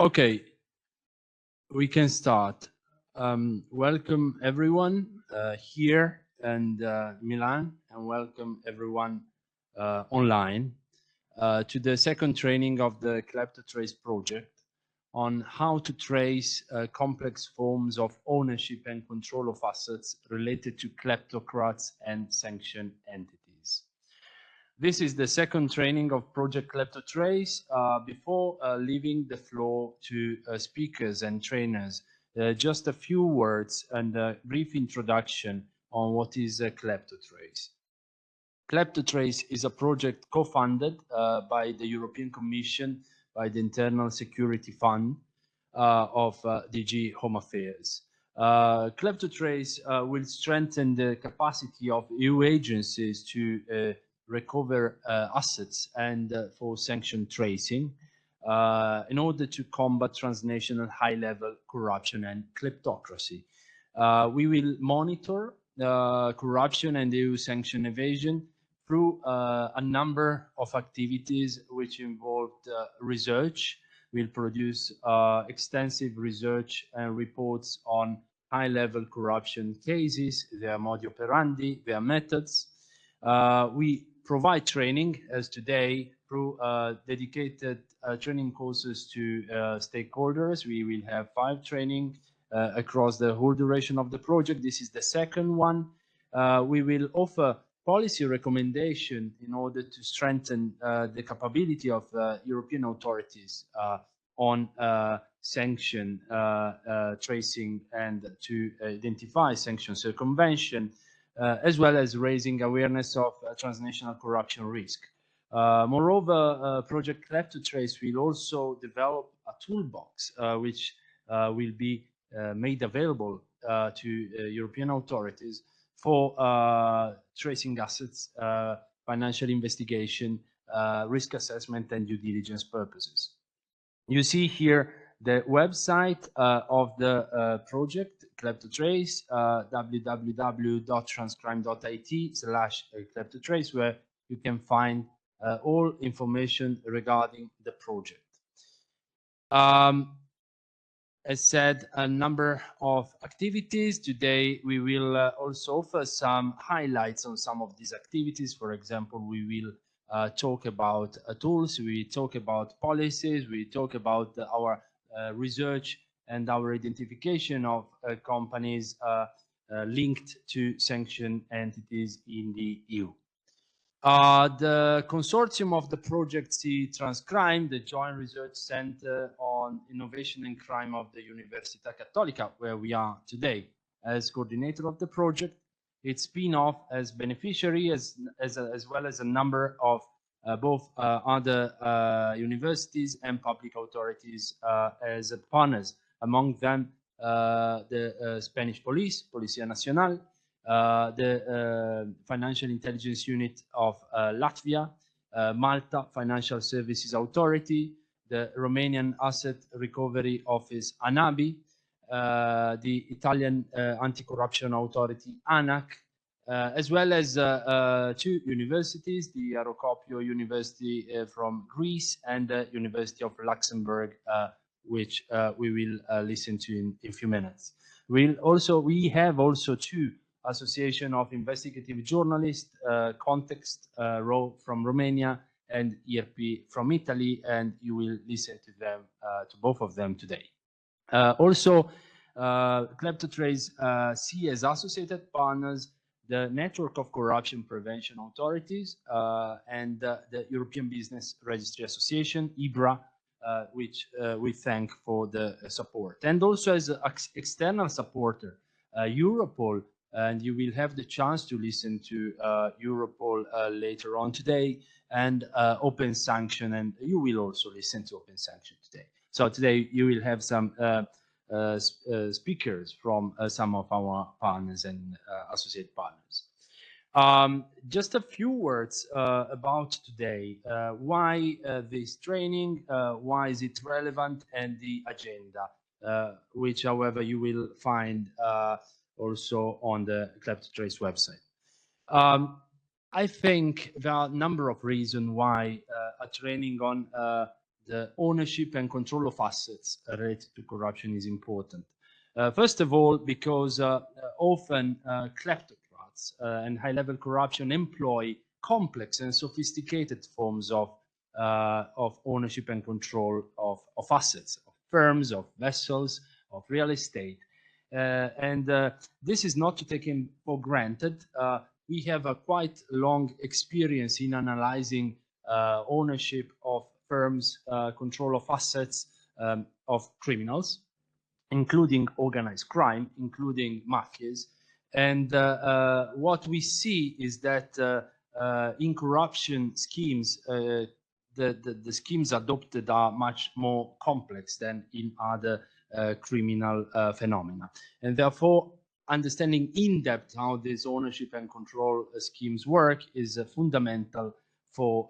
Okay, we can start. Welcome everyone here and Milan, and welcome everyone online to the second training of the KLEPTOTRACE project on how to trace complex forms of ownership and control of assets related to kleptocrats and sanctioned entities. This is the second training of Project KLEPTOTRACE. Before leaving the floor to speakers and trainers, just a few words and a brief introduction on what is KLEPTOTRACE. KLEPTOTRACE is a project co-funded by the European Commission, by the Internal Security Fund of DG Home Affairs. KLEPTOTRACE will strengthen the capacity of EU agencies to recover assets and for sanction tracing in order to combat transnational high-level corruption and kleptocracy. We will monitor corruption and EU sanction evasion through a number of activities which involved research. We'll produce extensive research and reports on high-level corruption cases, their modus operandi, their methods. We provide training, as today, through dedicated training courses to stakeholders. We will have 5 training across the whole duration of the project. This is the second one. We will offer policy recommendation in order to strengthen the capability of European authorities on sanction tracing and to identify sanction circumvention, as well as raising awareness of transnational corruption risk. Moreover, Project KLEPTOTRACE will also develop a toolbox which will be made available to European authorities for tracing assets, financial investigation, risk assessment, and due diligence purposes. You see here the website of the project, KLEPTOTRACE, www.transcrime.it/KLEPTOTRACE, where you can find all information regarding the project. As said, a number of activities. Today, we will also offer some highlights on some of these activities. For example, we will talk about tools, we talk about policies, we talk about our research and our identification of companies linked to sanctioned entities in the EU. The consortium of the project Transcrime, the Joint Research Center on Innovation and Crime of the Università Cattolica, where we are today as coordinator of the project, its spin-off as beneficiary, as well as a number of both other universities and public authorities as partners. Among them, the Spanish police, Policía Nacional, the Financial Intelligence Unit of Latvia, Malta Financial Services Authority, the Romanian Asset Recovery Office, ANABI, the Italian Anti-Corruption Authority, ANAC, as well as 2 universities, the Arocopio University from Greece and the University of Luxembourg, which we will listen to in a few minutes. We have also 2 Association of Investigative Journalists, Context from Romania and ERP from Italy, and you will listen to them, to both of them today. Also, KLEPTOTRACE see as associated partners the Network of Corruption Prevention Authorities and the European Business Registry Association, EBRA, which we thank for the support. And also as an external supporter, Europol, and you will have the chance to listen to Europol later on today, and Open Sanction, and you will also listen to Open Sanction today. So today you will have some speakers from some of our partners and associate partners. Just a few words about today. Why this training? Why is it relevant? And the agenda, which, however, you will find also on the KLEPTOTRACE website. I think there are a number of reasons why a training on the ownership and control of assets related to corruption is important. First of all, because often kleptocrats and high-level corruption employ complex and sophisticated forms of ownership and control of assets, of firms, of vessels, of real estate. This is not to take for granted. We have a quite long experience in analyzing ownership of firms, control of assets of criminals, including organized crime, including mafias. And what we see is that in corruption schemes, the schemes adopted are much more complex than in other criminal phenomena. And therefore, understanding in depth how these ownership and control schemes work is fundamental for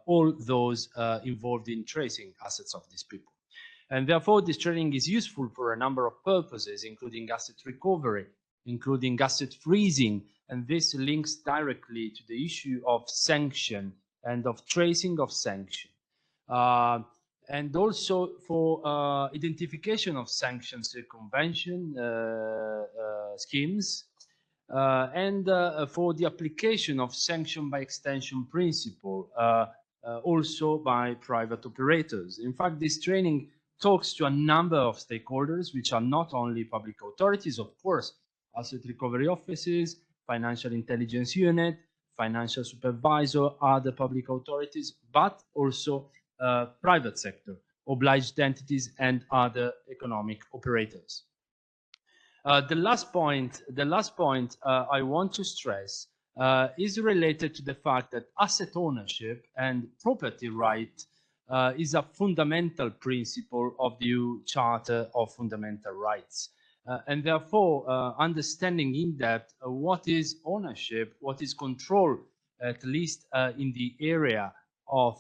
all those involved in tracing assets of these people. And therefore, this training is useful for a number of purposes, including asset recovery, including asset freezing, and this links directly to the issue of sanction and of tracing of sanction. And also for identification of sanctions circumvention schemes, and for the application of sanction by extension principle, also by private operators. In fact, this training talks to a number of stakeholders, which are not only public authorities, of course, asset recovery offices, financial intelligence unit, financial supervisor, other public authorities, but also private sector, obliged entities, and other economic operators. The last point I want to stress is related to the fact that asset ownership and property right is a fundamental principle of the EU Charter of Fundamental Rights. And therefore, understanding in depth what is ownership, what is control, at least in the area of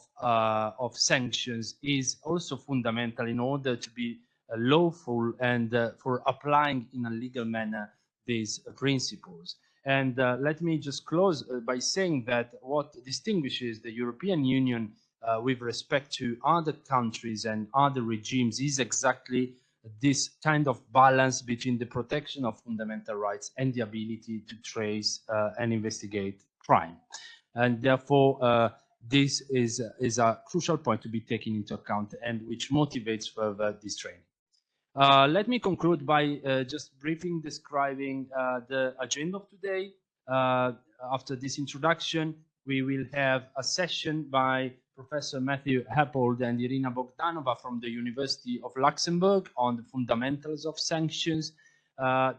sanctions, is also fundamental in order to be lawful and for applying in a legal manner these principles. And let me just close by saying that what distinguishes the European Union with respect to other countries and other regimes is exactly this kind of balance between the protection of fundamental rights and the ability to trace and investigate crime. And therefore, this is a crucial point to be taken into account and which motivates further this training. Let me conclude by just briefly describing the agenda of today. After this introduction, we will have a session by Professor Matthew Happold and Irina Bogdanova from the University of Luxembourg on the fundamentals of sanctions.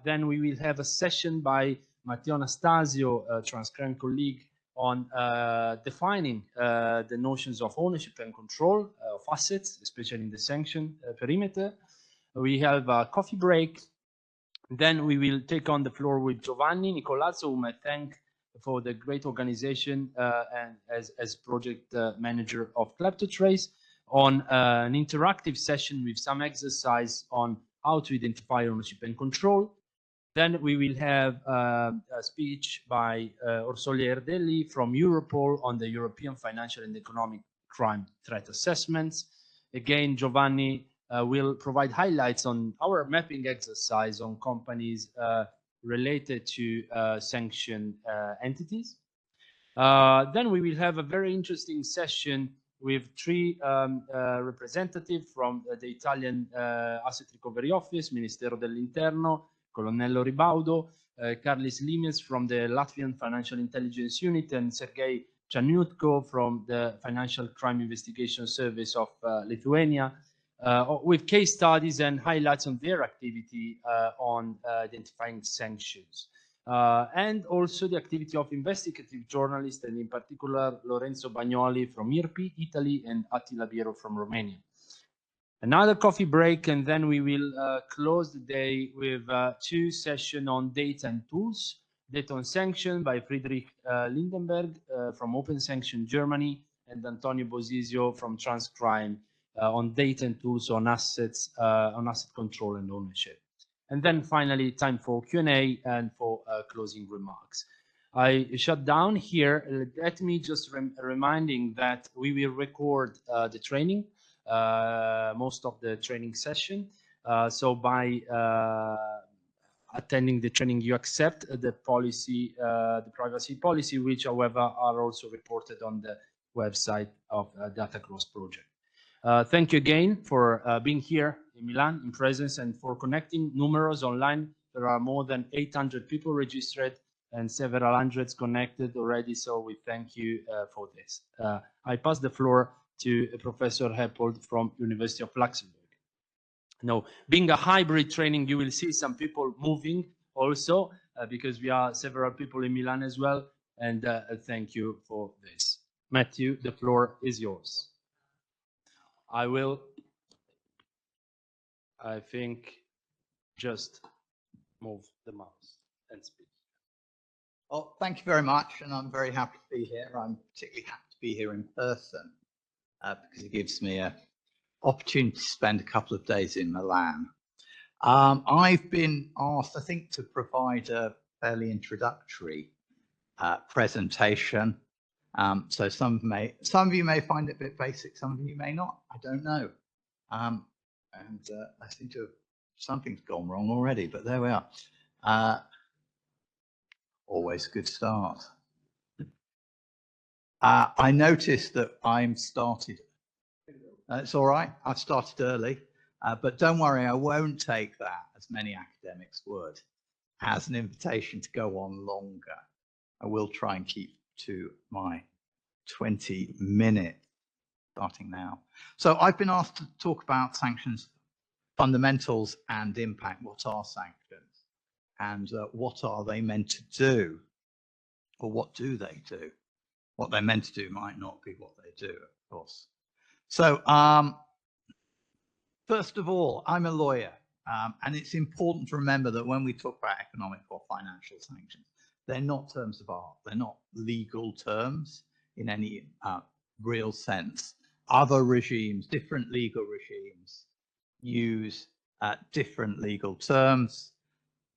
Then we will have a session by Matteo Anastasio, a transparent colleague, on defining the notions of ownership and control of assets, especially in the sanction perimeter. We have a coffee break. Then we will take on the floor with Giovanni Nicolazzo, whom I thank for the great organization and as project manager of KLEPTOTRACE, on an interactive session with some exercise on how to identify ownership and control. Then we will have a speech by Orsolya Erdelli from Europol on the European financial and economic crime threat assessments. Again, Giovanni will provide highlights on our mapping exercise on companies related to sanctioned entities. Then we will have a very interesting session with three representatives from the Italian Asset Recovery Office, Ministero dell'Interno, Colonnello Ribaudo, Carlis Limes from the Latvian Financial Intelligence Unit, and Sergei Chanyutko from the Financial Crime Investigation Service of Lithuania, with case studies and highlights on their activity on identifying sanctions. And also the activity of investigative journalists, and in particular Lorenzo Bagnoli from IRPI, Italy, and Attila Biero from Romania. Another coffee break, and then we will close the day with two sessions on data and tools. Data on sanction by Friedrich Lindenberg from Open Sanction Germany, and Antonio Bosisio from Transcrime on data and tools on assets, on asset control and ownership. And then finally, time for Q&A and for closing remarks. I shut down here. Let me just reminding that we will record the training. most of the training session. So by attending the training, you accept the policy, the privacy policy, which, however, are also reported on the website of Data Cross project. Thank you again for being here in Milan in presence and for connecting numerous online. There are more than 800 people registered and several hundreds connected already, so we thank you for this. I pass the floor to Professor Heppold from University of Luxembourg. Now, being a hybrid training, you will see some people moving also because we are several people in Milan as well, and thank you for this. Matthew, the floor is yours. I will, I think, just move the mouse and speak. Well, thank you very much, and I'm very happy to be here. I'm particularly happy to be here in person because it gives me an opportunity to spend a couple of days in Milan. I've been asked, I think, to provide a fairly introductory presentation. So some of you may find it a bit basic, some of you may not. I don't know. I seem to have, something's gone wrong already, but there we are. Always a good start. I noticed that I'm started. It's all right. I've started early, but don't worry. I won't take that, as many academics would, as an invitation to go on longer. I will try and keep to my 20 minutes starting now. So I've been asked to talk about sanctions, fundamentals and impact. What are sanctions? And what are they meant to do? Or what do they do? What they're meant to do might not be what they do, of course. So first of all, I'm a lawyer, and it's important to remember that when we talk about economic or financial sanctions, they're not terms of art. They're not legal terms in any real sense. Other regimes, different legal regimes, use different legal terms.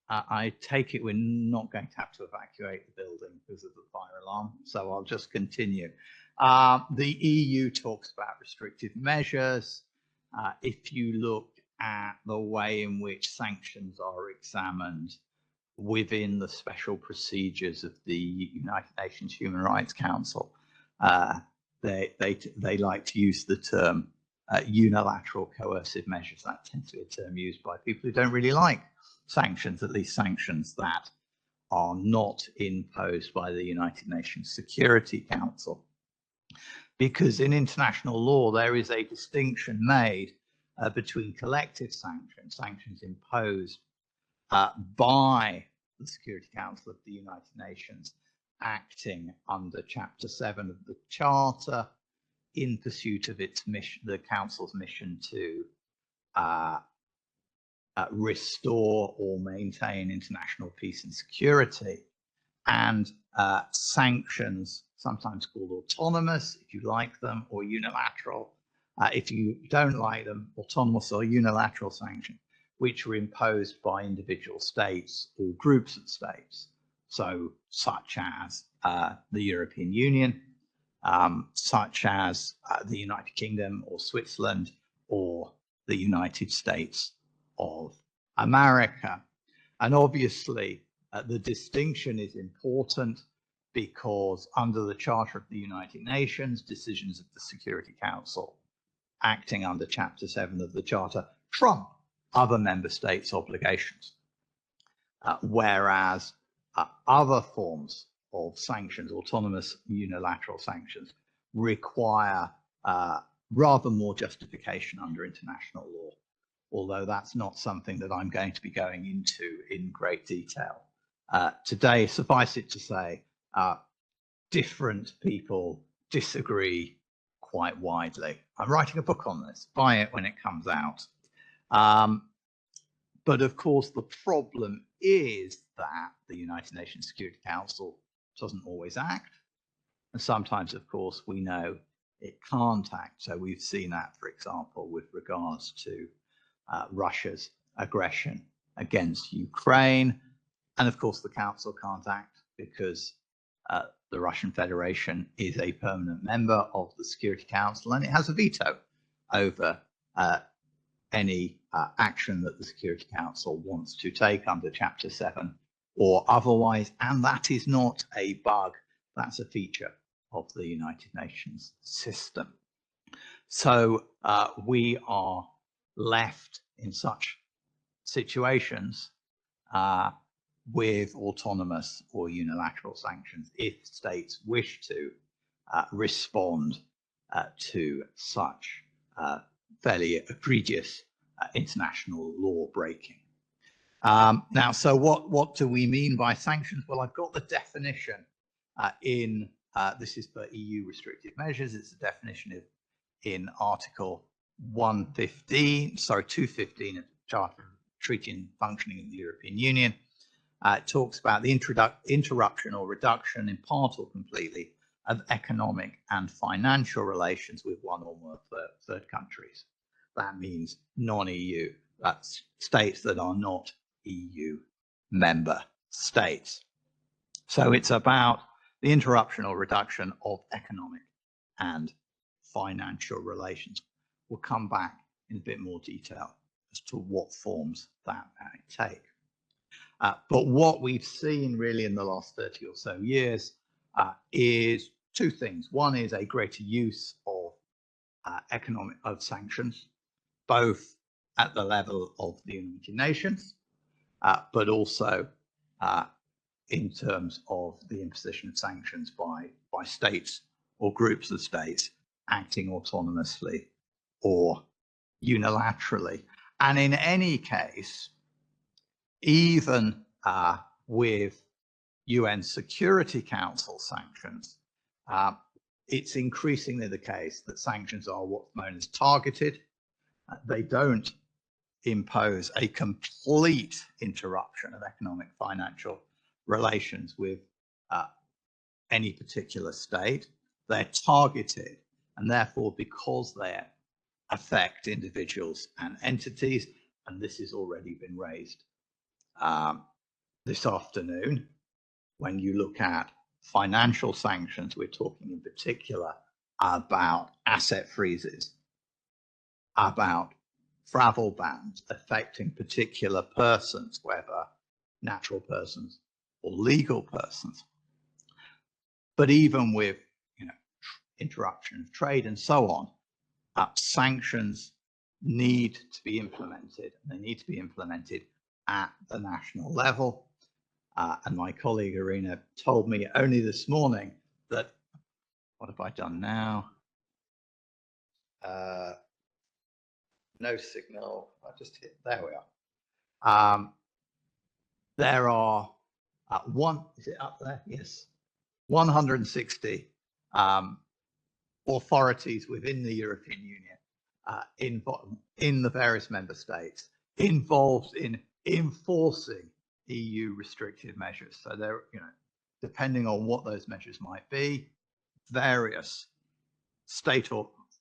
I take it we're not going to have to evacuate the building because of the fire alarm, so I'll just continue. The EU talks about restrictive measures. If you look at the way in which sanctions are examined within the special procedures of the United Nations Human Rights Council, they like to use the term unilateral coercive measures. That tends to be a term used by people who don't really like sanctions, at least sanctions that are not imposed by the United Nations Security Council. Because in international law, there is a distinction made between collective sanctions, sanctions imposed by the Security Council of the United Nations, acting under Chapter 7 of the Charter in pursuit of its mission, the Council's mission to restore or maintain international peace and security, and sanctions, sometimes called autonomous, if you like them, or unilateral, if you don't like them, autonomous or unilateral sanctions, which were imposed by individual states or groups of states, so such as the European Union, such as the United Kingdom or Switzerland, or the United States of America. And obviously, the distinction is important because under the Charter of the United Nations, decisions of the Security Council acting under Chapter 7 of the Charter trump other member states' obligations, whereas other forms of sanctions, autonomous unilateral sanctions, require rather more justification under international law, although that's not something that I'm going to be going into in great detail today. Suffice it to say, different people disagree quite widely. I'm writing a book on this. Buy it when it comes out. But of course, the problem is that the United Nations Security Council doesn't always act. And sometimes, of course, we know it can't act. So we've seen that, for example, with regards to Russia's aggression against Ukraine. And of course, the Council can't act because the Russian Federation is a permanent member of the Security Council and it has a veto over any action that the Security Council wants to take under Chapter 7 or otherwise, and that is not a bug, that's a feature of the United Nations system. So we are left in such situations with autonomous or unilateral sanctions if states wish to respond to such fairly egregious international law breaking. Now, so what do we mean by sanctions? Well, I've got the definition this is for EU restrictive measures. It's the definition in Article 215 of the Charter of Treaty and Functioning of the European Union. It talks about the interruption or reduction in part or completely of economic and financial relations with one or more third countries. That means non-EU, that's states that are not EU member states. So it's about the interruption or reduction of economic and financial relations. We'll come back in a bit more detail as to what forms that might take. But what we've seen really in the last 30 or so years is two things. One is a greater use of sanctions, both at the level of the United Nations, but also in terms of the imposition of sanctions by states or groups of states acting autonomously or unilaterally. And in any case, even with UN Security Council sanctions, it's increasingly the case that sanctions are what's known as targeted. They don't impose a complete interruption of economic financial relations with any particular state. They're targeted, and therefore, because they affect individuals and entities, and this has already been raised this afternoon, when you look at financial sanctions, we're talking in particular about asset freezes, about travel bans affecting particular persons, whether natural persons or legal persons. But even with interruption of trade and so on, sanctions need to be implemented. They need to be implemented at the national level. And my colleague Irina told me only this morning that, what have I done now? No signal. I just hit, there we are. There are is it up there? Yes. 160 authorities within the European Union in the various member states involved in enforcing EU restrictive measures. So there, depending on what those measures might be, various state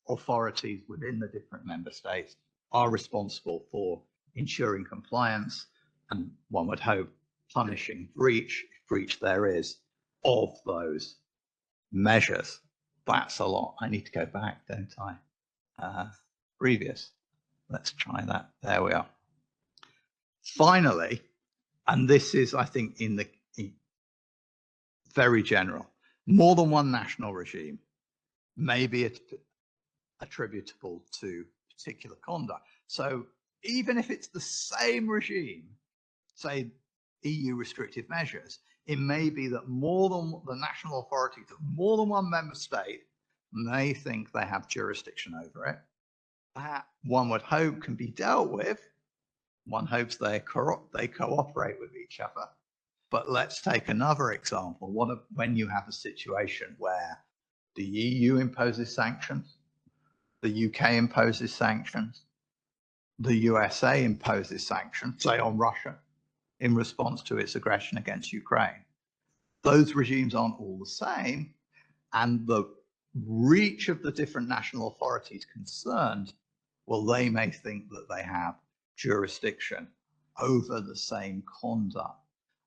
authorities within the different member states are responsible for ensuring compliance, and one would hope punishing breach, if breach there is, of those measures. That's a lot. I need to go back, don't I? Previous. Let's try that. There we are. Finally, and this is, I think, in very general, more than one national regime may be attributable to particular conduct. So even if it's the same regime, say EU restrictive measures, it may be that more than the national authorities of more than one member state may think they have jurisdiction over it. That, one would hope, can be dealt with. One hopes they cooperate with each other. But let's take another example. When you have a situation where the EU imposes sanctions, the UK imposes sanctions, the USA imposes sanctions, say on Russia, in response to its aggression against Ukraine. Those regimes aren't all the same, and the reach of the different national authorities concerned, well, they may think that they have jurisdiction over the same conduct.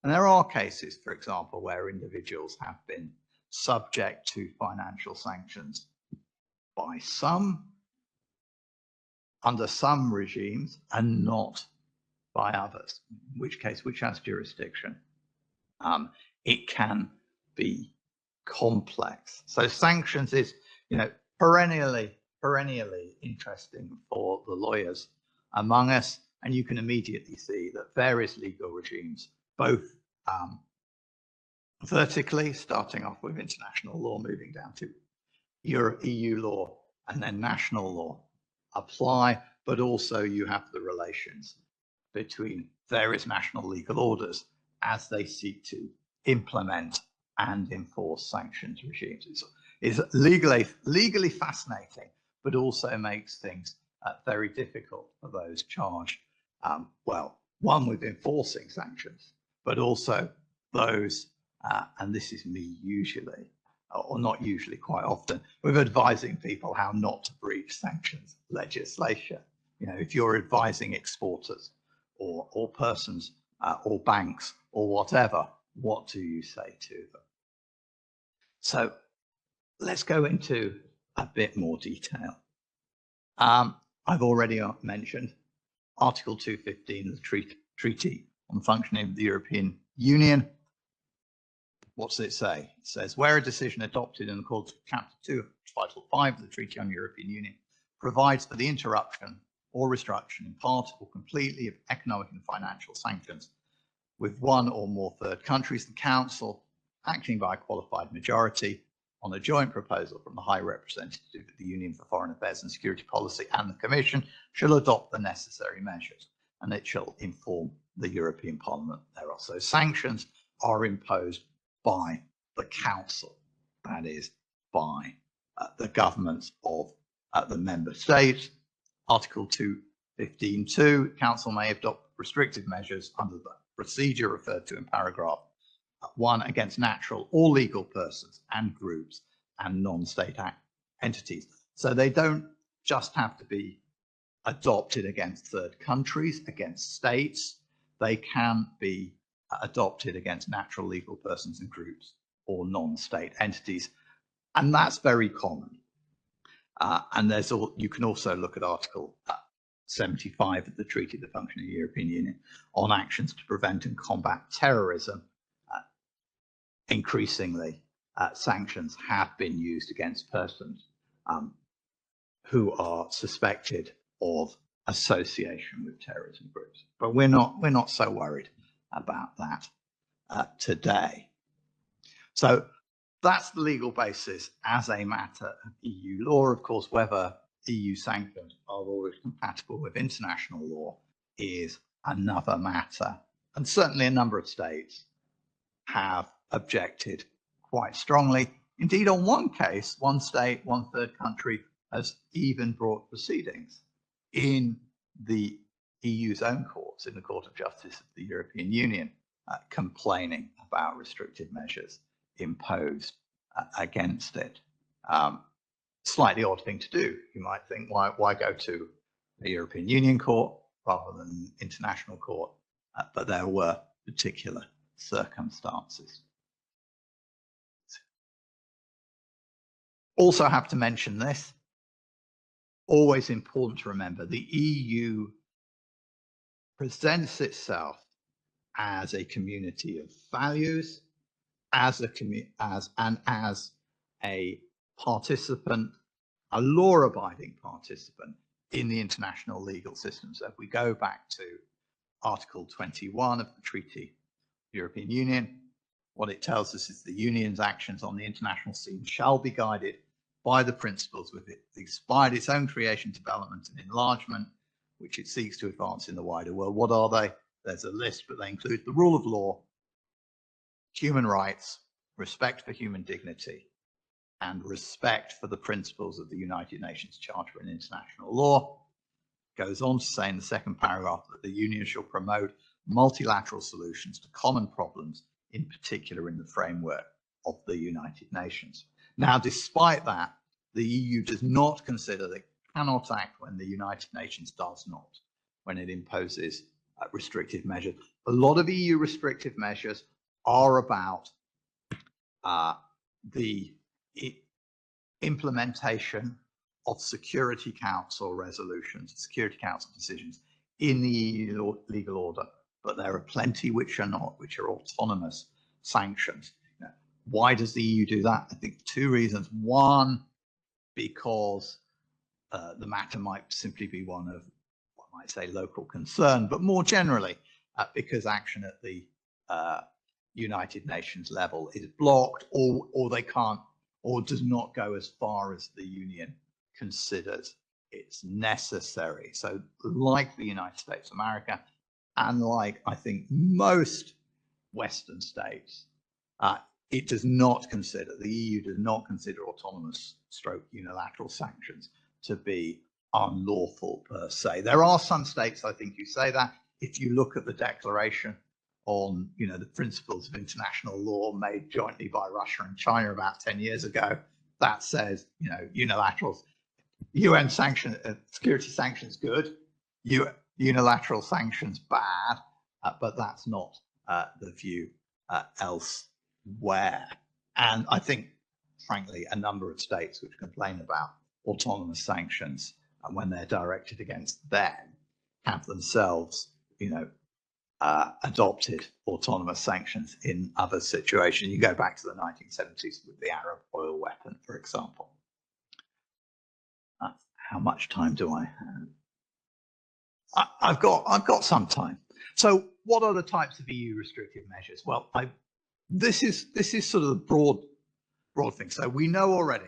And there are cases, for example, where individuals have been subject to financial sanctions by some under some regimes and not by others, in which case, which has jurisdiction. It can be complex. So sanctions is, perennially interesting for the lawyers among us, and you can immediately see that various legal regimes, both vertically, starting off with international law, moving down to EU law, and then national law, apply, but also you have the relations between various national legal orders as they seek to implement and enforce sanctions regimes. It's legally fascinating, but also makes things very difficult for those charged, one with enforcing sanctions, but also those, and this is me usually, or not usually, quite often, with advising people how not to breach sanctions legislation. If you're advising exporters or persons or banks or whatever, what do you say to them? So let's go into a bit more detail. I've already mentioned Article 215 of the Treaty on the Functioning of the European Union. What does it say? It says, where a decision adopted in accordance with Chapter 2 of Title 5 of the Treaty on the European Union provides for the interruption or restriction in part or completely of economic and financial sanctions with one or more third countries, the Council, acting by a qualified majority on a joint proposal from the High Representative of the Union for Foreign Affairs and Security Policy and the Commission, shall adopt the necessary measures, and it shall inform the European Parliament thereof. So sanctions are imposed by the Council, that is, by the governments of the member states. Article 215.2, Council may adopt restrictive measures under the procedure referred to in paragraph 1 against natural or legal persons and groups and non-state entities. So they don't just have to be adopted against third countries, against states. They can be adopted against natural legal persons and groups or non-state entities. And that's very common. And you can also look at Article 75 of the Treaty of the Functioning of the European Union on actions to prevent and combat terrorism. Increasingly, sanctions have been used against persons who are suspected of association with terrorism groups. But we're not so worried about that today. So that's the legal basis as a matter of EU law. Of course, whether EU sanctions are always compatible with international law is another matter. And certainly a number of states have objected quite strongly. Indeed, on one case, one state, one third country has even brought proceedings in the EU's own courts, in the Court of Justice of the European Union, complaining about restrictive measures imposed against it. Slightly odd thing to do. You might think, why go to the European Union court rather than international court? But there were particular circumstances. Also have to mention this, always important to remember, the EU presents itself as a community of values, as a participant, a law-abiding participant in the international legal system. So if we go back to Article 21 of the Treaty of the European Union, what it tells us is the Union's actions on the international scene shall be guided by the principles with it inspired its own creation, development, and enlargement, which it seeks to advance in the wider world. What are they? There's a list, but they include the rule of law, human rights, respect for human dignity, and respect for the principles of the United Nations Charter and international law. It goes on to say in the second paragraph that the Union shall promote multilateral solutions to common problems, in particular in the framework of the United Nations. Now, despite that, the EU does not consider that it cannot act when the United Nations does not, when it imposes restrictive measures. A lot of EU restrictive measures are about the implementation of Security Council resolutions, Security Council decisions in the EU legal order, but there are plenty which are not, which are autonomous sanctions. Why does the EU do that? I think two reasons. One, because the matter might simply be one of, what I might say, local concern, but more generally, because action at the United Nations level is blocked, or they can't, or does not go as far as the Union considers it's necessary. So like the United States of America, and like I think most Western states, it does not consider, the EU does not consider autonomous stroke unilateral sanctions to be unlawful per se. There are some states, I think you say that, if you look at the declaration on, the principles of international law made jointly by Russia and China about 10 years ago, that says, unilaterals, UN sanction, security sanctions good, unilateral sanctions bad, but that's not the view elsewhere. And I think, frankly, a number of states which complain about autonomous sanctions and when they're directed against them have themselves, adopted autonomous sanctions in other situations. You go back to the 1970s with the Arab oil weapon, for example. How much time do I have? I've got some time. So what are the types of EU restrictive measures? Well, this is sort of the broad thing. So we know already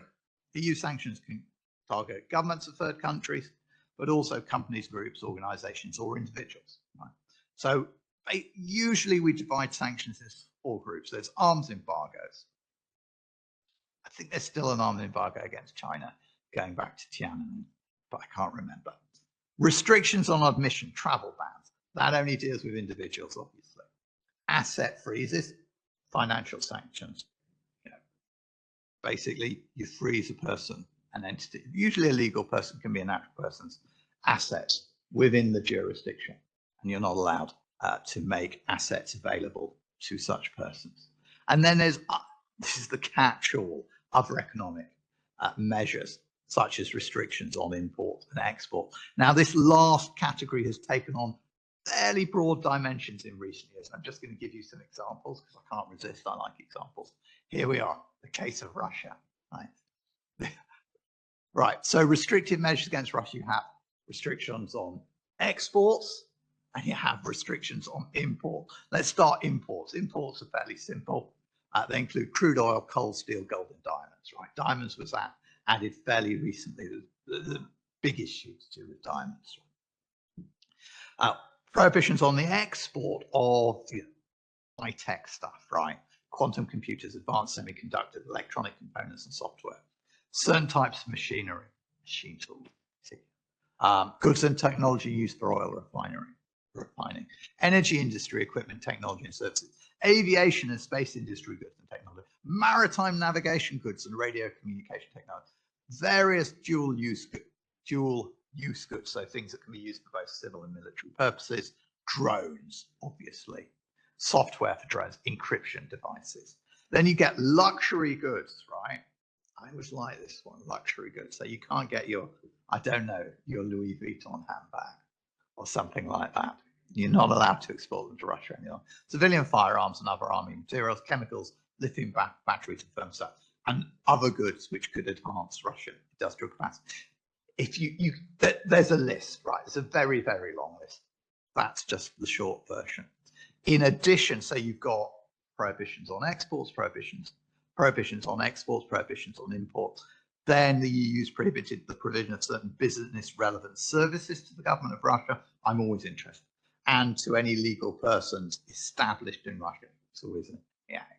EU sanctions can target governments of third countries, but also companies, groups, organizations, or individuals. Right? So usually we divide sanctions into 4 groups. There's arms embargoes. I think there's still an arms embargo against China going back to Tiananmen, but I can't remember. Restrictions on admission, travel bans. That only deals with individuals, obviously. Asset freezes, financial sanctions. Basically, you freeze a person, an entity. Usually a legal person, can be a natural person's assets within the jurisdiction, and you're not allowed to make assets available to such persons. And then there's, this is the catch-all, other economic measures, such as restrictions on import and export. Now, this last category has taken on fairly broad dimensions in recent years. I'm just going to give you some examples because I can't resist. I like examples. Here we are, the case of Russia. Right. Right. So restrictive measures against Russia, you have restrictions on exports and you have restrictions on import. Let's start imports. Imports are fairly simple. They include crude oil, coal, steel, gold, and diamonds. Right. Diamonds was added fairly recently. The big issues to do with diamonds. Prohibitions on the export of high-tech stuff, right? Quantum computers, advanced semiconductors, electronic components, and software. Certain types of machinery, machine tools, goods and technology used for oil refining, energy industry, equipment, technology, and services, aviation and space industry goods and technology, maritime navigation goods and radio communication technology, various dual use goods, so things that can be used for both civil and military purposes, drones, obviously, software for drones, encryption devices. Then you get luxury goods, right? I always like this one, luxury goods. So you can't get your, I don't know, your Louis Vuitton handbag or something like that. You're not allowed to export them to Russia anymore. Civilian firearms and other army materials, chemicals, lithium batteries and thermostats, and other goods which could enhance Russian industrial capacity. If there's a list, right? It's a very, very long list. That's just the short version. In addition, so you've got prohibitions on exports, prohibitions on exports, prohibitions on imports. Then the EU's prohibited the provision of certain business relevant services to the government of Russia. I'm always interested. And to any legal persons established in Russia. It's always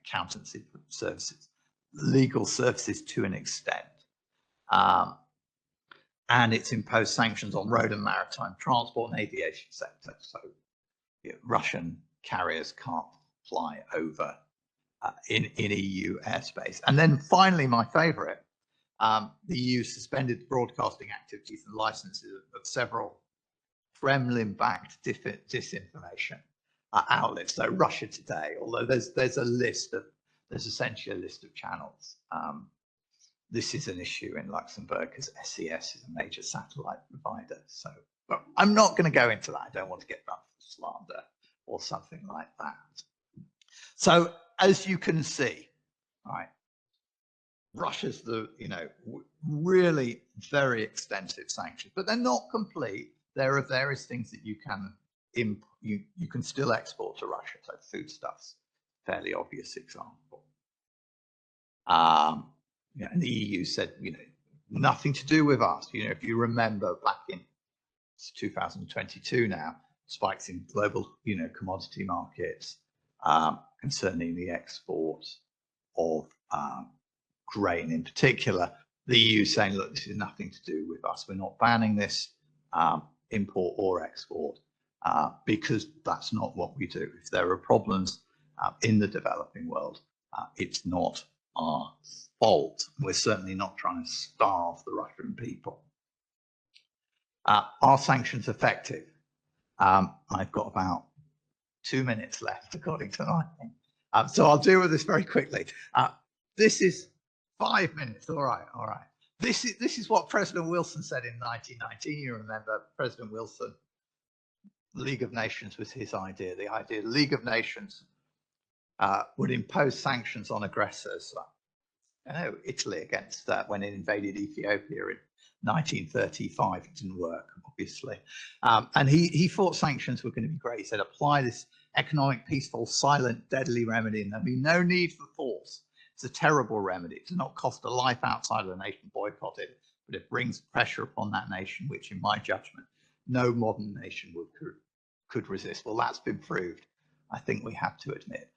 accountancy services, legal services to an extent. And it's imposed sanctions on road and maritime transport and aviation sector. So Russian carriers can't fly over in EU airspace. And then finally, my favorite, the EU suspended the broadcasting activities and licenses of several Kremlin-backed disinformation outlets. So Russia Today, although there's a list of, there's essentially a list of channels this is an issue in Luxembourg because SES is a major satellite provider. So but I'm not going to go into that. I don't want to get done for slander or something like that. So as you can see, right, Russia's the, really very extensive sanctions, but they're not complete. There are various things that you can you can still export to Russia. So foodstuffs, fairly obvious example. And the EU said, nothing to do with us. If you remember back in 2022 now, spikes in global, commodity markets concerning the export of grain in particular, the EU saying, look, this is nothing to do with us. We're not banning this import or export because that's not what we do. If there are problems in the developing world, it's not our fault. We're certainly not trying to starve the Russian people. Are sanctions effective? I've got about 2 minutes left, according to my thing. So I'll deal with this very quickly. This is 5 minutes. All right. This is what President Wilson said in 1919. You remember President Wilson, League of Nations was his idea. The idea the League of Nations would impose sanctions on aggressors. Italy against when it invaded Ethiopia in 1935. It didn't work, obviously. And he thought sanctions were going to be great. He said, apply this economic, peaceful, silent, deadly remedy, and there'll be no need for force. It's a terrible remedy. It does not cost a life outside of the nation boycotted, but it brings pressure upon that nation, which, in my judgment, no modern nation could resist. Well, that's been proved, I think we have to admit,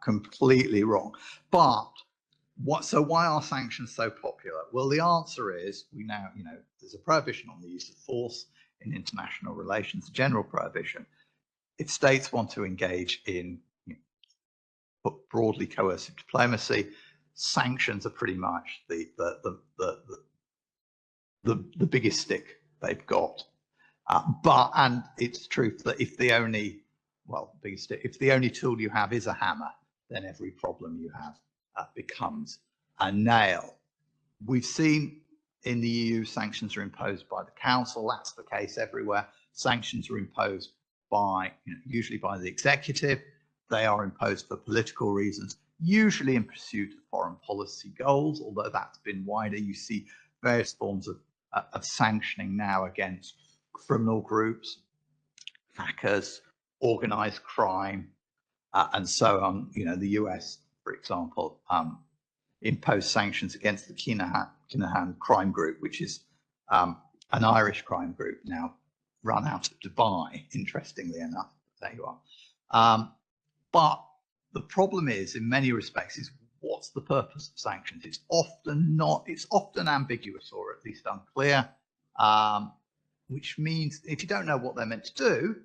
completely wrong. But so why are sanctions so popular? Well, the answer is we now, there's a prohibition on the use of force in international relations, a general prohibition. If states want to engage in broadly coercive diplomacy, sanctions are pretty much the biggest stick they've got. And it's true that if the only tool you have is a hammer, then every problem you have becomes a nail. We've seen in the EU sanctions are imposed by the Council. That's the case everywhere. Sanctions are imposed by, usually by the executive. They are imposed for political reasons, usually in pursuit of foreign policy goals, although that's been wider. You see various forms of sanctioning now against criminal groups, hackers, organized crime, and so on. The US, for example, imposed sanctions against the Kinahan crime group, which is an Irish crime group now run out of Dubai, interestingly enough. There you are. But the problem is, in many respects, is what's the purpose of sanctions? It's often ambiguous or at least unclear, which means if you don't know what they're meant to do,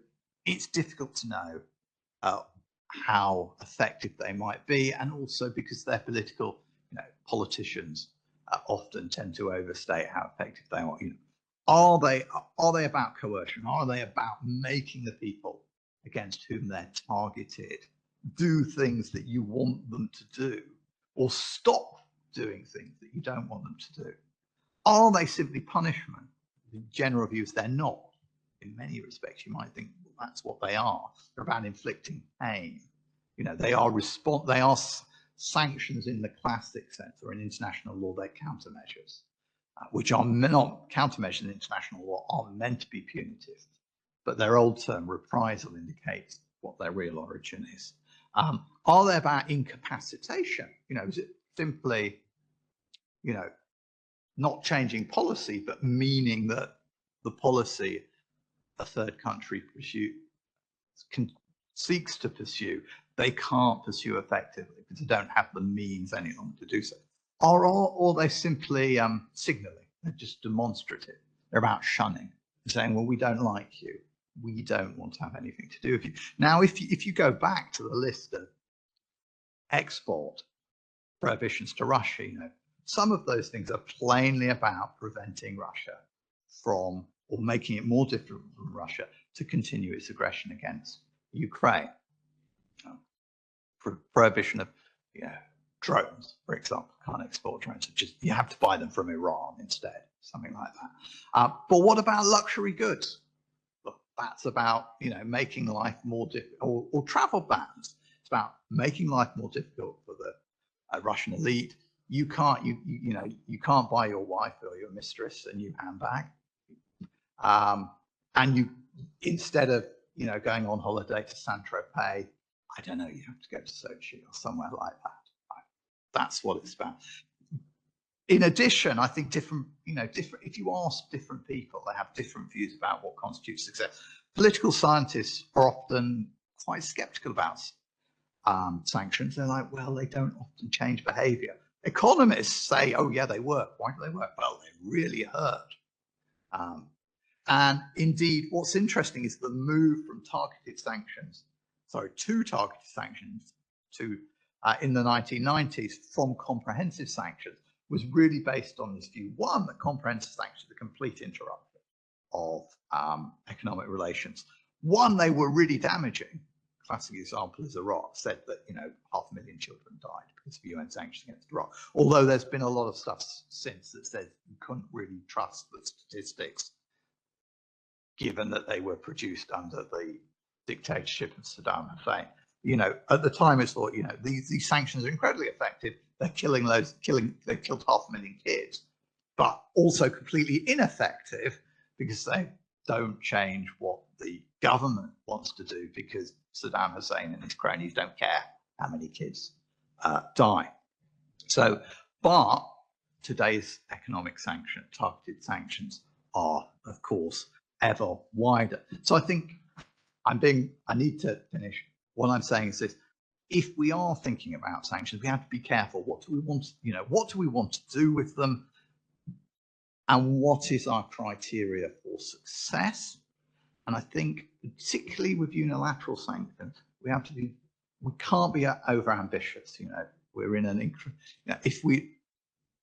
it's difficult to know how effective they might be, and also because they're political, politicians often tend to overstate how effective they are. Are they about coercion? Are they about making the people against whom they're targeted do things that you want them to do, or stop doing things that you don't want them to do? Are they simply punishment? The general view is they're not. In many respects, you might think, well, that's what they are. They're about inflicting pain. They are sanctions in the classic sense, or in international law, they're countermeasures, which are not countermeasures in international law, are meant to be punitive, but their old term reprisal indicates what their real origin is. Are they about incapacitation? Is it simply, not changing policy, but meaning that the policy a third country seeks to pursue, they can't pursue effectively because they don't have the means any longer to do so? Or they simply signaling, they're just demonstrative. They're about shunning, saying, well, we don't like you. We don't want to have anything to do with you. Now, if you go back to the list of export prohibitions to Russia, some of those things are plainly about preventing Russia from, or making it more difficult for Russia to continue its aggression against Ukraine. Prohibition of drones, for example, can't export drones. Just you have to buy them from Iran instead, something like that. But what about luxury goods? Look, that's about making life more difficult, or travel bans. It's about making life more difficult for the Russian elite. You can't buy your wife or your mistress a new handbag, and you instead of going on holiday to Saint-Tropez, I don't know, you have to go to Sochi or somewhere like that. That's what it's about. In addition, I think different. If you ask different people, they have different views about what constitutes success. Political scientists are often quite skeptical about sanctions. They're like, well, they don't often change behavior. Economists say, oh yeah, they work. Why do they work? Well, they really hurt. And indeed, what's interesting is the move from targeted sanctions, to targeted sanctions to in the 1990s from comprehensive sanctions was really based on this view. One, that comprehensive sanctions are a complete interruption of economic relations. One, they were really damaging. Classic example is Iraq, said that 500,000 children died because of UN sanctions against Iraq. Although there's been a lot of stuff since that says you couldn't really trust the statistics, given that they were produced under the dictatorship of Saddam Hussein. At the time it's thought, these sanctions are incredibly effective. They're they killed 500,000 kids, but also completely ineffective because they don't change what the government wants to do, because Saddam Hussein and his cronies don't care how many kids die. So, but today's economic targeted sanctions are, of course, ever wider. So I think I need to finish. What I'm saying is this: if we are thinking about sanctions, we have to be careful. What do we want? What do we want to do with them? And what is our criteria for success? And I think, particularly with unilateral sanctions, we can't be over ambitious. We're in an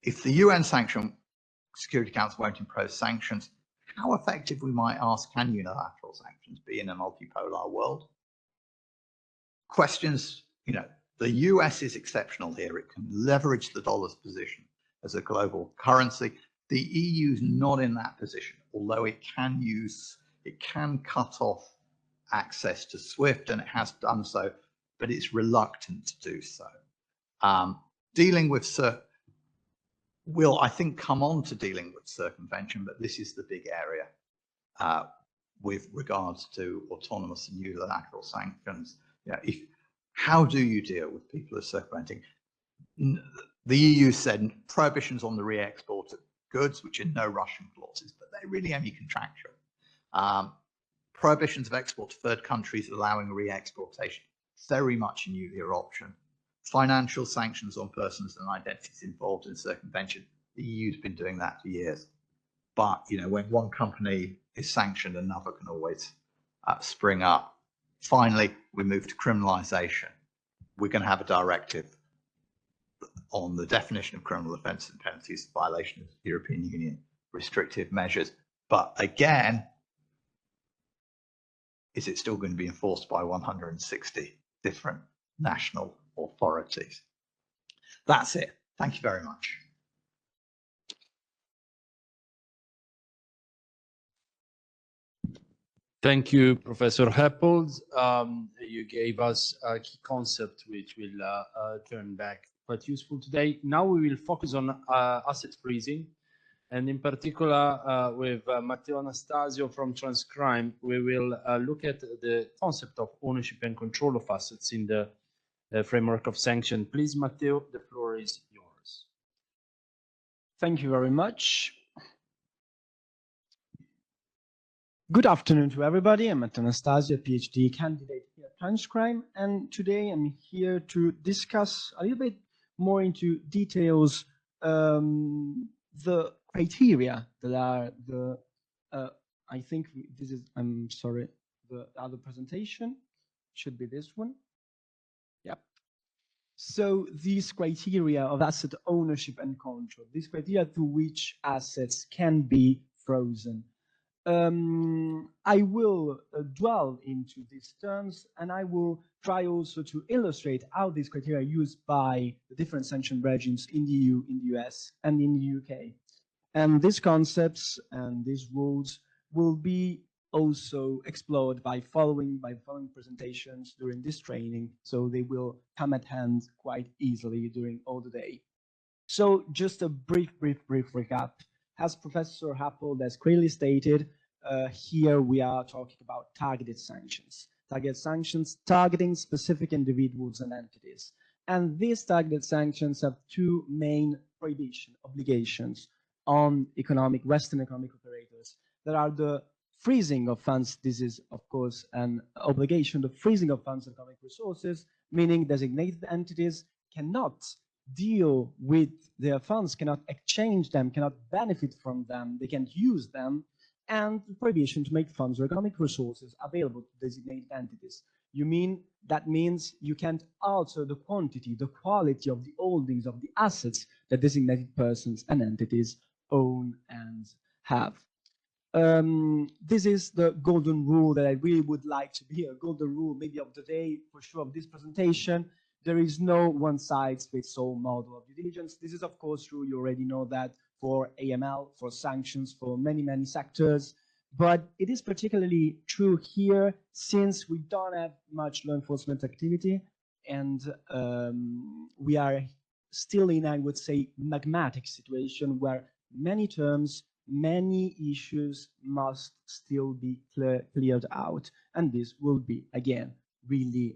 if the UN Security Council won't impose sanctions, how effective, we might ask, can unilateral sanctions be in a multipolar world? Questions, the US is exceptional here. It can leverage the dollar's position as a global currency. The EU is not in that position, although it can cut off access to SWIFT, and it has done so, but it's reluctant to do so. Dealing with will, I think, come on to dealing with circumvention, but this is the big area with regards to autonomous and unilateral sanctions. How do you deal with people who are circumventing? The EU said prohibitions on the re-export of goods, which are no Russian clauses, but they're really only contractual. Prohibitions of export to third countries allowing re-exportation, very much a nuclear option. Financial sanctions on persons and identities involved in circumvention. The EU's been doing that for years. But when one company is sanctioned, another can always spring up. Finally, we move to criminalization. We're going to have a directive on the definition of criminal offences and penalties, violation of European Union restrictive measures. But again, is it still going to be enforced by 160 different national authorities? That's it. Thank you very much. Thank you, Professor Heppold. You gave us a key concept which will turn back quite useful today. Now we will focus on asset freezing, and in particular with Matteo Anastasio from Transcrime, we will look at the concept of ownership and control of assets in the framework of sanction. Please, Matteo, the floor is yours. Thank you very much. Good afternoon to everybody. I'm Matteo Anastasio, a PhD candidate here at Transcrime, and today I'm here to discuss a little bit more into details the criteria that are the I think this is, I'm sorry, the other presentation should be this one. Yep. So these criteria of asset ownership and control, these criteria to which assets can be frozen. I will dwell into these terms, and I will try also to illustrate how these criteria are used by the different sanction regimes in the EU, in the US, and in the UK. And these concepts and these rules will be also explored by following presentations during this training, so they will come at hand quite easily during all the day. So just a brief recap. As Professor Happold has clearly stated, here we are talking about targeted sanctions. Targeted sanctions targeting specific individuals and entities. And these targeted sanctions have two main obligations on Western economic operators. There are the freezing of funds. This is, of course, an obligation, the freezing of funds and economic resources, meaning designated entities cannot deal with their funds, cannot exchange them, cannot benefit from them, they can't use them, and the prohibition to make funds or economic resources available to designated entities. That means you can't alter the quantity, the quality of the holdings of the assets that designated persons and entities own and have. This is the golden rule that I really would like to be a golden rule, maybe of the day, for sure, of this presentation. There is no one-size-fits-all model of due diligence. This is, of course, true. You already know that for AML, for sanctions, for many sectors. But it is particularly true here since we don't have much law enforcement activity, and we are still in, I would say, magmatic situation where many terms, many issues must still be cleared out. And this will be, again, really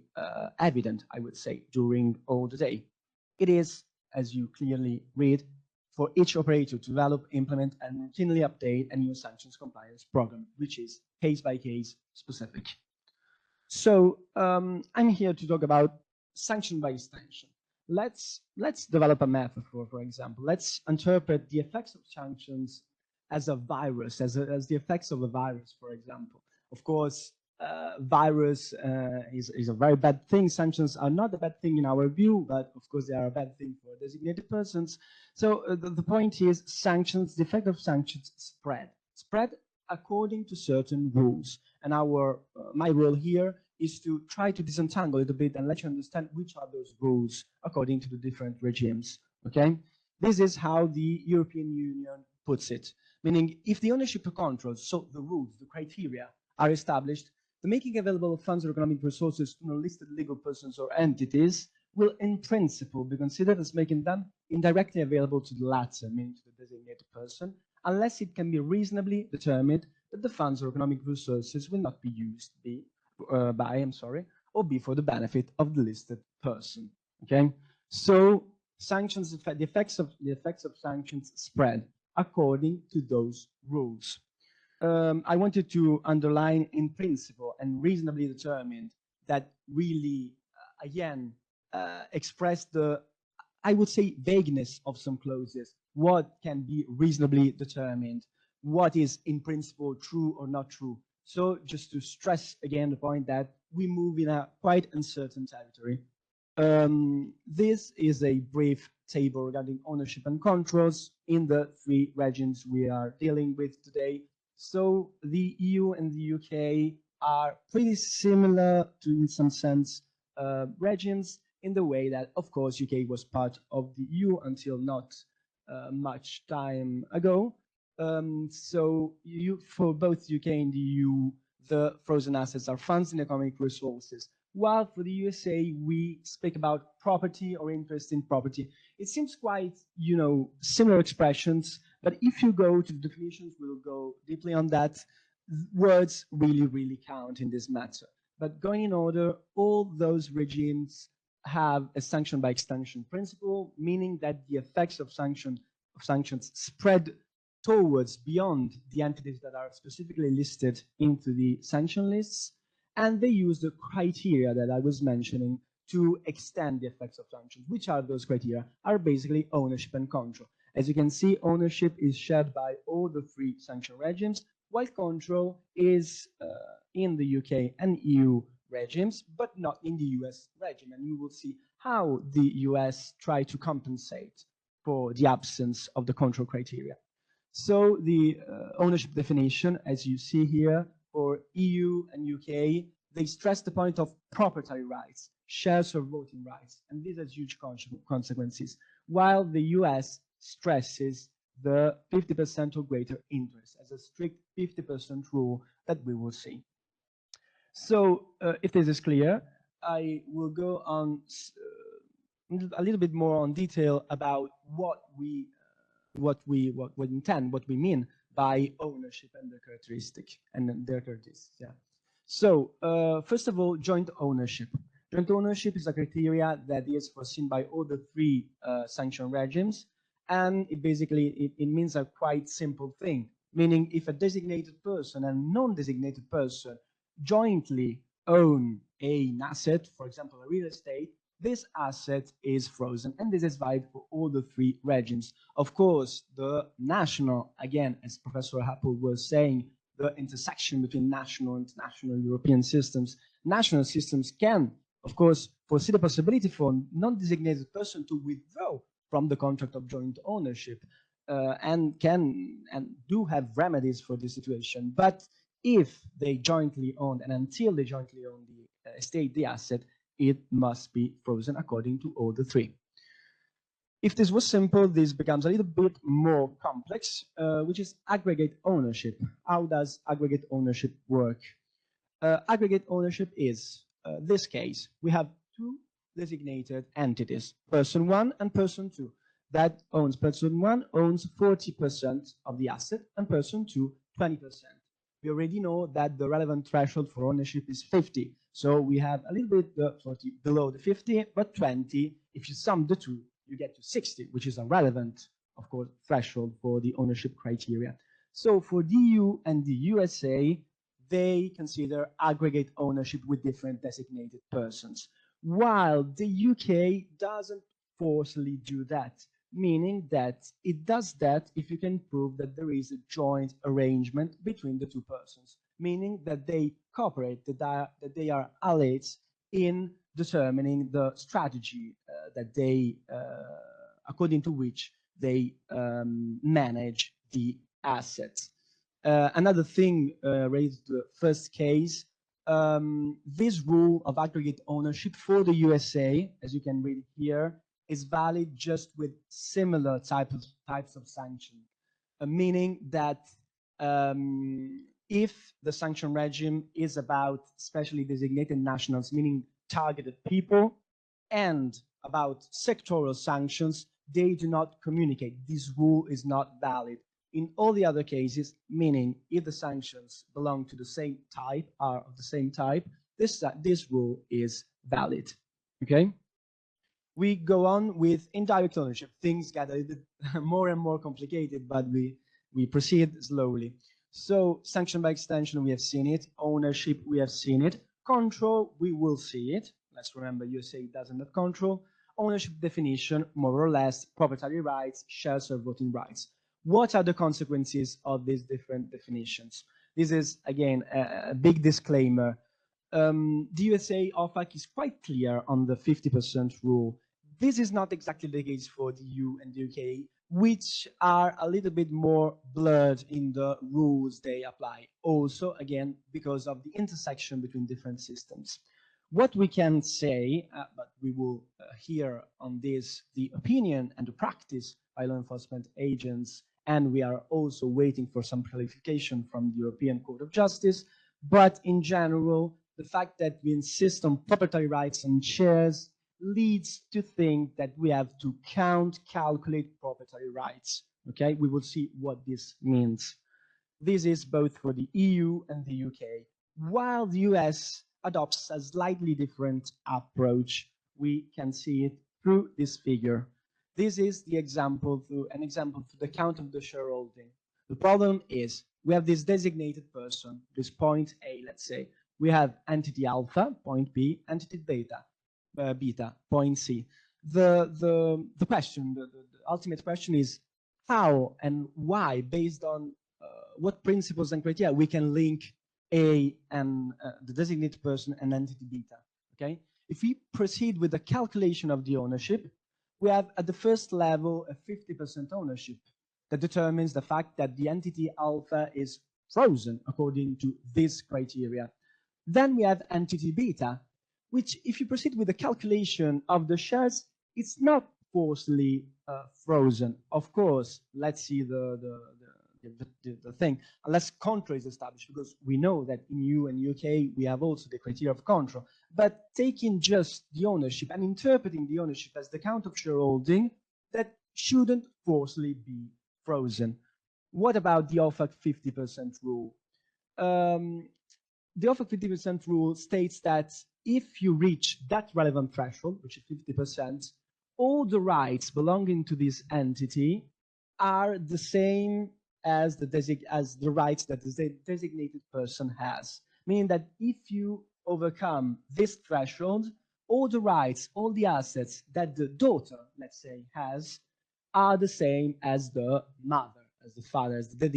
evident, I would say, during all the day. It is, as you clearly read, for each operator to develop, implement, and routinely update a new sanctions compliance program, which is case-by-case specific. So I'm here to talk about sanction by sanction. Let's develop a metaphor, for example. Let's interpret the effects of sanctions as a virus, as the effects of a virus, for example. Of course, virus is a very bad thing. Sanctions are not a bad thing in our view, but of course they are a bad thing for designated persons. So the point is sanctions, the effect of sanctions spread according to certain rules. And my role here is to try to disentangle it a bit and let you understand which are those rules according to the different regimes, okay? This is how the European Union puts it, meaning if the ownership of controls, so the rules, the criteria are established, the making available of funds or economic resources to unlisted legal persons or entities will in principle be considered as making them indirectly available to the latter, meaning to the designated person, unless it can be reasonably determined that the funds or economic resources will not be used or be for the benefit of the listed person. Okay, so sanctions, the effects of sanctions spread according to those rules. I wanted to underline in principle and reasonably determined that really, again, express the, I would say, vagueness of some clauses. What can be reasonably determined? What is in principle true or not true? So just to stress again the point that we move in a quite uncertain territory. This is a brief table regarding ownership and controls in the three regimes we are dealing with today. So the EU and the UK are pretty similar to, in some sense, regimes in the way that, of course, UK was part of the EU until not much time ago. So for both UK and the EU, the frozen assets are funds and economic resources. While for the USA, we speak about property or interest in property. It seems quite, similar expressions, but if you go to the definitions, we'll go deeply on that. Words really count in this matter. But going in order, all those regimes have a sanction by extension principle, meaning that the effects of sanctions spread towards beyond the entities that are specifically listed into the sanction lists, and they use the criteria that I was mentioning to extend the effects of sanctions. Which are those criteria? Are basically ownership and control. As you can see, ownership is shared by all the three sanction regimes, while control is in the UK and EU regimes, but not in the US regime. And we will see how the US try to compensate for the absence of the control criteria. So the ownership definition, as you see here, for EU and UK, they stress the point of proprietary rights, shares or voting rights, and these has huge consequences, while the US stresses the 50% or greater interest as a strict 50% rule that we will see. So if this is clear, I will go on a little bit more on detail about what we intend, what we mean by ownership and their characteristic and their characteristics. Yeah. So first of all, joint ownership. Joint ownership is a criteria that is foreseen by all the three sanction regimes, and it basically it means a quite simple thing, meaning if a designated person and non-designated person jointly own an asset, for example, a real estate, this asset is frozen, and this is valid for all the three regimes. Of course, the national, again, as Professor Happel was saying, the intersection between national, international, European systems, national systems can, of course, foresee the possibility for a non-designated person to withdraw from the contract of joint ownership, and do have remedies for this situation. But if they jointly own, and until they jointly own the estate, the asset, it must be frozen according to all the three. If this was simple, this becomes a little bit more complex, which is aggregate ownership. How does aggregate ownership work? Aggregate ownership is, this case, we have two designated entities, person 1 and person 2. That owns, person 1 owns 40% of the asset and person 2, 20%. We already know that the relevant threshold for ownership is 50. So we have a little bit 40 below the 50, but 20, if you sum the two, you get to 60, which is a relevant, of course, threshold for the ownership criteria. So for the EU and the USA, they consider aggregate ownership with different designated persons, while the UK doesn't forcibly do that, meaning that it does that if you can prove that there is a joint arrangement between the two persons, meaning that they cooperate, that they are allies in determining the strategy that they, according to which they manage the assets. Another thing raised the first case, this rule of aggregate ownership for the USA, as you can read here, is valid just with similar types of sanction, meaning that if the sanction regime is about specially designated nationals, meaning targeted people, and about sectoral sanctions, they do not communicate. This rule is not valid. In all the other cases, meaning if the sanctions belong to the same type, are of the same type, this rule is valid. Okay? We go on with indirect ownership. Things get a little bit more and more complicated, but we proceed slowly. So sanction by extension, we have seen it. Ownership, we have seen it. Control, we will see it. Let's remember, USA doesn't have control. Ownership definition, more or less, proprietary rights, shares or voting rights. What are the consequences of these different definitions? This is, again, a big disclaimer. The USA OFAC is quite clear on the 50% rule. This is not exactly the case for the EU and the UK, which are a little bit more blurred in the rules they apply. Also, again, because of the intersection between different systems. What we can say, but we will hear on this, the opinion and the practice by law enforcement agents, and we are also waiting for some clarification from the European Court of Justice. But in general, the fact that we insist on proprietary rights and shares leads to think that we have to calculate proprietary rights. Okay, we will see what this means. This is both for the EU and the UK. While the US adopts a slightly different approach, we can see it through this figure. This is the example, an example for the count of the shareholding. The problem is we have this designated person, this point A, let's say. We have entity alpha, point B, entity beta, point C. The question, the ultimate question is how and why, based on what principles and criteria we can link A and the designated person and entity beta, okay? If we proceed with the calculation of the ownership, we have at the first level a 50% ownership. that determines the fact that the entity alpha is frozen according to this criteria. Then we have entity beta, which if you proceed with the calculation of the shares, it's not forcibly frozen. Of course, let's see the thing, unless control is established, because we know that in EU and UK, we have also the criteria of control. But taking just the ownership and interpreting the ownership as the count of shareholding, that shouldn't forcibly be frozen. What about the OFAC 50% rule? The OFAC 50% rule states that if you reach that relevant threshold, which is 50%, all the rights belonging to this entity are the same as the rights that the designated person has. Meaning that if you overcome this threshold, all the rights, all the assets that the daughter, let's say, has are the same as the mother, as the father, as the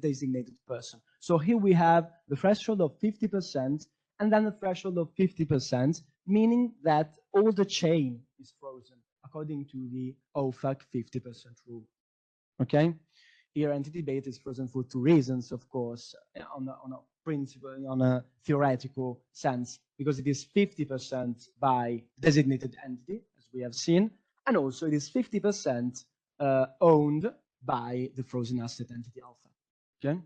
designated person. So here we have the threshold of 50% and then the threshold of 50%, meaning that all the chain is frozen according to the OFAC 50% rule. Okay? Here, entity beta is frozen for two reasons, of course, on a principle, on a theoretical sense, because it is 50% by designated entity, as we have seen, and also it is 50% owned by the frozen asset entity alpha. Okay?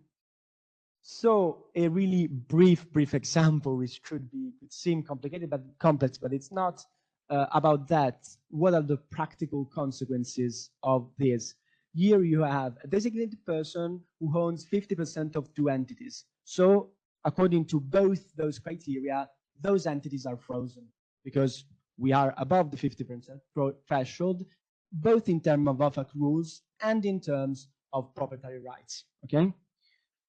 So a really brief example, which could seem complicated, but complex, but it's not about that. What are the practical consequences of this? Here you have a designated person who owns 50% of two entities. So according to both those criteria, those entities are frozen because we are above the 50% threshold, both in terms of OFAC rules and in terms of proprietary rights. Okay?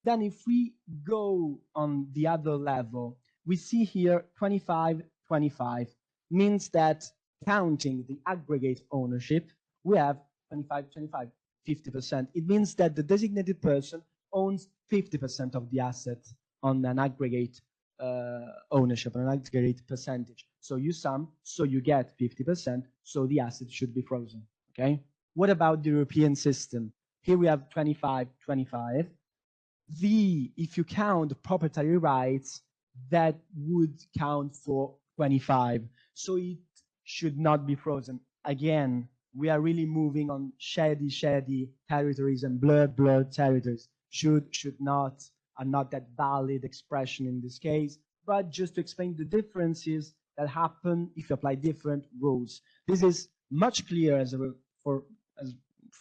Then if we go on the other level, we see here 25-25 means that counting the aggregate ownership, we have 25-25, 50%. It means that the designated person owns 50% of the asset on an aggregate ownership, on an aggregate percentage. So you sum, so you get 50%, so the asset should be frozen. Okay? What about the European system? Here we have 25-25. If you count the proprietary rights, that would count for 25. So it should not be frozen. Again, we are really moving on shady territories and blurred territories. Should not, are not that valid expression in this case, but just to explain the differences that happen if you apply different rules. This is much clearer for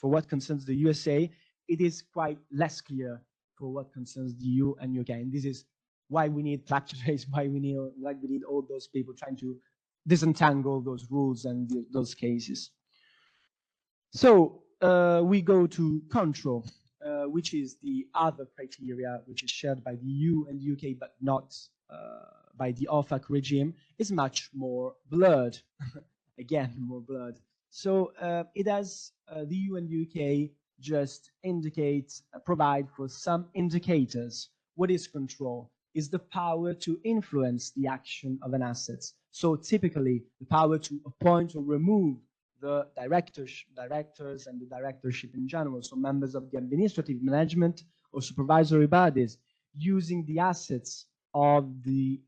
what concerns the USA. It is quite less clear for what concerns the EU and UK. And this is why we need KLEPTOTRACE, why we need all those people trying to disentangle those rules and those cases. So we go to control, which is the other criteria which is shared by the EU and the UK, but not by the OFAC regime, is much more blurred. Again, more blurred. So it has the EU and the UK just provide for some indicators. What is control? Is the power to influence the action of an asset. So typically, the power to appoint or remove the directors and the directorship in general, so members of the administrative management or supervisory bodies, using the assets of the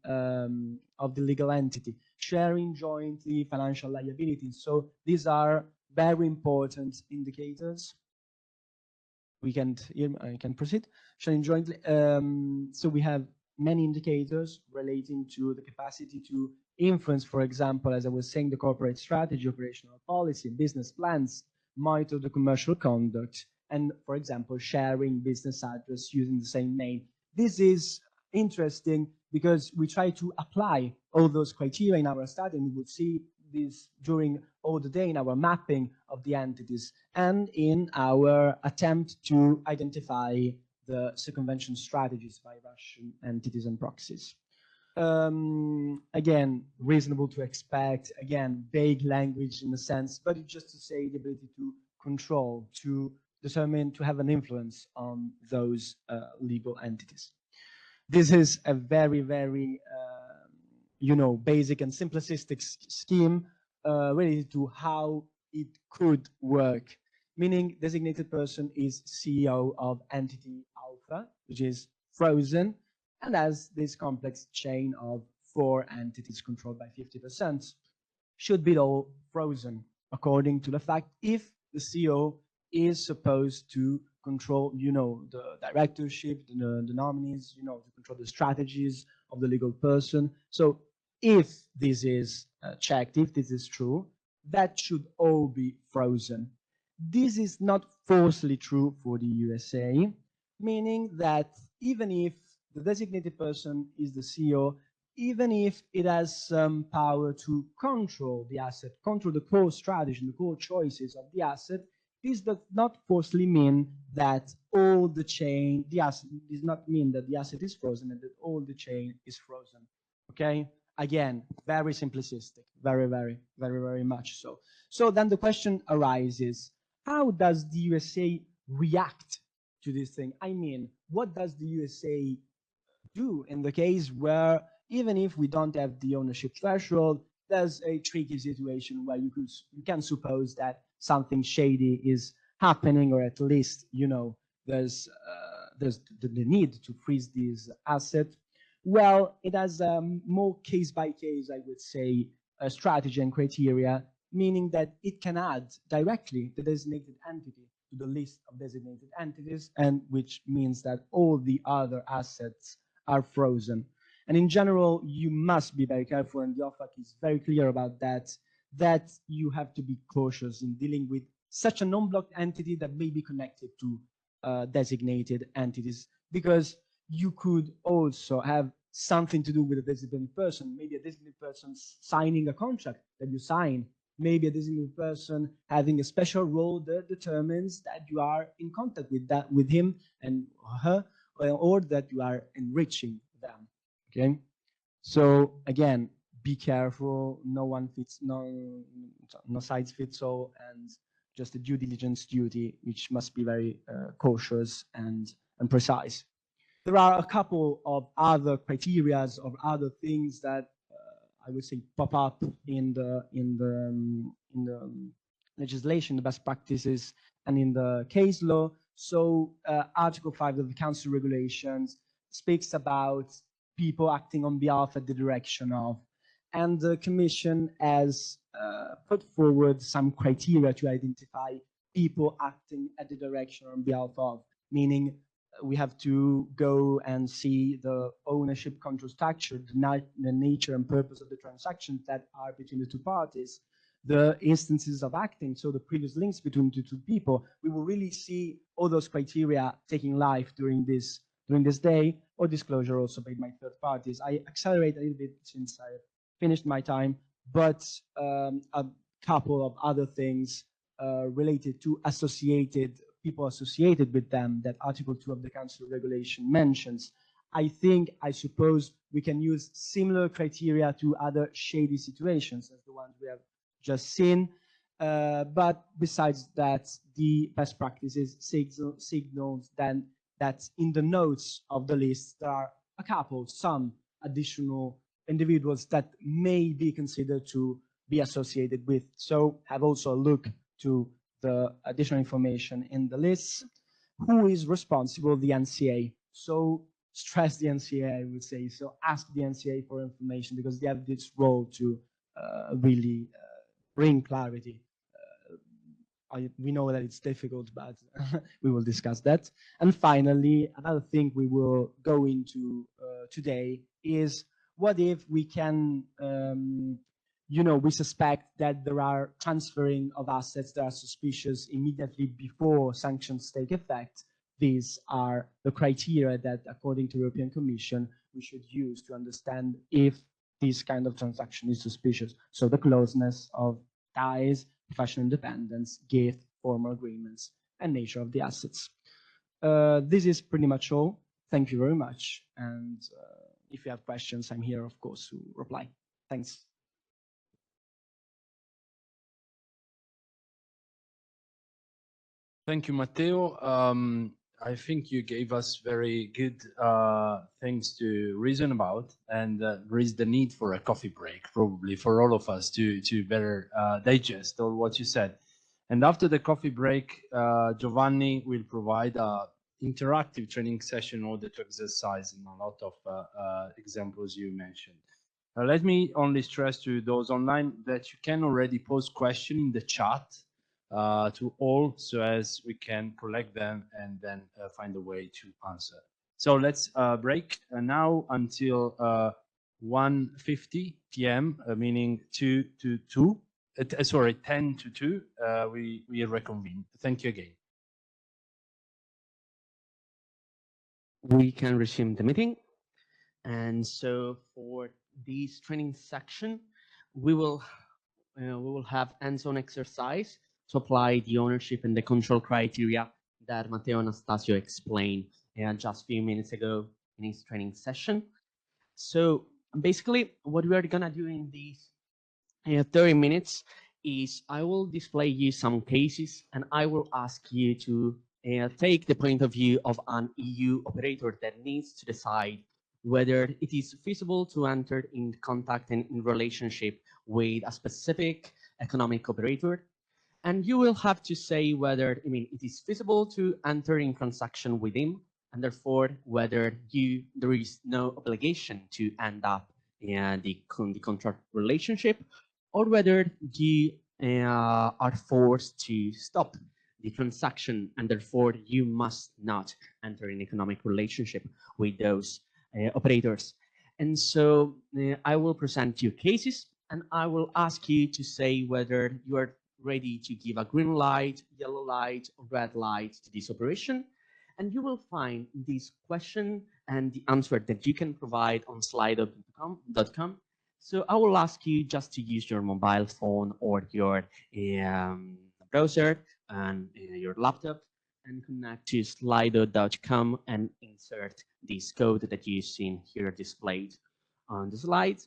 legal entity, sharing jointly financial liabilities. So these are very important indicators. I can proceed. Sharing jointly. So we have many indicators relating to the capacity to influence, for example, as I was saying, the corporate strategy, operational policy, business plans, monitor the commercial conduct, and, for example, sharing business address using the same name. This is interesting because we try to apply all those criteria in our study, and we will see this during all the day in our mapping of the entities and in our attempt to identify the circumvention strategies by Russian entities and proxies. Again, reasonable to expect, again, vague language in a sense, but it's just to say the ability to control, to determine, to have an influence on those legal entities. This is a very, very, basic and simplistic scheme related to how it could work. meaning designated person is CEO of entity alpha, which is frozen, and has this complex chain of 4 entities controlled by 50%, should be all frozen according to the fact if the CEO is supposed to control, the directorship, the nominees, to control the strategies of the legal person. So if this is checked, if this is true, that should all be frozen. This is not falsely true for the USA, meaning that even if the designated person is the CEO, even if it has some power to control the asset, control the core strategy, the core choices of the asset, this does not falsely mean that all the chain, the asset does not mean that the asset is frozen and that all the chain is frozen. Okay? Again, very simplistic, very much so. So then the question arises, how does the USA react to this thing? I mean, what does the USA do in the case where even if we don't have the ownership threshold, there's a tricky situation where you can suppose that something shady is happening, or at least there's the need to freeze these assets. Well, it has more case by case, I would say, strategy and criteria, meaning that it can add directly the designated entity to the list of designated entities, and which means that all the other assets are frozen. And in general, you must be very careful, and the OFAC is very clear about that, that you have to be cautious in dealing with such a non-blocked entity that may be connected to designated entities, because you could also have something to do with a designated person, maybe a designated person signing a contract that you sign, maybe a designated person having a special role that determines that you are in contact with him and her, or that you are enriching them. Okay, so again, be careful. No sides fits all, and just a due diligence duty, which must be very cautious and precise. There are a couple of other criteria of other things that I would say pop up in the legislation, the best practices, and in the case law. So Article 5 of the Council regulations speaks about people acting on behalf of the direction of, and the Commission has put forward some criteria to identify people acting at the direction on behalf of, meaning we have to go and see the ownership control structure, the nature and purpose of the transactions that are between the two parties, the instances of acting, so the previous links between the two people. We will really see all those criteria taking life during this day, or disclosure also by my third parties. I accelerate a little bit since I finished my time, but a couple of other things related to people associated with them that Article 2 of the Council regulation mentions. I suppose we can use similar criteria to other shady situations as the ones we have just seen. But besides that, the best practices signals then that in the notes of the list, there are some additional individuals that may be considered to be associated with. So have also a look to the additional information in the list. Who is responsible? The NCA. So stress the NCA, I would say. So ask the NCA for information, because they have this role to really bring clarity. We know that it's difficult, but we will discuss that. And finally, another thing we will go into today is, what if we can we suspect that there are transferring of assets that are suspicious immediately before sanctions take effect. These are the criteria that, according to the European Commission, we should use to understand if this kind of transaction is suspicious. So the closeness of ties, professional independence, gift, formal agreements, and nature of the assets. This is pretty much all. Thank you very much. And if you have questions, I'm here, of course, to reply. Thanks. Thank you, Matteo. I think you gave us very good things to reason about, and there is the need for a coffee break, probably for all of us, to better digest all what you said. And after the coffee break, Giovanni will provide a interactive training session in order to exercise in a lot of examples you mentioned. Let me only stress to those online that you can already post questions in the chat to all, so as we can collect them and then find a way to answer. So let's break now until 1:50 p.m., meaning 2 to 2. Sorry, 10 to 2. We reconvene. Thank you again. We can resume the meeting. And so for this training section, we will have hands-on exercise to apply the ownership and the control criteria that Matteo Anastasio explained just a few minutes ago in his training session. So basically, what we are gonna do in these 30 minutes is I will display you some cases, and I will ask you to take the point of view of an EU operator that needs to decide whether it is feasible to enter in contact and in relationship with a specific economic operator. And you will have to say whether, it is feasible to enter in transaction with him, and therefore whether there is no obligation to end up in the contract relationship, or whether you are forced to stop the transaction, and therefore you must not enter an economic relationship with those operators. And so I will present you cases, and I will ask you to say whether you are ready to give a green light, yellow light, or red light to this operation. And you will find this question and the answer that you can provide on slido.com. So I will ask you just to use your mobile phone or your browser and your laptop and connect to slido.com and insert this code that you've seen here displayed on the slide.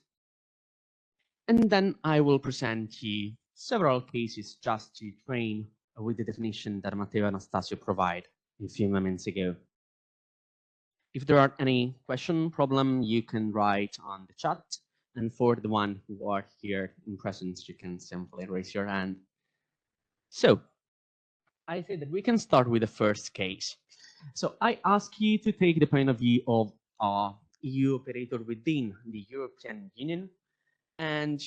And then I will present you several cases just to train with the definition that Matteo Anastasio provided a few moments ago. If there are any problem, you can write on the chat. And for the one who are here in presence, you can simply raise your hand. So I say that we can start with the first case. So I ask you to take the point of view of a EU operator within the European Union, and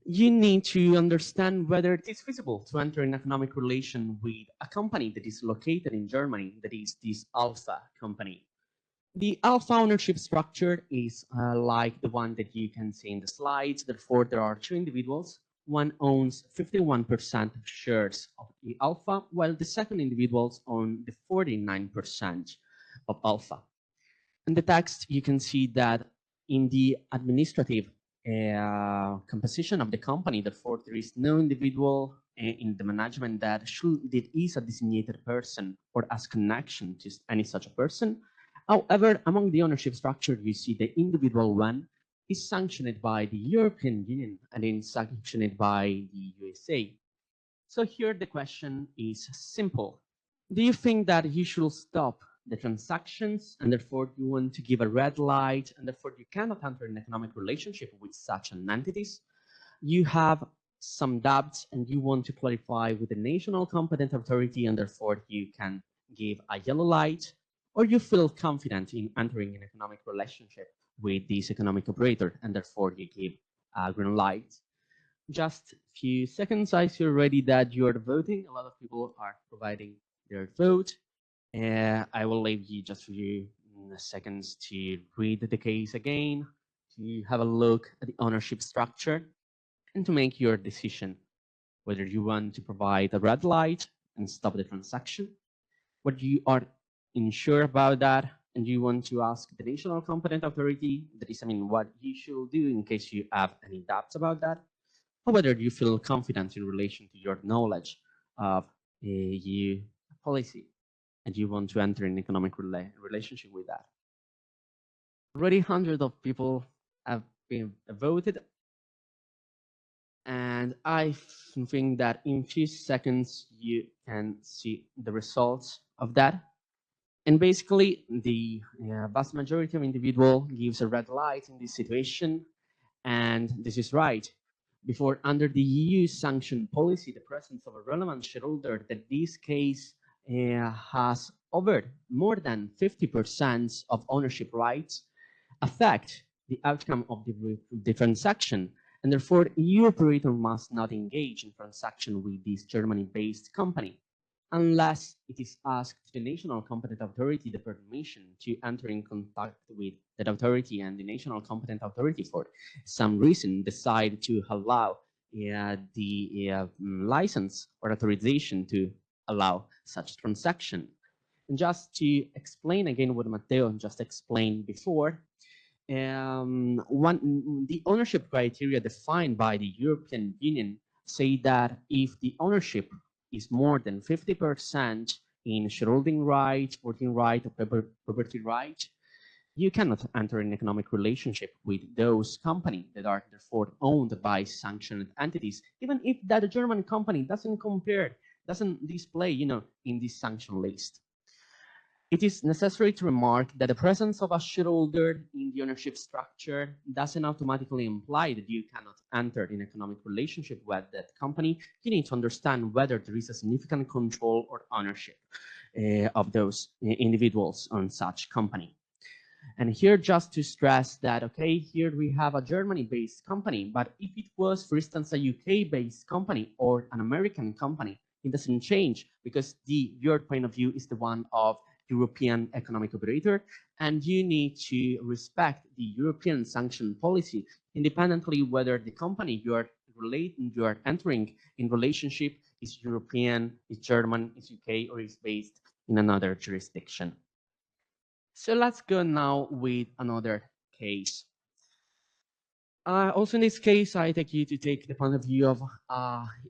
you need to understand whether it is feasible to enter an economic relation with a company that is located in Germany, that is this Alpha company. The Alpha ownership structure is like the one that you can see in the slides. Therefore, there are two individuals. One owns 51% of shares of the Alpha, while the second individuals own the 49% of Alpha. In the text, you can see that in the administrative composition of the company, therefore, there is no individual in the management that is a designated person or has connection to any such a person. However, among the ownership structure, you see the individual one is sanctioned by the European Union and is sanctioned by the USA. So here the question is simple. Do you think that you should stop the transactions and therefore you want to give a red light and therefore you cannot enter an economic relationship with such an entities? You have some doubts and you want to clarify with the national competent authority and therefore you can give a yellow light, or you feel confident in entering an economic relationship with this economic operator and therefore you give a green light. Just a few seconds, I see already that you are voting. A lot of people are providing their vote. I will leave you just a few seconds to read the case again, to have a look at the ownership structure, and to make your decision whether you want to provide a red light and stop the transaction, whether you are unsure about that and you want to ask the national competent authority, that is, what you should do in case you have any doubts about that, or whether you feel confident in relation to your knowledge of EU policy and you want to enter an economic relationship with that. Already hundreds of people have been voted, and I think that in 2 seconds you can see the results of that. And basically, the vast majority of individual gives a red light in this situation, and this is right. before, under the EU sanction policy, the presence of a relevant shareholder that this case has over more than 50% of ownership rights affect the outcome of the transaction, and therefore EU operator must not engage in transaction with this Germany-based company unless it is asked the national competent authority the permission to enter in contact with that authority, and the national competent authority for some reason decide to allow the license or authorization to allow such transaction. And just to explain again what Matteo just explained before, the ownership criteria defined by the European Union say that if the ownership is more than 50% in shareholding right, voting right, or property right, you cannot enter an economic relationship with those companies that are therefore owned by sanctioned entities, even if that German company doesn't display, in this sanction list. It is necessary to remark that the presence of a shareholder in the ownership structure doesn't automatically imply that you cannot enter in economic relationship with that company. You need to understand whether there is a significant control or ownership of those individuals on such company. And here, just to stress that, okay, here we have a Germany-based company, but if it was, for instance, a UK-based company or an American company, it doesn't change, because your point of view is the one of European economic operator, and you need to respect the European sanction policy, independently whether the company you are entering in relationship is European, is German, is UK, or is based in another jurisdiction. So let's go now with another case. Also in this case, I take you to take the point of view of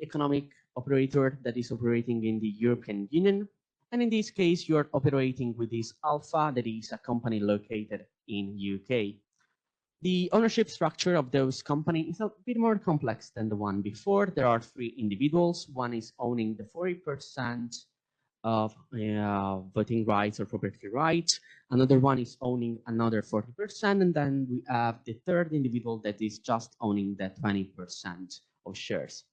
economic operator that is operating in the European Union. And in this case, you're operating with this Alpha, that is a company located in UK. The ownership structure of those companies is a bit more complex than the one before. There are 3 individuals. One is owning the 40% of voting rights or property rights. Another one is owning another 40%. And then we have the third individual that is just owning the 20% of shares.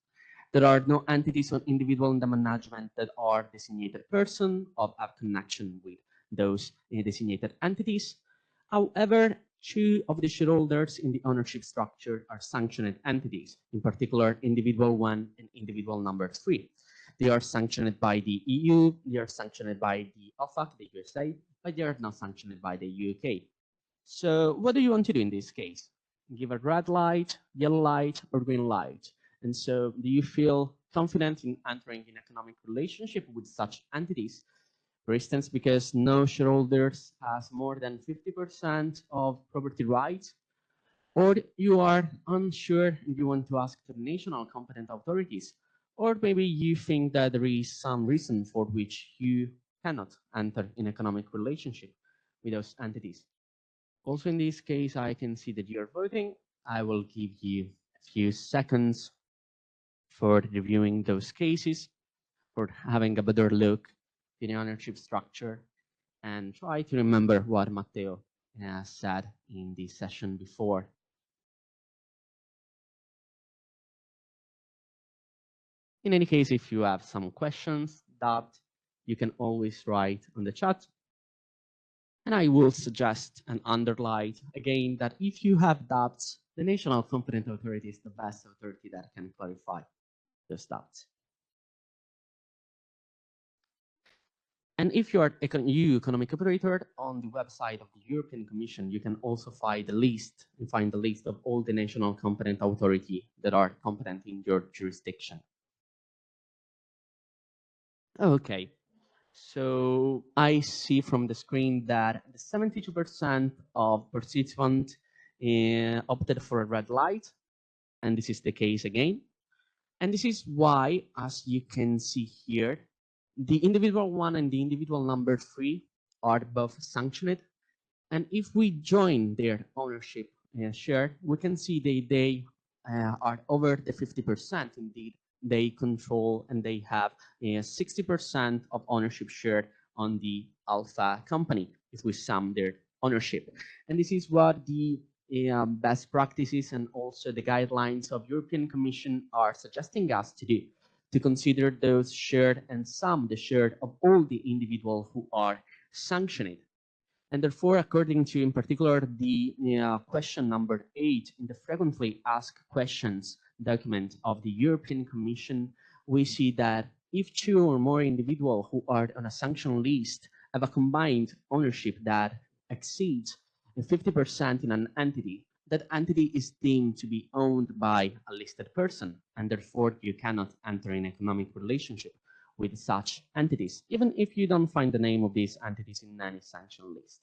There are no entities or individual in the management that are designated person of a connection with those designated entities. However, 2 of the shareholders in the ownership structure are sanctioned entities, in particular individual 1 and individual number 3. They are sanctioned by the EU, they are sanctioned by the OFAC, the USA, but they are not sanctioned by the UK. So what do you want to do in this case? Give a red light, yellow light, or green light? And so do you feel confident in entering an economic relationship with such entities? For instance, because no shareholders has more than 50% of property rights, or you are unsure and you want to ask the national competent authorities, or maybe you think that there is some reason for which you cannot enter an economic relationship with those entities. Also in this case, I can see that you're voting. I will give you a few seconds for reviewing those cases, for having a better look at the ownership structure, and try to remember what Matteo said in the session before. In any case, if you have some questions, doubt, you can always write on the chat. And I will suggest and underline again that if you have doubts, the national competent authority is the best authority that can clarify those doubts. And if you are an EU economic operator, on the website of the European Commission, you can also find the list of all the national competent authority that are competent in your jurisdiction. Okay, so I see from the screen that 72% of participants opted for a red light, and this is the case again. And this is why, as you can see here, the individual 1 and the individual number 3 are both sanctioned. And if we join their ownership share, we can see they are over the 50%. Indeed, they control and they have 60% of ownership share on the Alpha company if we sum their ownership. And this is what the best practices and also the guidelines of European Commission are suggesting us to do, to consider those shared and sum the shared of all the individuals who are sanctioned. And therefore, according to, in particular, the question number 8 in the frequently asked questions document of the European Commission, we see that if 2 or more individuals who are on a sanction list have a combined ownership that exceeds 50% in an entity, that entity is deemed to be owned by a listed person, and therefore you cannot enter in economic relationship with such entities, even if you don't find the name of these entities in any sanction list.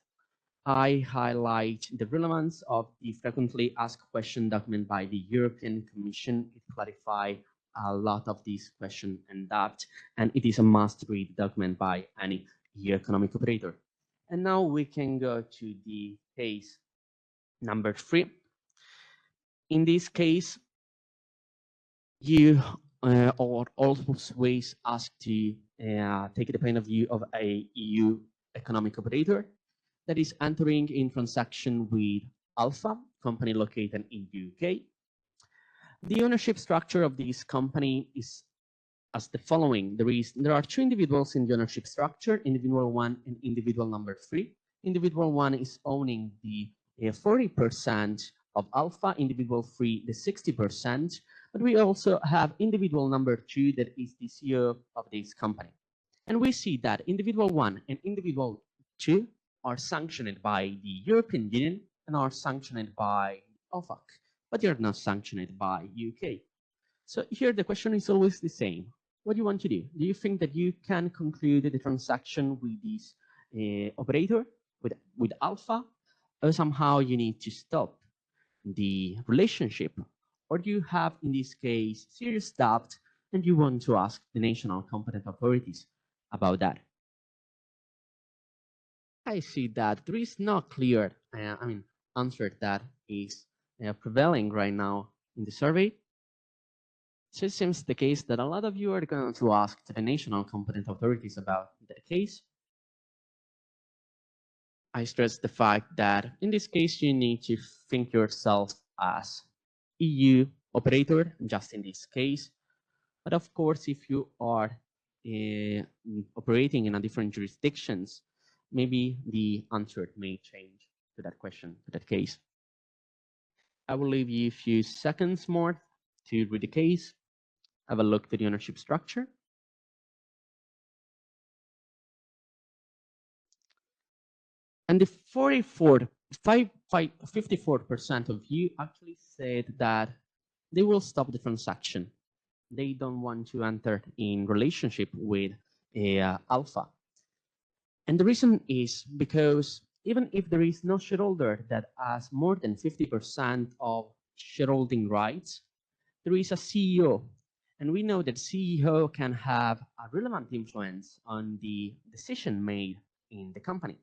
I highlight the relevance of the frequently asked question document by the European Commission. It clarifies a lot of these questions in depth, and it is a must-read document by any EU economic operator. And now we can go to the case number 3. In this case, you are always asked to take the point of view of a EU economic operator that is entering in transaction with Alpha, company located in UK. The ownership structure of this company is as the following. There are 2 individuals in the ownership structure, individual 1 and individual number 3. Individual 1 is owning the 40% of Alpha, individual 3 the 60%, but we also have individual number 2 that is the CEO of this company. And we see that individual 1 and individual 2 are sanctioned by the European Union and are sanctioned by OFAC, but they are not sanctioned by UK. So here the question is always the same. What do you want to do? Do you think that you can conclude the transaction with this operator, with Alpha, or somehow you need to stop the relationship? Or do you have, in this case, serious doubt and you want to ask the national competent authorities about that? I see that there is no clear answer that is prevailing right now in the survey. So it seems the case that a lot of you are going to ask the national competent authorities about the case. I stress the fact that in this case, you need to think yourself as EU operator, just in this case. But of course, if you are operating in a different jurisdictions, maybe the answer may change to that question, to that case. I will leave you a few seconds more to read the case, have a look to the ownership structure. And the 54% of you actually said that they will stop the transaction. They don't want to enter in relationship with Alpha. And the reason is because even if there is no shareholder that has more than 50% of shareholding rights, there is a CEO. And we know that CEO can have a relevant influence on the decision made in the company.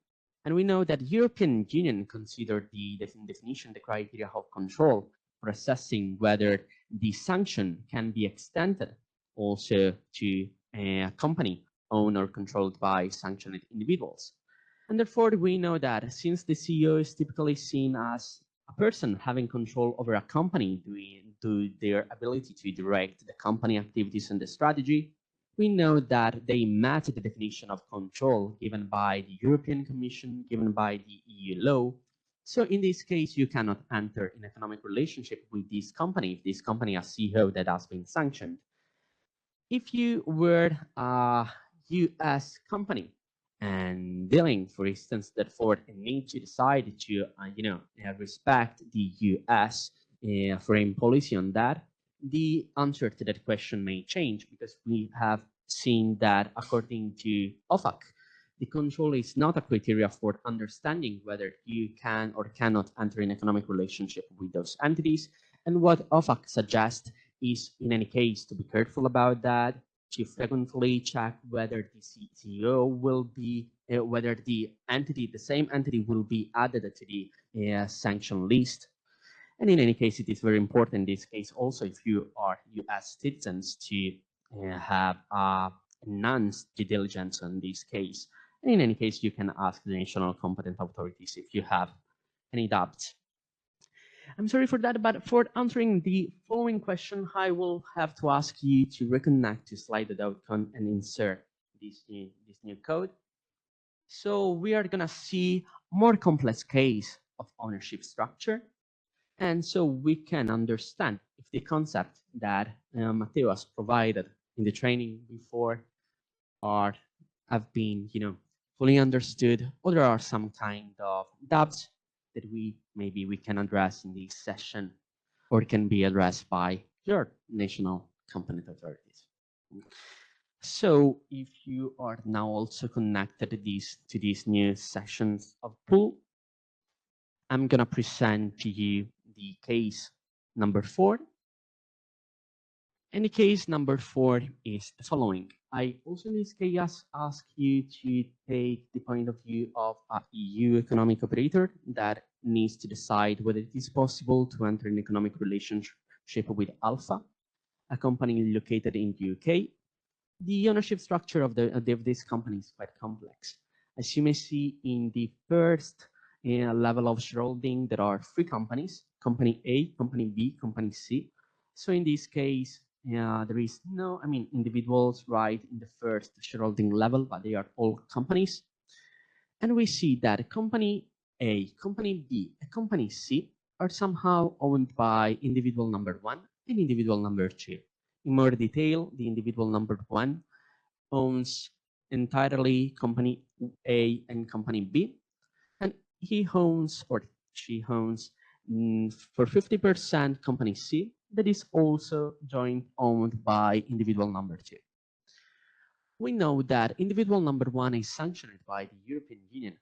And we know that European Union considered the definition, the criteria of control for assessing whether the sanction can be extended also to a company owned or controlled by sanctioned individuals. And therefore, we know that since the CEO is typically seen as a person having control over a company due to their ability to direct the company activities and the strategy, we know that they match the definition of control given by the European Commission, given by the EU law. So in this case, you cannot enter in economic relationship with this company if this company has CEO that has been sanctioned. If you were a US company and dealing, for instance, therefore need to decide to respect the US foreign policy on that, the answer to that question may change, because we have seen that according to OFAC, the control is not a criteria for understanding whether you can or cannot enter an economic relationship with those entities. And what OFAC suggests is, in any case, to be careful about that, to frequently check whether the CEO will be, whether the same entity will be added to the sanction list. And in any case, it is very important in this case also, if you are US citizens, to have enhanced due diligence on this case. And in any case, you can ask the national competent authorities if you have any doubts. I'm sorry for that, but for answering the following question, I will have to ask you to reconnect to slide.outcome and insert this new code. So we are gonna see more complex case of ownership structure. And so we can understand if the concept that Matteo has provided in the training before have been, fully understood, or there are some kind of doubts that maybe we can address in this session, or can be addressed by your national competent authorities. So if you are now also connected to these new sessions of pool, I'm gonna present to you the case number 4. And the case number 4 is the following. I also in this case ask you to take the point of view of a EU economic operator that needs to decide whether it is possible to enter an economic relationship with Alpha, a company located in the UK. The ownership structure of this company is quite complex. As you may see in the first level of shareholding, there are 3 companies, company A, company B, company C. So in this case, there is no, individuals right in the first shareholding level, but they are all companies. And we see that company A, company B, and company C are somehow owned by individual number 1 and individual number 2. In more detail, the individual number 1 owns entirely company A and company B, and he owns or she owns for 50% company C that is also joint owned by individual number 2. We know that individual number 1 is sanctioned by the European Union.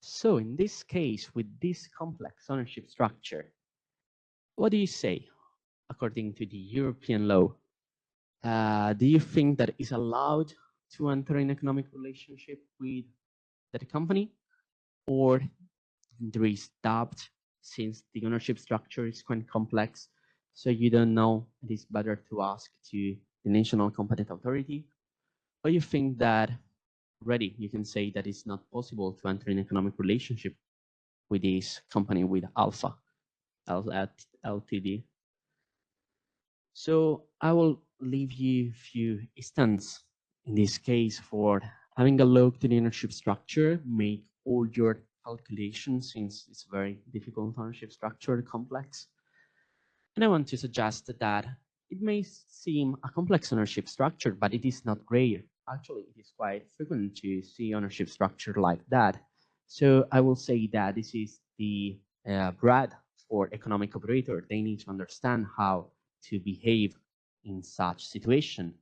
So in this case, with this complex ownership structure, what do you say according to the European law? Do you think that is allowed to enter an economic relationship with that company, or there is doubt since the ownership structure is quite complex, so you don't know, it is better to ask to the national competent authority? Or you think that already you can say that it's not possible to enter an economic relationship with this company, with Alpha Ltd? So I will leave you a few instances in this case for having a look to the ownership structure, make all your calculations since it's very difficult ownership structure, complex. And I want to suggest that it may seem a complex ownership structure, but it is not rare. Actually, it is quite frequent to see ownership structure like that. So I will say that this is the bread for economic operator. They need to understand how to behave in such situation,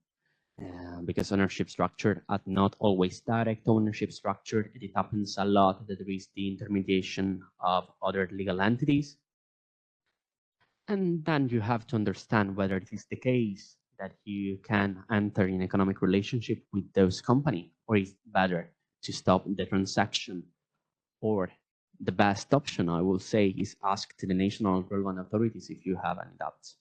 because ownership structure are not always direct ownership structure. It happens a lot that there is the intermediation of other legal entities. And then you have to understand whether it is the case that you can enter in economic relationship with those company, or is better to stop the transaction. Or the best option, I will say, is ask to the national relevant authorities if you have any doubts.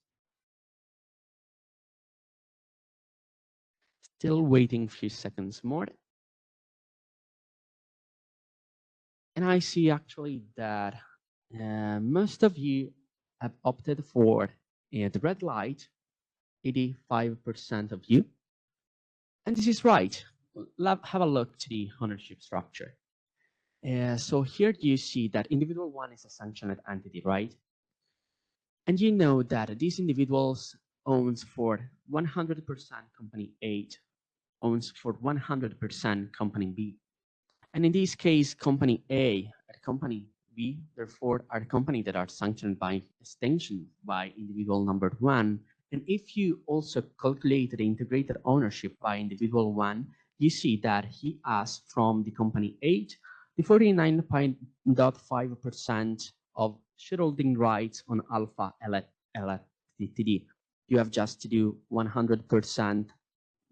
Still waiting a few seconds more. And I see actually that most of you have opted for the red light, 85% of you. And this is right. Have a look to the ownership structure. So here you see that individual 1 is a sanctioned entity, right? And you know that these individuals owns for 100% company A, owns for 100% company B. And in this case, company A and company B, therefore, are companies that are sanctioned by extension by individual number 1. And if you also calculate the integrated ownership by individual 1, you see that he has from the company A the 49.5% of shareholding rights on Alpha Ltd. You have just to do 100%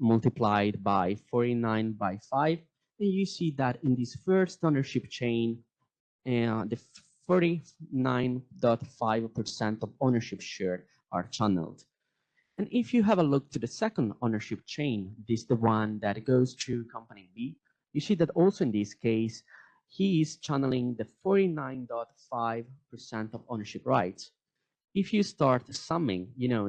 multiplied by 49 by 5. And you see that in this first ownership chain, the 49.5% of ownership share are channeled. And if you have a look to the second ownership chain, this is the one that goes to company B, you see that also in this case, he is channeling the 49.5% of ownership rights. if you start summing,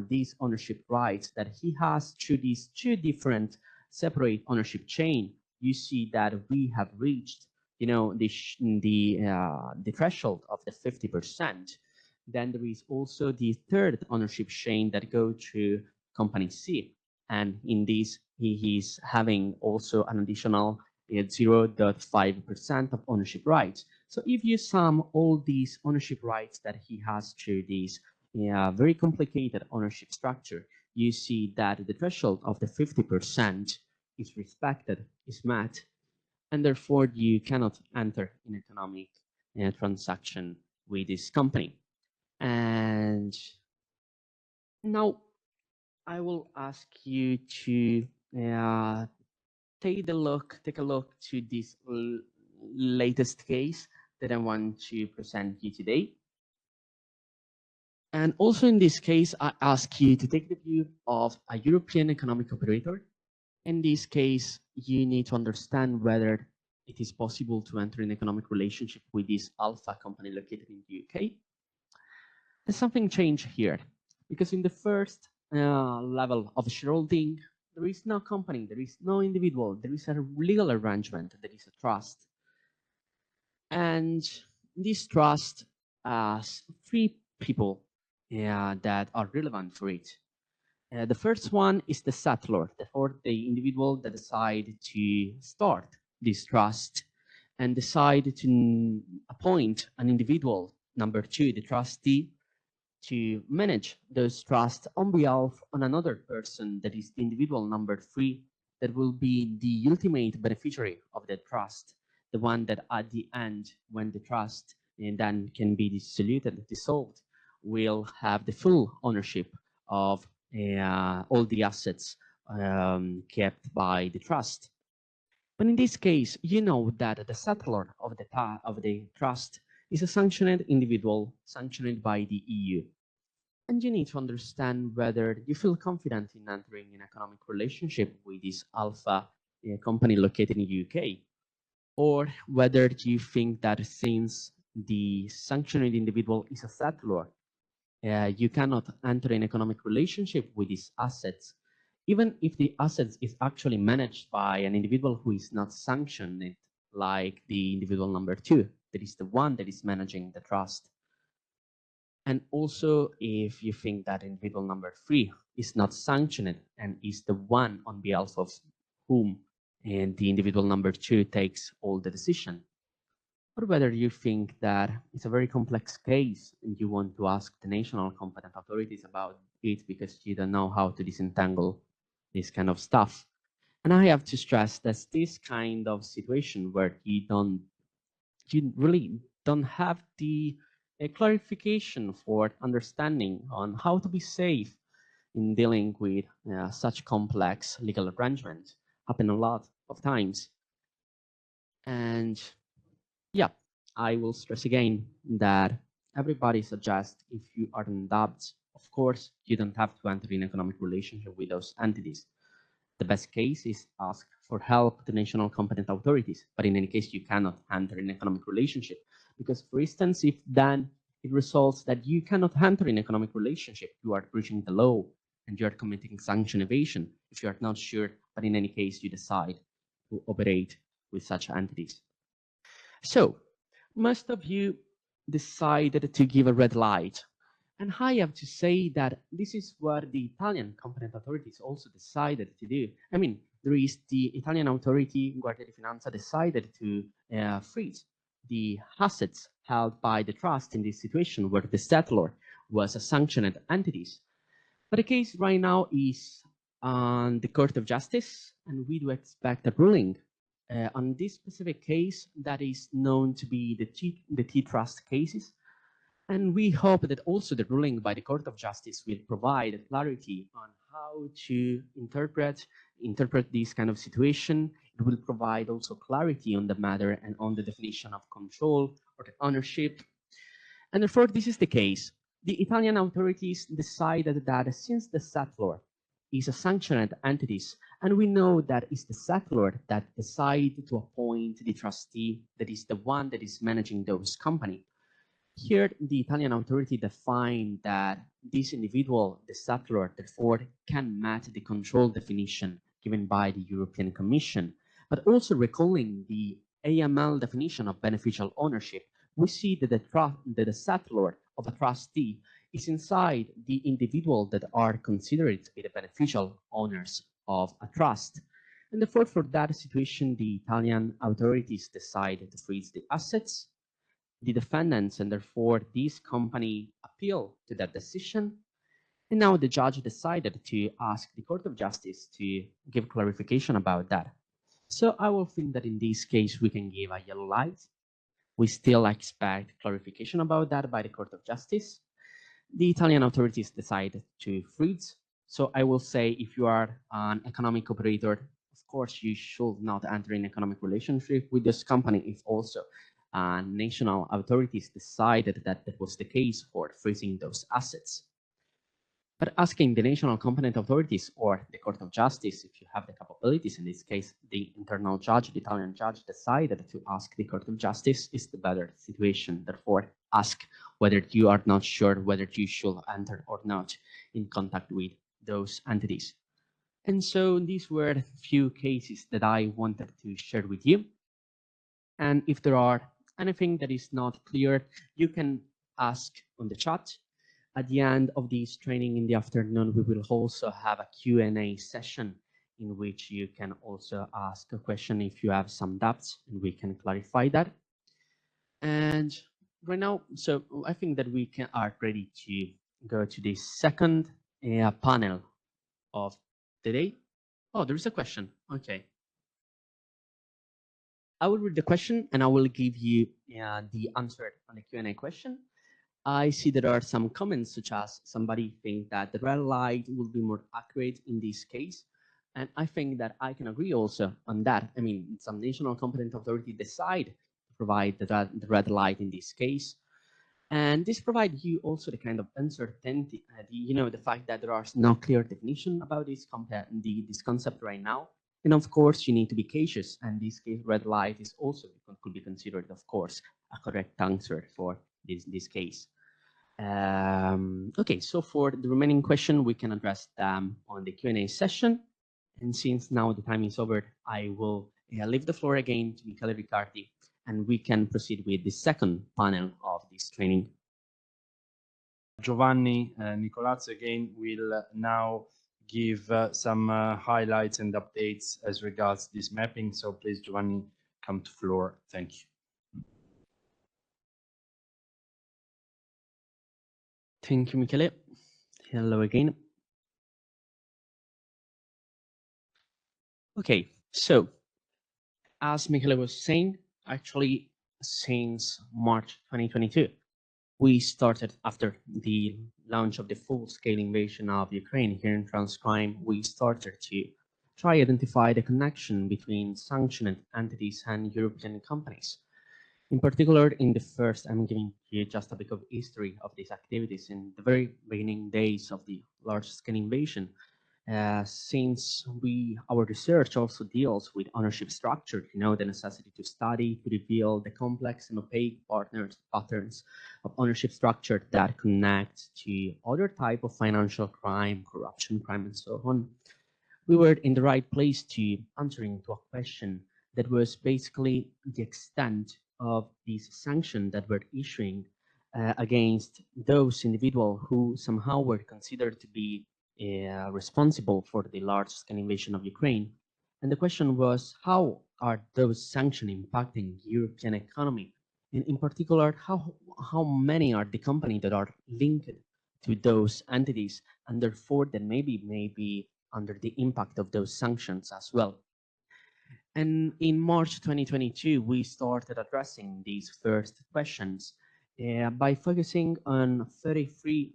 these ownership rights that he has through these two different separate ownership chain, you see that we have reached, the threshold of the 50%. Then there is also the third ownership chain that go through company C. And in this, he is having also an additional 0.5% of ownership rights. So if you sum all these ownership rights that he has through this very complicated ownership structure, you see that the threshold of the 50% is respected, is met, and therefore you cannot enter in economic transaction with this company. And now I will ask you to take a look to this latest case that I want to present you today. And also in this case, I ask you to take the view of a European economic operator. In this case, you need to understand whether it is possible to enter an economic relationship with this alpha company located in the UK. And something changed here, because in the first level of shareholding, there is no company, there is no individual, there is a legal arrangement, there is a trust. And this trust has three people that are relevant for it. The first one is the settlor, therefore the individual that decide to start this trust and decide to appoint an individual, number two, the trustee, to manage those trusts on behalf of another person, that is the individual number three, that will be the ultimate beneficiary of the trust, the one that at the end, when the trust then can be dissolved, will have the full ownership of all the assets kept by the trust. But in this case, you know that the settlor of the trust is a sanctioned individual sanctioned by the EU. And you need to understand whether you feel confident in entering an economic relationship with this alpha company located in the UK, or whether you think that since the sanctioned individual is a settlor, you cannot enter an economic relationship with these assets, even if the assets is actually managed by an individual who is not sanctioned, like the individual number two, that is the one that is managing the trust. And also, if you think that individual number three is not sanctioned and is the one on behalf of whom and the individual number two takes all the decision, or whether you think that it's a very complex case and you want to ask the national competent authorities about it because you don't know how to disentangle this kind of stuff. And I have to stress that this kind of situation where you really don't have the clarification for understanding on how to be safe in dealing with such complex legal arrangements happen a lot of times. And yeah, I will stress again that everybody suggests if you are in doubt, of course, you don't have to enter in economic relationship with those entities. The best case is ask for help to national competent authorities, but in any case, you cannot enter in economic relationship. Because for instance, if then it results that you cannot enter in economic relationship, you are breaching the law and you are committing sanction evasion if you are not sure, but in any case, you decide to operate with such entities. So most of you decided to give a red light. And I have to say that this is what the Italian competent authorities also decided to do. I mean, there is the Italian authority, Guardia di Finanza, decided to freeze the assets held by the trust in this situation where the settlor was a sanctioned entities. But the case right now is on the Court of Justice, and we do expect a ruling on this specific case that is known to be the T-Trust cases. And we hope that also the ruling by the Court of Justice will provide clarity on how to interpret this kind of situation. It will provide also clarity on the matter and on the definition of control or the ownership. And therefore, this is the case. The Italian authorities decided that since the settlor is a sanctioned entities, and we know that it's the settlor that decide to appoint the trustee, that is the one that is managing those company. Here, the Italian authority defined that this individual, the settler, therefore, can match the control definition given by the European Commission, but also recalling the AML definition of beneficial ownership, we see that the settler of a trustee is inside the individual that are considered to be the beneficial owners of a trust. And therefore, for that situation, the Italian authorities decided to freeze the assets. The defendants and therefore this company appeal to that decision. And now the judge decided to ask the Court of Justice to give clarification about that. So I will think that in this case, we can give a yellow light. We still expect clarification about that by the Court of Justice. The Italian authorities decided to freeze. So I will say if you are an economic operator, of course, you should not enter in economic relationship with this company if also national authorities decided that that was the case for freezing those assets. But asking the national competent authorities or the Court of Justice, if you have the capabilities, in this case, the internal judge, the Italian judge, decided to ask the Court of Justice is the better situation. Therefore, ask whether you are not sure whether you should enter or not in contact with those entities. And so these were a few cases that I wanted to share with you. And if there are anything that is not clear, you can ask on the chat. At the end of this training in the afternoon, we will also have a Q&A session in which you can also ask a question if you have some doubts, and we can clarify that. And right now, so I think that we are ready to go to the second panel of the day. Oh, there is a question. Okay. I will read the question and I will give you the answer on the Q&A question. I see there are some comments such as somebody think that the red light will be more accurate in this case. And I think that I can agree also on that. I mean, some national competent authority decide to provide the red light in this case. And this provides you also the kind of uncertainty, the fact that there are no clear definition about this concept right now. And of course, you need to be cautious. And this case, red light is also could be considered, of course, a correct answer for this case. Okay, so for the remaining question, we can address them on the Q&A session. And since now the time is over, I will leave the floor again to Michele Riccardi, and we can proceed with the second panel of this training. Giovanni Nicolazzo again will now give some highlights and updates as regards this mapping. So please, Giovanni, come to floor. Thank you. Thank you, Michele. Hello again. Okay, so as Michele was saying, actually since March 2022, we started after the launch of the full-scale invasion of Ukraine here in Transcrime, we started to try identify the connection between sanctioned entities and European companies. In particular, in the first, I'm giving you just a bit of history of these activities in the very beginning days of the large-scale invasion. Since our research also deals with ownership structure, the necessity to study, to reveal the complex and opaque patterns of ownership structure that connect to other type of financial crime, corruption crime, and so on. We were in the right place to answering to a question that was basically the extent of these sanctions that were issuing against those individuals who somehow were considered to be responsible for the large-scale invasion of Ukraine. And the question was, how are those sanctions impacting European economy? And in particular, how many are the companies that are linked to those entities, and therefore that maybe under the impact of those sanctions as well. And in March 2022, we started addressing these first questions by focusing on 33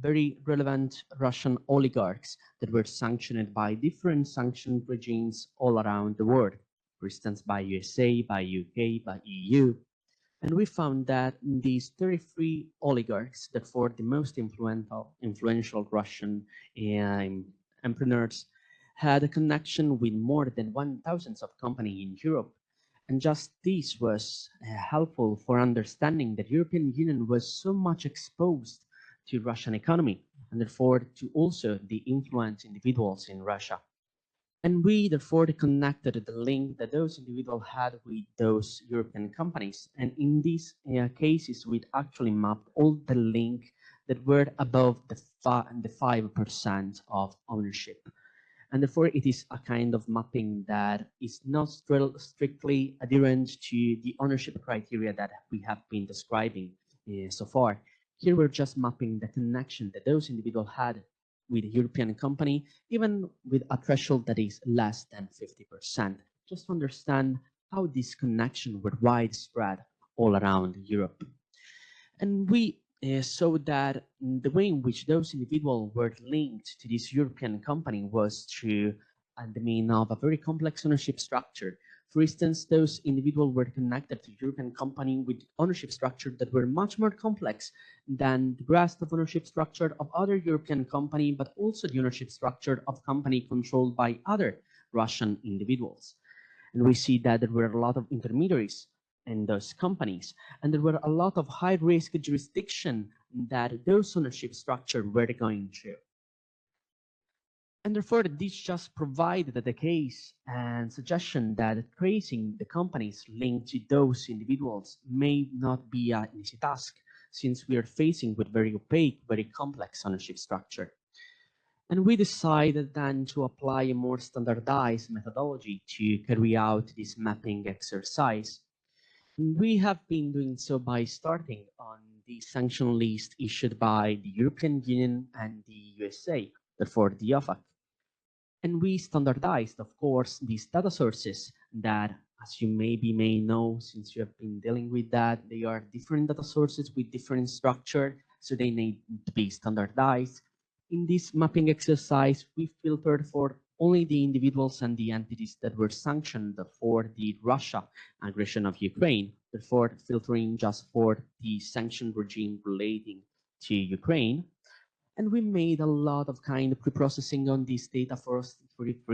very relevant Russian oligarchs that were sanctioned by different sanction regimes all around the world, for instance, by USA, by UK, by EU. And we found that these 33 oligarchs, that for the most influential Russian entrepreneurs, had a connection with more than 1,000 of companies in Europe. And just this was helpful for understanding that European Union was so much exposed to Russian economy and therefore to also the influence individuals in Russia. And we therefore connected the link that those individuals had with those European companies. And in these cases, we actually mapped all the link that were above the 5% of ownership. And therefore, it is a kind of mapping that is not strictly adherent to the ownership criteria that we have been describing so far. Here, we're just mapping the connection that those individuals had with a European company, even with a threshold that is less than 50%, just to understand how this connection were widespread all around Europe. And we saw that the way in which those individuals were linked to this European company was through the mean of a very complex ownership structure. For instance, those individuals were connected to European company with ownership structure that were much more complex than the rest of ownership structure of other European company, but also the ownership structure of company controlled by other Russian individuals. And we see that there were a lot of intermediaries in those companies, and there were a lot of high-risk jurisdiction that those ownership structure were going through. And therefore, this just provided the case and suggestion that tracing the companies linked to those individuals may not be an easy task, since we are facing with very opaque, very complex ownership structure. And we decided then to apply a more standardized methodology to carry out this mapping exercise. We have been doing so by starting on the sanction list issued by the European Union and the USA, therefore the OFAC. And we standardized, of course, these data sources that, as you may know, since you have been dealing with that, they are different data sources with different structure, so they need to be standardized. In this mapping exercise, we filtered for only the individuals and the entities that were sanctioned for the Russia aggression of Ukraine, therefore filtering just for the sanction regime relating to Ukraine. And we made a lot of kind of pre-processing on this data for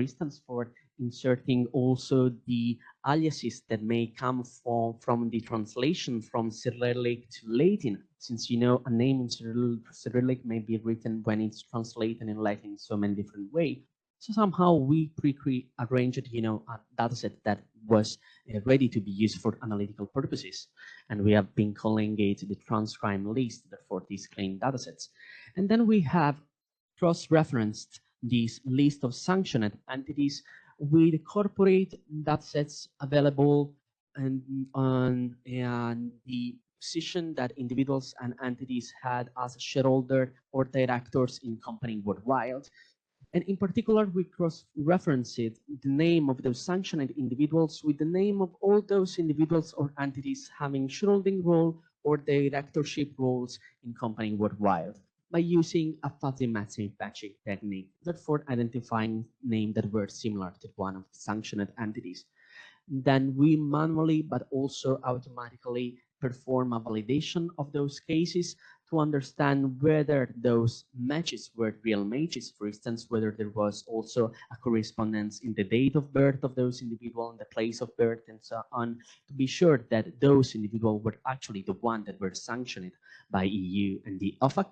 instance, for inserting also the aliases that may come from the translation from Cyrillic to Latin, since you know a name in Cyrillic may be written when it's translated in Latin in so many different ways. So somehow we pre-arranged, a dataset that was ready to be used for analytical purposes. And we have been calling it the transcrime list for these claim datasets. And then we have cross-referenced this list of sanctioned entities with corporate datasets available on the position that individuals and entities had as shareholder or directors in company worldwide. And in particular, we cross-referenced the name of those sanctioned individuals with the name of all those individuals or entities having shareholding role or directorship roles in company worldwide by using a fuzzy matching technique, therefore identifying names that were similar to one of the sanctioned entities. Then we manually, but also automatically perform a validation of those cases to understand whether those matches were real matches, for instance, whether there was also a correspondence in the date of birth of those individuals and the place of birth and so on, to be sure that those individuals were actually the ones that were sanctioned by EU and the OFAC.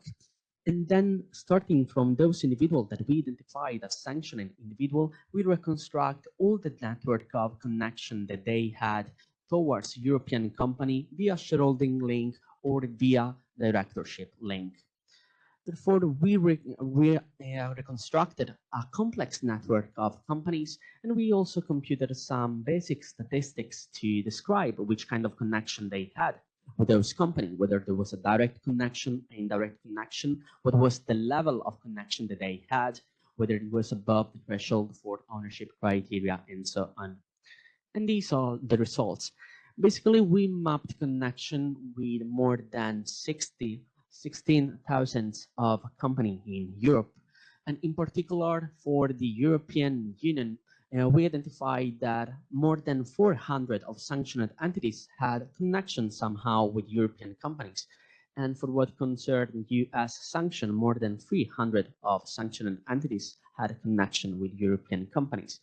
And then starting from those individuals that we identified as sanctioned individual, we reconstruct all the network of connection that they had towards European company via shareholding link or via directorship link. Therefore, we reconstructed a complex network of companies, and we also computed some basic statistics to describe which kind of connection they had with those companies, whether there was a direct connection, indirect connection, what was the level of connection that they had, whether it was above the threshold for ownership criteria, and so on. And these are the results. Basically, we mapped connection with more than 16,000 of companies in Europe. And in particular, for the European Union, we identified that more than 400 of sanctioned entities had connection somehow with European companies. And for what concerned US sanction, more than 300 of sanctioned entities had a connection with European companies.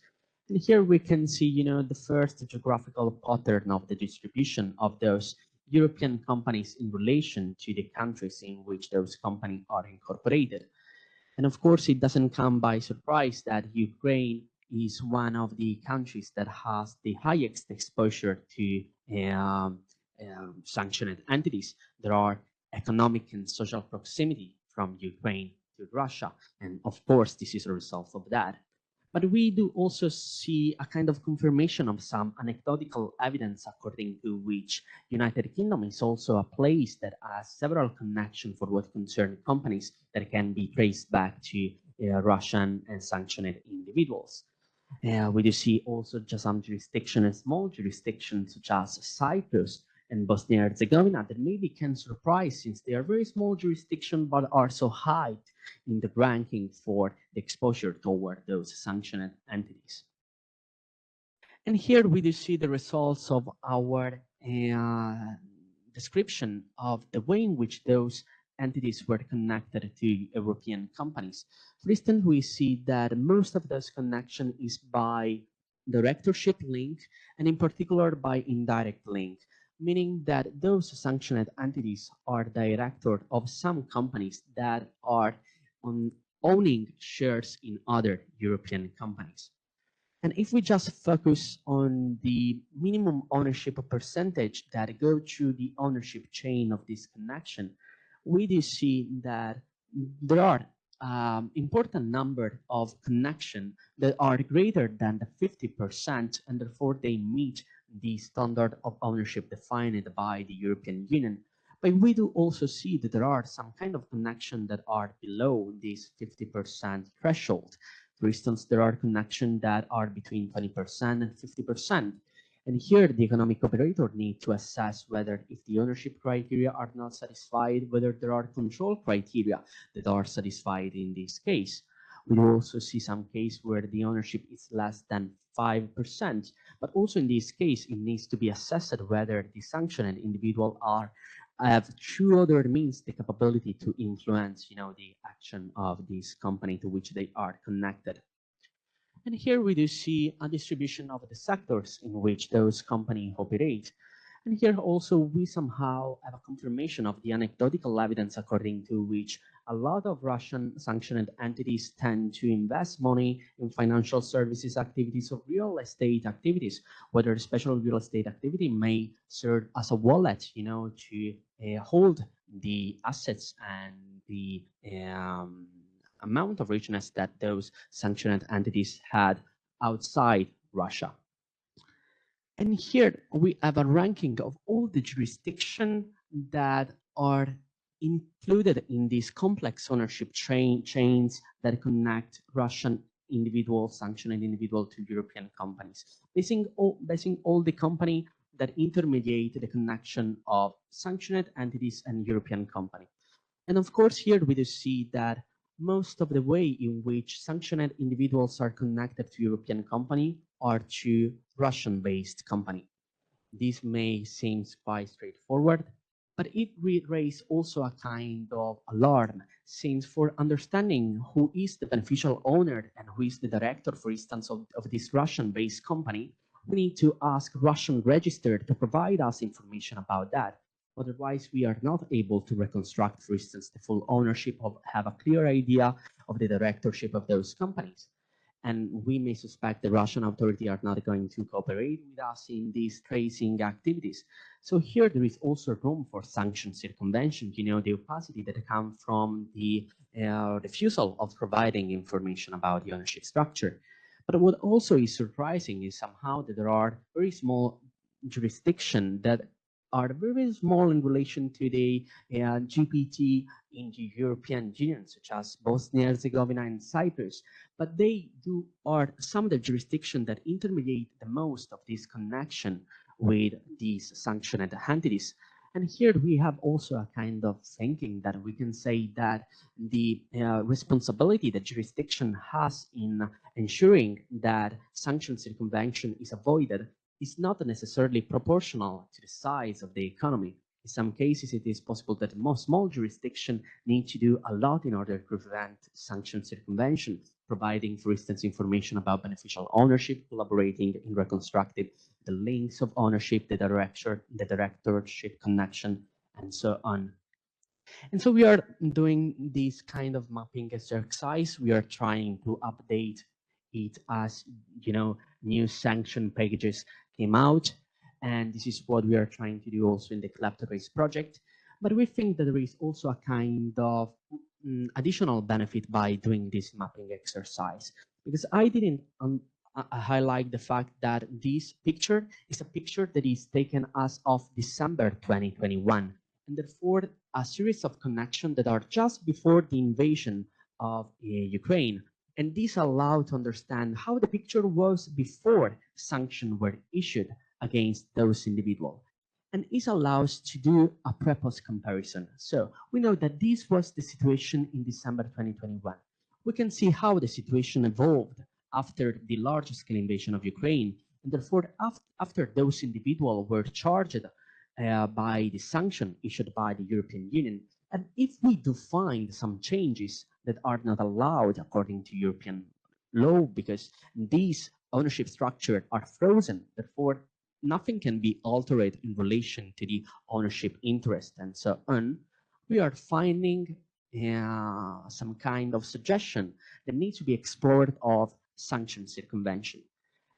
And here we can see, the first geographical pattern of the distribution of those European companies in relation to the countries in which those companies are incorporated. And of course, it doesn't come by surprise that Ukraine is one of the countries that has the highest exposure to sanctioned entities. There are economic and social proximity from Ukraine to Russia. And of course, this is a result of that. But we do also see a kind of confirmation of some anecdotal evidence according to which United Kingdom is also a place that has several connections for what concern companies that can be traced back to Russian and sanctioned individuals. We do see also just some jurisdictions, small jurisdictions such as Cyprus and Bosnia and Herzegovina that maybe can surprise since they are very small jurisdictions but are so high in the ranking for the exposure toward those sanctioned entities. And here we do see the results of our description of the way in which those entities were connected to European companies. For instance, we see that most of those connection is by directorship link, and in particular by indirect link, meaning that those sanctioned entities are director of some companies that are owning shares in other European companies. And if we just focus on the minimum ownership percentage that go through the ownership chain of this connection, we do see that there are important number of connections that are greater than the 50%, and therefore they meet the standard of ownership defined by the European Union. But we do also see that there are some kind of connections that are below this 50% threshold. For instance, there are connections that are between 20% and 50%. And here the economic operator needs to assess whether if the ownership criteria are not satisfied, whether there are control criteria that are satisfied in this case. We also see some case where the ownership is less than 5%, but also in this case, it needs to be assessed whether the sanctioned individual have through other means the capability to influence, the action of this company to which they are connected. And here we do see a distribution of the sectors in which those companies operate. And here also we somehow have a confirmation of the anecdotal evidence according to which a lot of Russian sanctioned entities tend to invest money in financial services activities or real estate activities, whether special real estate activity may serve as a wallet, to hold the assets and the amount of richness that those sanctioned entities had outside Russia. And here we have a ranking of all the jurisdictions that are included in these complex ownership chains that connect Russian individuals, sanctioned individuals to European companies. Basing all the company that intermediate the connection of sanctioned entities and European company. And of course, here we do see that most of the way in which sanctioned individuals are connected to European company are to Russian-based company. This may seem quite straightforward, but it raises also a kind of alarm, since for understanding who is the beneficial owner and who is the director, for instance, of this Russian-based company, we need to ask Russian register to provide us information about that. Otherwise, we are not able to reconstruct, for instance, the full ownership or have a clear idea of the directorship of those companies. And we may suspect the Russian authority are not going to cooperate with us in these tracing activities. So here there is also room for sanction circumvention, the opacity that comes from the refusal of providing information about the ownership structure. But what also is surprising is somehow that there are very small jurisdictions that are very small in relation to the GPT in the European Union, such as Bosnia and Herzegovina and Cyprus. But they are some of the jurisdictions that intermediate the most of this connection with these sanctioned entities. And here we have also a kind of thinking that we can say that the responsibility that jurisdiction has in ensuring that sanction circumvention is avoided is not necessarily proportional to the size of the economy. In some cases, it is possible that most small jurisdictions need to do a lot in order to prevent sanction circumvention, providing, for instance, information about beneficial ownership, collaborating in reconstructing the links of ownership, the directorship connection, and so on. And so we are doing this kind of mapping exercise. We are trying to update it as, new sanction packages came out. And this is what we are trying to do also in the KLEPTOTRACE project. But we think that there is also a kind of additional benefit by doing this mapping exercise, because I didn't highlight the fact that this picture is a picture that is taken as of December 2021. And therefore, a series of connections that are just before the invasion of Ukraine. And this allowed to understand how the picture was before sanctions were issued against those individuals. And it allows to do a pre-post comparison. So we know that this was the situation in December 2021. We can see how the situation evolved after the large-scale invasion of Ukraine. And therefore, after those individuals were charged by the sanction issued by the European Union. And if we do find some changes that are not allowed according to European law, because these ownership structures are frozen, therefore nothing can be altered in relation to the ownership interest and so on, we are finding some kind of suggestion that needs to be explored of sanction circumvention.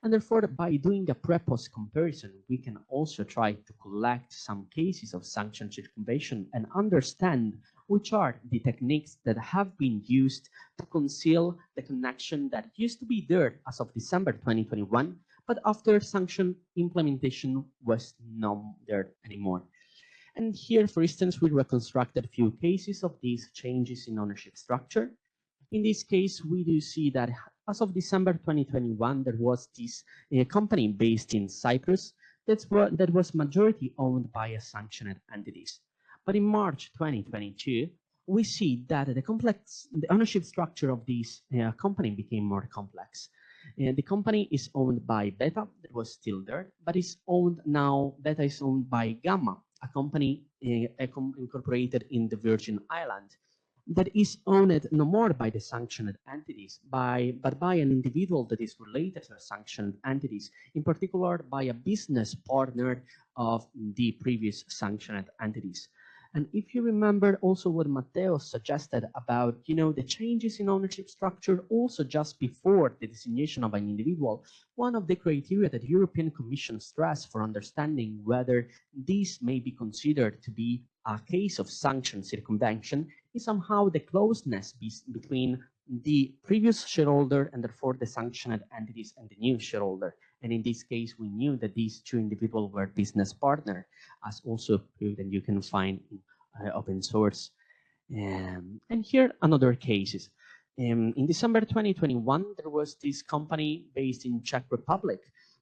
And therefore, by doing a pre-post comparison, we can also try to collect some cases of sanction circumvention and understand which are the techniques that have been used to conceal the connection that used to be there as of December 2021, but after sanction implementation was not there anymore. And here, for instance, we reconstructed a few cases of these changes in ownership structure. In this case, we do see that as of December 2021, there was this company based in Cyprus that was majority owned by sanctioned entities. But in March 2022, we see that the ownership structure of this company became more complex. The company is owned by Beta, that was still there, but Beta is owned by Gamma, a company incorporated in the Virgin Islands, that is owned no more by the sanctioned entities, but by an individual that is related to the sanctioned entities, in particular by a business partner of the previous sanctioned entities. And if you remember also what Matteo suggested about, the changes in ownership structure also just before the designation of an individual, one of the criteria that the European Commission stressed for understanding whether this may be considered to be a case of sanction circumvention is somehow the closeness between the previous shareholder and therefore the sanctioned entities and the new shareholder. And in this case, we knew that these two individuals were business partners, as also proved, and you can find in open source. And here another cases. In December 2021, there was this company based in Czech Republic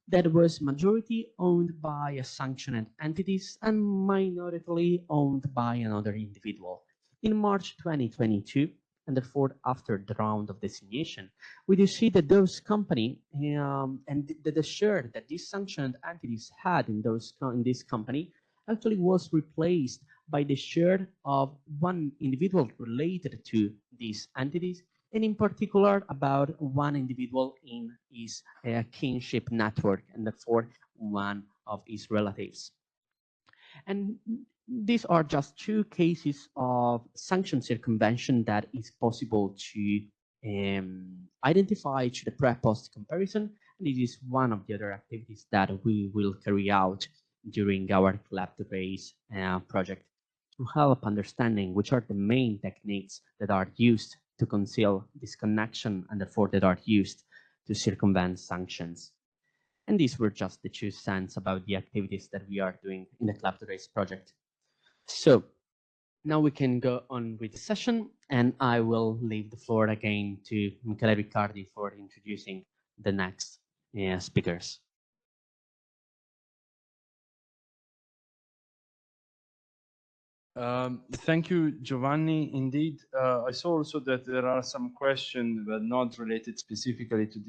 that was majority owned by sanctioned entities and minoritarily owned by another individual. In March 2022, and therefore after the round of designation, we do see that those company and the share that these sanctioned entities had in this company actually was replaced by the share of one individual related to these entities, and in particular about one individual in his kinship network, and therefore one of his relatives. And these are just two cases of sanction circumvention that is possible to identify to the pre-post comparison. And this is one of the other activities that we will carry out during our KLEPTOTRACE project to help understanding which are the main techniques that are used to conceal this connection and therefore that are used to circumvent sanctions. And these were just the 2 cents about the activities that we are doing in the KLEPTOTRACE project. So now we can go on with the session, and I will leave the floor again to Michele Riccardi for introducing the next speakers. Thank you, Giovanni. Indeed, I saw also that there are some questions, but not related specifically to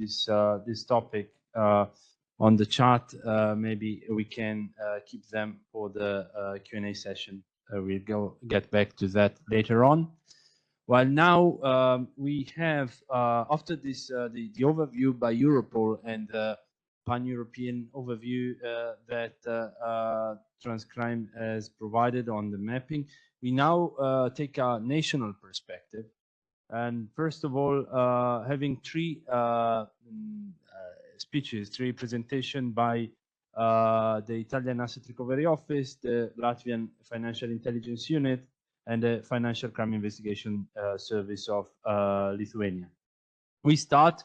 this topic. on the chat. Maybe we can keep them for the Q&A session. We'll get back to that later on. Well, now we have, after this, the overview by Europol and the pan-European overview that Transcrime has provided on the mapping, we now take a national perspective. And first of all, having three speeches, three presentations by the Italian Asset Recovery Office, the Latvian Financial Intelligence Unit, and the Financial Crime Investigation Service of Lithuania. We start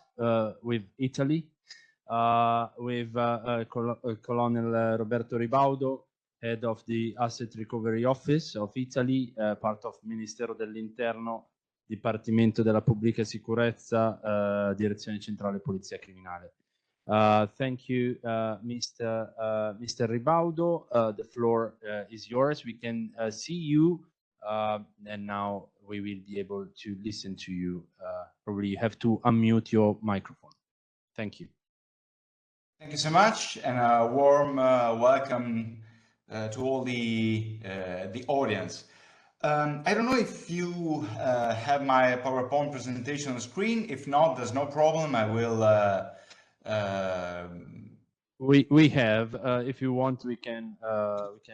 with Italy, with Colonel Roberto Ribaudo, head of the Asset Recovery Office of Italy, part of Ministero dell'Interno, Dipartimento della Pubblica Sicurezza, Direzione Centrale Polizia Criminale. Thank you, Mr. Ribaudo. The floor is yours. We can see you, and now we will be able to listen to you. Probably you have to unmute your microphone. Thank you. Thank you so much, and a warm welcome to all the audience. I don't know if you have my PowerPoint presentation on screen. If not, there's no problem. I will. We have. If you want, we can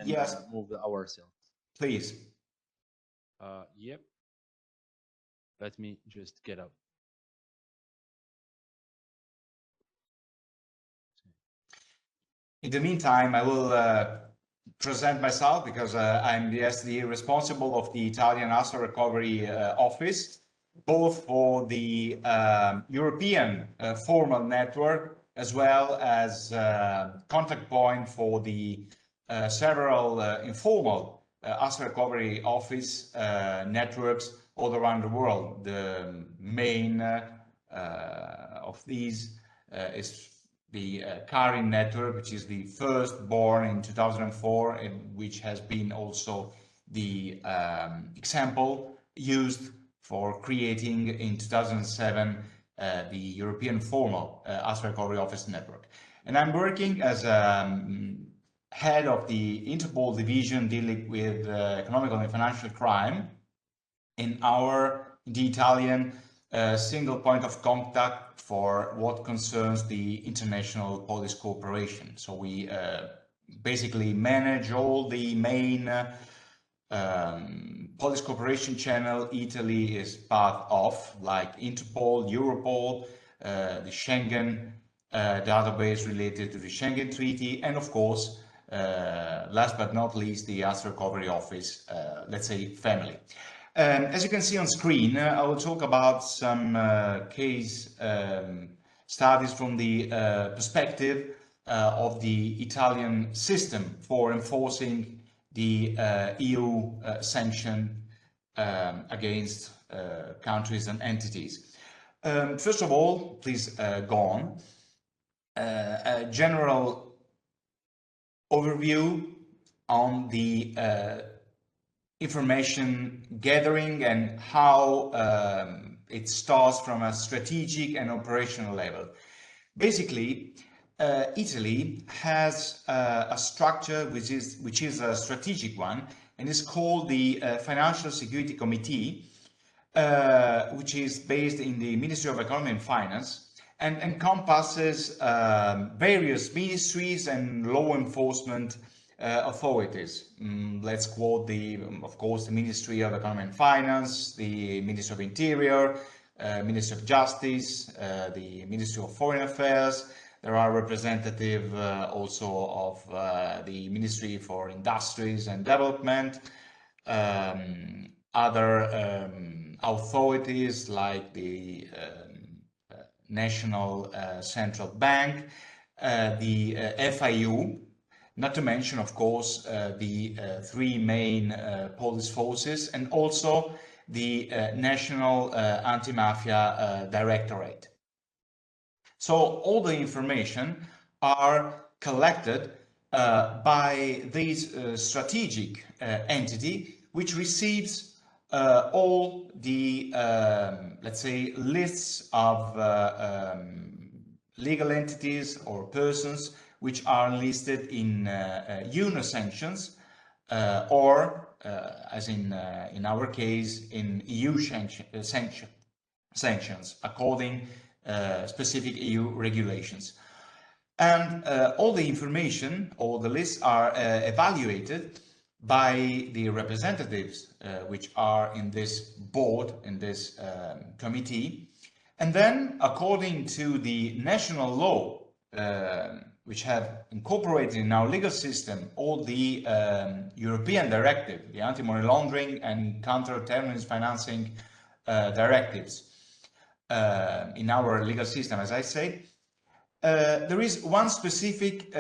yes. Move ourselves. Please. Yep. Let me just get up. In the meantime, I will present myself because I'm the SD responsible of the Italian Asset Recovery Office, both for the European formal network as well as contact point for the several informal Asset Recovery Office networks all around the world. The main of these is the CARIN network, which is the first born in 2004, and which has been also the example used for creating in 2007 the European formal Asset Recovery Office network. And I'm working as head of the Interpol division dealing with economical and financial crime in the Italian single point of contact for what concerns the international police cooperation. So we basically manage all the main police cooperation channel Italy is part of, like Interpol, Europol, the Schengen database related to the Schengen Treaty, and of course, last but not least, the Asset Recovery Office, let's say, family. As you can see on screen, I will talk about some case studies from the perspective of the Italian system for enforcing the EU sanction against countries and entities. First of all, please go on. A general overview on the information gathering and how it starts from a strategic and operational level. Basically, Italy has a structure which is a strategic one, and is called the Financial Security Committee, which is based in the Ministry of Economy and Finance, and encompasses various ministries and law enforcement authorities. Let's quote of course, the Ministry of Economy and Finance, the Ministry of Interior, Ministry of Justice, the Ministry of Foreign Affairs. There are representatives also of the Ministry for Industries and Development, other authorities like the National Central Bank, the FIU, not to mention, of course, the three main police forces, and also the National Anti-Mafia Directorate. So all the information are collected by this strategic entity, which receives all the, let's say, lists of legal entities or persons which are listed in UNO sanctions or, as in our case, in EU sanctions according specific EU regulations. And all the information, all the lists are evaluated by the representatives which are in this board, in this committee. And then, according to the national law, which have incorporated in our legal system all the European directive, the anti-money laundering and counter-terrorism financing directives in our legal system, as I said, there is one specific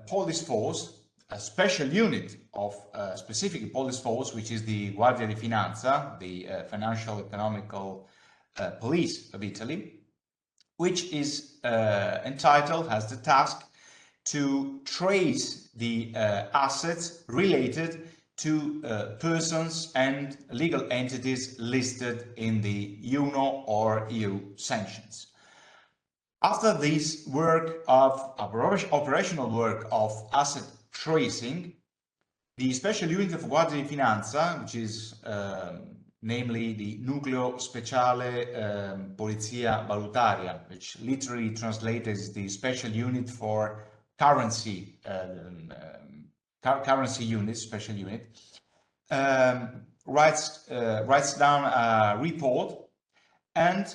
police force, a special unit of specific police force, which is the Guardia di Finanza, the financial economical police of Italy, which is entitled, has the task to trace the assets related to persons and legal entities listed in the UNO or EU sanctions. After this work of operational work of asset tracing, the special unit of Guardia di Finanza, which is namely the Nucleo Speciale Polizia Valutaria, which literally translated as the special unit for currency, currency unit, special unit, writes down a report, and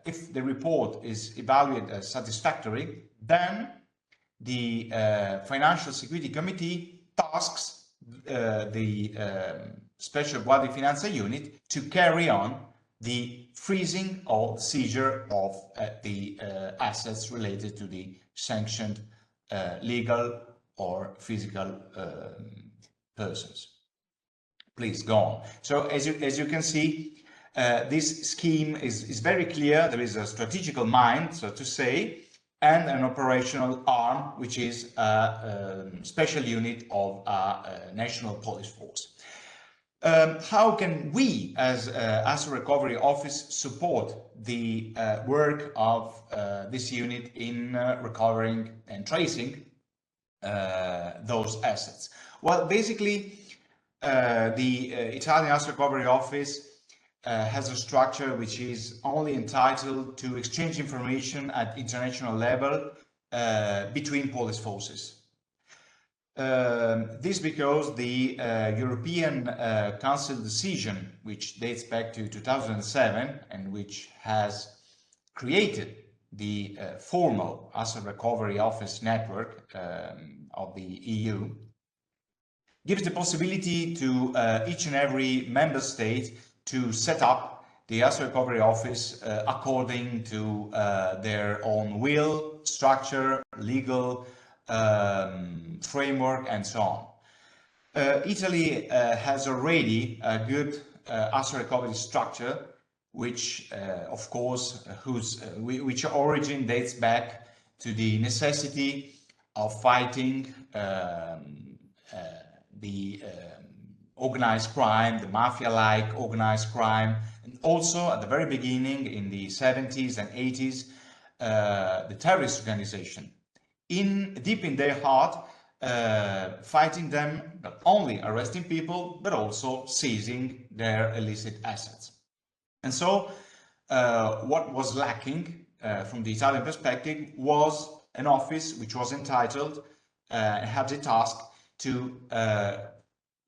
if the report is evaluated as satisfactory, then the Financial Security Committee tasks the Special Guardia di Finanza unit to carry on the freezing or seizure of the assets related to the sanctioned legal or physical persons. Please go on. So as you can see, this scheme is very clear. There is a strategical mind, so to say, and an operational arm, which is a special unit of a national police force. How can we, as Asset Recovery Office, support the work of this unit in recovering and tracing those assets? Well, basically, the Italian Asset Recovery Office has a structure which is only entitled to exchange information at international level between police forces. This because the European Council decision, which dates back to 2007 and which has created the formal Asset Recovery Office network of the EU, gives the possibility to each and every member state to set up the Asset Recovery Office according to their own will, structure, legal framework, and so on. Italy has already a good asset recovery structure, which, of course, which origin dates back to the necessity of fighting the organized crime, the mafia-like organized crime, and also at the very beginning in the 70s and 80s, the terrorist organization. Deep in their heart, fighting them, not only arresting people, but also seizing their illicit assets. And so what was lacking from the Italian perspective was an office which was entitled, had the task to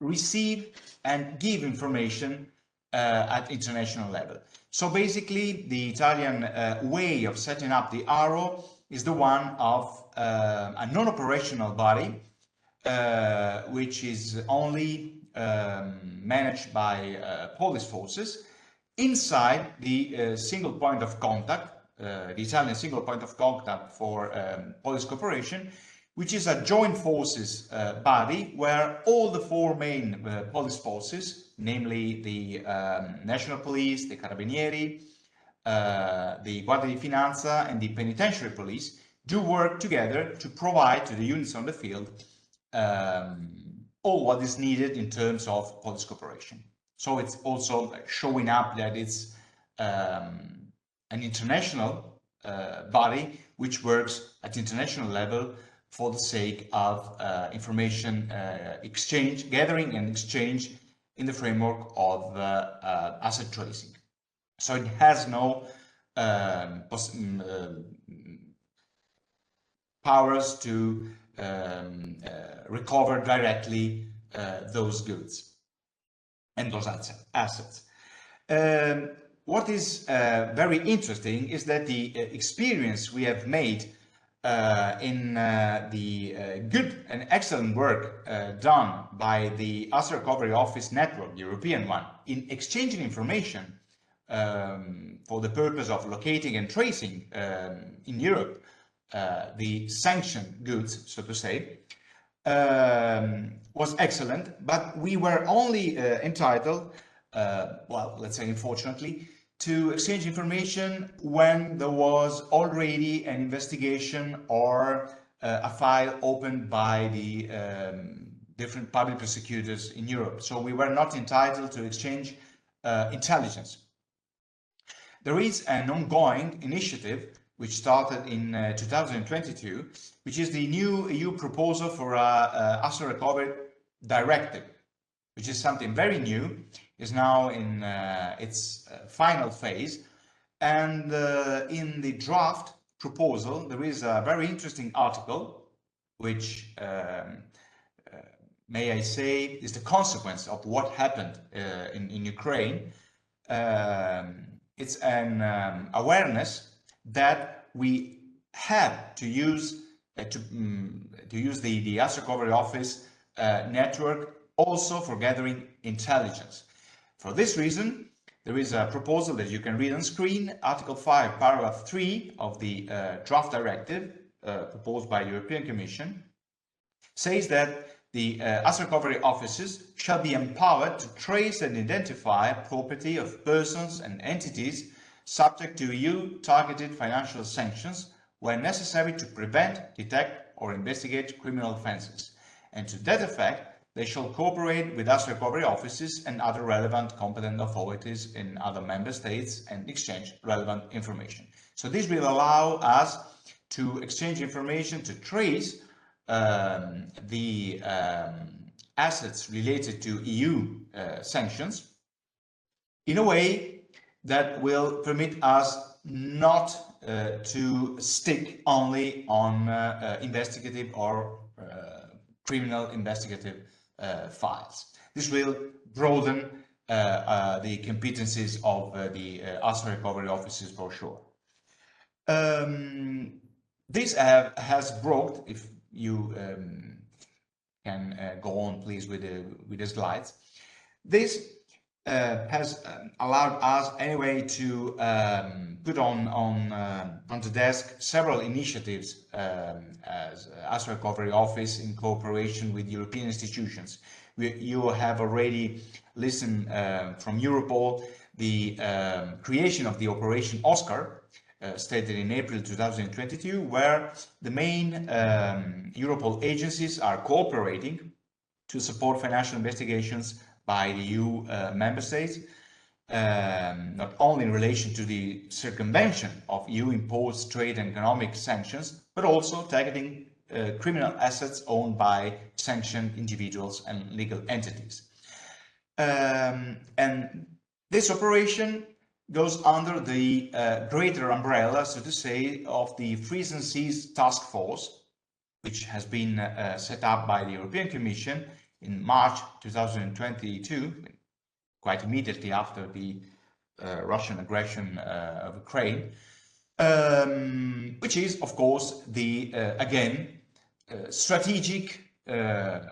receive and give information at international level. So basically, the Italian way of setting up the ARO is the one of a non-operational body, which is only managed by police forces inside the single point of contact, the Italian single point of contact for police cooperation, which is a joint forces body where all the four main police forces, namely the National Police, the Carabinieri, the Guardia di Finanza, and the Penitentiary Police, do work together to provide to the units on the field all what is needed in terms of police cooperation. So it's also showing up that it's an international body which works at international level for the sake of information exchange, gathering and exchange in the framework of asset tracing. So it has no powers to recover directly those goods and those assets. What is very interesting is that the experience we have made in the good and excellent work done by the Asset Recovery Office network, the European one, in exchanging information for the purpose of locating and tracing in Europe the sanctioned goods, so to say, was excellent, but we were only entitled, well, let's say unfortunately, to exchange information when there was already an investigation or a file opened by the different public prosecutors in Europe. So we were not entitled to exchange intelligence. There is an ongoing initiative which started in 2022, which is the new EU proposal for a asset recovery directive, which is something very new, is now in its final phase. And in the draft proposal, there is a very interesting article, which, may I say, is the consequence of what happened in Ukraine. It's an awareness that we have to use the Asset Recovery Office network also for gathering intelligence. For this reason, there is a proposal that you can read on screen, Article 5, Paragraph 3 of the draft directive proposed by the European Commission, says that the asset recovery offices shall be empowered to trace and identify property of persons and entities subject to EU targeted financial sanctions where necessary to prevent, detect or investigate criminal offences. And to that effect, they shall cooperate with asset recovery offices and other relevant competent authorities in other member states and exchange relevant information. So this will allow us to exchange information to trace the assets related to EU sanctions in a way that will permit us not to stick only on investigative or criminal investigative files. This will broaden the competencies of the asset recovery offices for sure. This has brought, if you can go on please with the slides, this has allowed us anyway to put on the desk several initiatives as Asset Recovery Office in cooperation with European institutions. You have already listened from Europol the creation of the Operation Oscar, stated in April 2022, where the main Europol agencies are cooperating to support financial investigations by the EU member states, not only in relation to the circumvention of EU-imposed trade and economic sanctions, but also targeting criminal assets owned by sanctioned individuals and legal entities. And this operation goes under the greater umbrella, so to say, of the Freeze and Seize Task Force, which has been set up by the European Commission in March 2022, quite immediately after the Russian aggression of Ukraine, which is, of course, the, again, strategic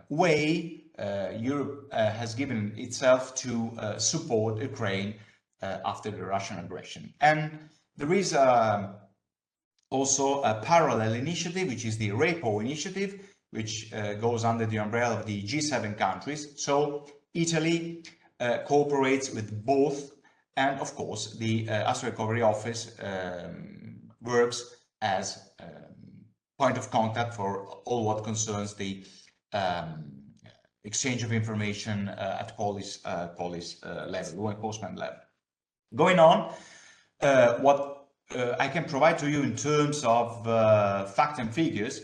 way Europe has given itself to support Ukraine after the Russian aggression. And there is also a parallel initiative, which is the REPO initiative, which goes under the umbrella of the G7 countries. So Italy cooperates with both, and of course the Asset Recovery Office works as point of contact for all what concerns the exchange of information at police level, law enforcement level. Going on, what I can provide to you in terms of fact and figures.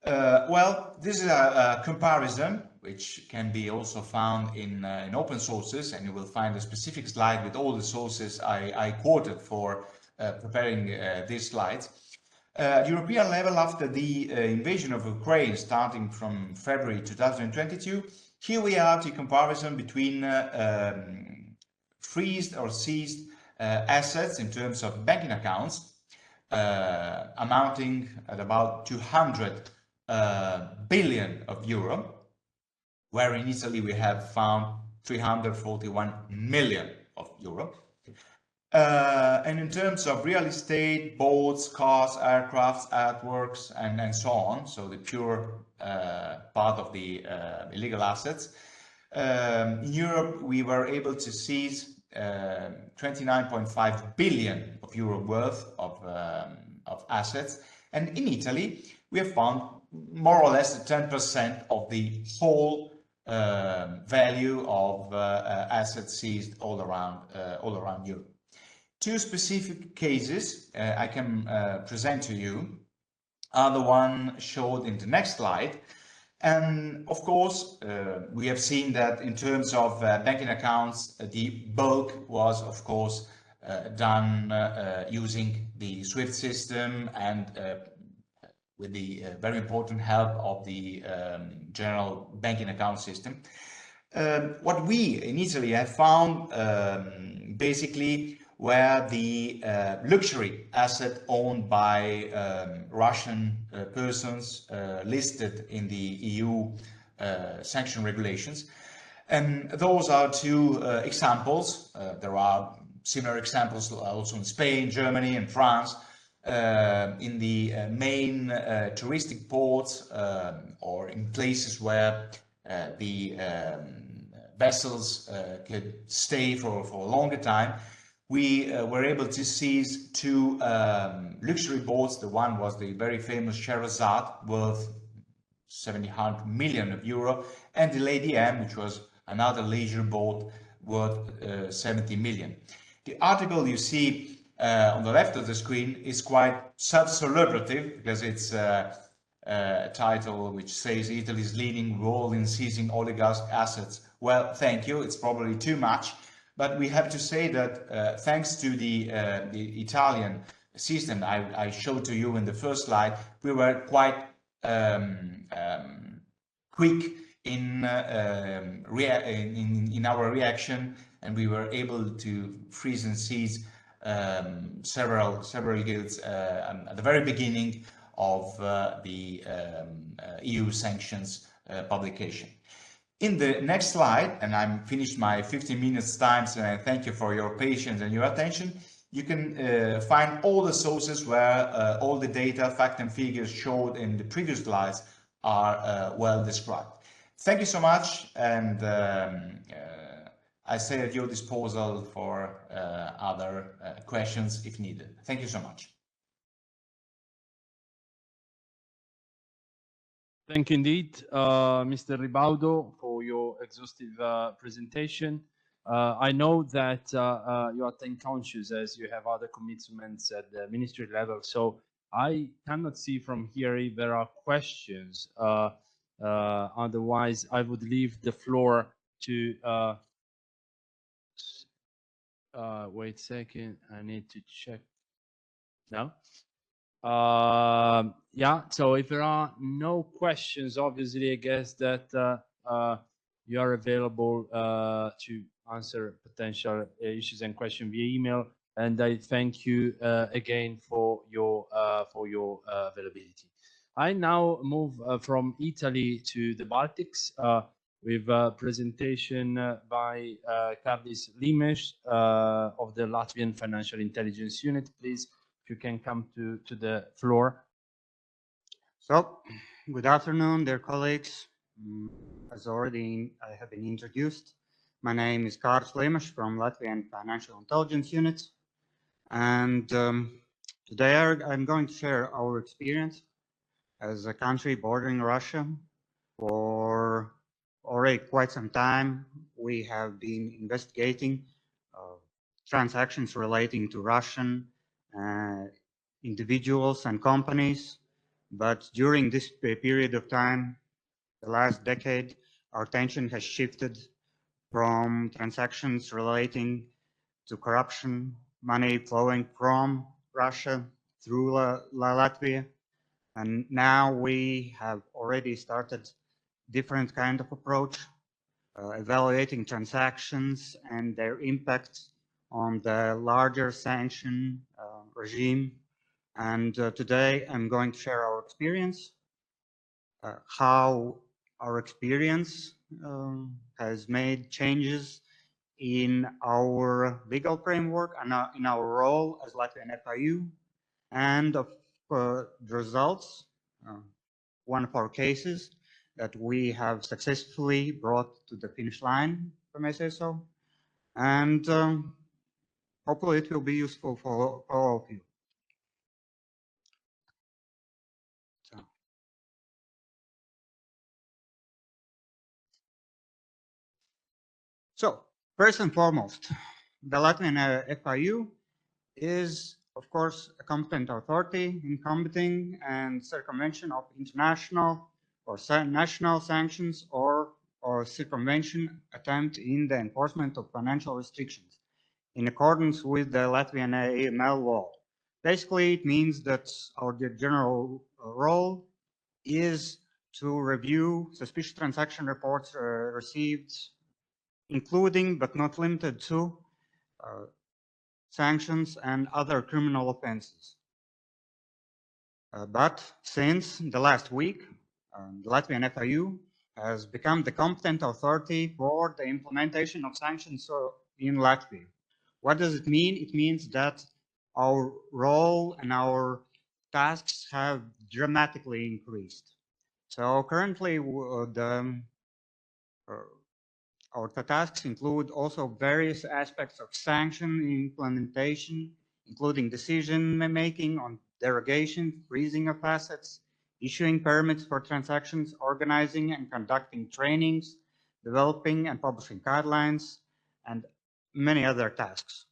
Well, this is a comparison which can be also found in open sources, and you will find a specific slide with all the sources I quoted for preparing these slides. European level, after the invasion of Ukraine starting from February 2022, here we have the comparison between freezed or seized assets in terms of banking accounts, amounting at about 200 billion of euro, where in Italy we have found 341 million of euro. And in terms of real estate, boats, cars, aircrafts, artworks, and so on, so the pure part of the illegal assets, in Europe we were able to seize 29.5 billion of euro worth of assets, and in Italy we have found more or less 10% of the whole value of assets seized all around Europe. Two specific cases I can present to you are the one showed in the next slide. And of course, we have seen that in terms of banking accounts, the bulk was, of course, done using the SWIFT system and with the very important help of the general banking account system. What we in Italy have found basically were the luxury asset owned by Russian persons listed in the EU sanction regulations. And those are two examples. There are similar examples also in Spain, Germany, and France. In the main touristic ports or in places where the vessels could stay for a longer time, we were able to seize two luxury boats. The one was the very famous Sherazade, worth 700 million euro, and the Lady M, which was another leisure boat worth 70 million. The article you see on the left of the screen is quite self-celebrative because it's a title which says Italy's leading role in seizing oligarch assets. Well, thank you. It's probably too much. But we have to say that thanks to the Italian system I showed to you in the first slide, we were quite quick in our reaction, and we were able to freeze and seize several guilds at the very beginning of the EU sanctions publication. In the next slide, and I'm finished my 15 minutes time, so I thank you for your patience and your attention. You can find all the sources where all the data, fact and figures showed in the previous slides are well described. Thank you so much, and I stay at your disposal for other questions if needed. Thank you so much. Thank you indeed, Mr. Ribaudo, for your exhaustive presentation. I know that you are time conscious as you have other commitments at the ministry level, so I cannot see from here if there are questions. Otherwise, I would leave the floor to... wait a second, I need to check. No? Yeah, so if there are no questions, obviously I guess that you are available to answer potential issues and questions via email, and I thank you again for your availability. I now move from Italy to the Baltics with a presentation by Karlis Limes of the Latvian Financial Intelligence Unit. Please, you can come to the floor. So, good afternoon, dear colleagues. As already I have been introduced, my name is Karlis Limes from Latvian Financial Intelligence Unit, and today I'm going to share our experience as a country bordering Russia. For already quite some time, we have been investigating transactions relating to Russian individuals and companies. But during this period of time, the last decade, our attention has shifted from transactions relating to corruption, money flowing from Russia through Latvia. And now we have already started different kind of approach, evaluating transactions and their impact on the larger sanction regime. And today I'm going to share our experience, how our experience has made changes in our legal framework and in our role as Latvian FIU, and of the results, one of our cases that we have successfully brought to the finish line, if I may say so. And hopefully it will be useful for all of you. So first and foremost, the Latvian FIU is, of course, a competent authority in combating and circumvention of international or national sanctions or circumvention attempt in the enforcement of financial restrictions in accordance with the Latvian AML law. Basically, it means that our general role is to review suspicious transaction reports received, including but not limited to sanctions and other criminal offenses. But since the last week, the Latvian FIU has become the competent authority for the implementation of sanctions in Latvia. What does it mean? It means that our role and our tasks have dramatically increased. So currently, our tasks include also various aspects of sanction implementation, including decision-making on derogation, freezing of assets, issuing permits for transactions, organizing and conducting trainings, developing and publishing guidelines, and many other tasks.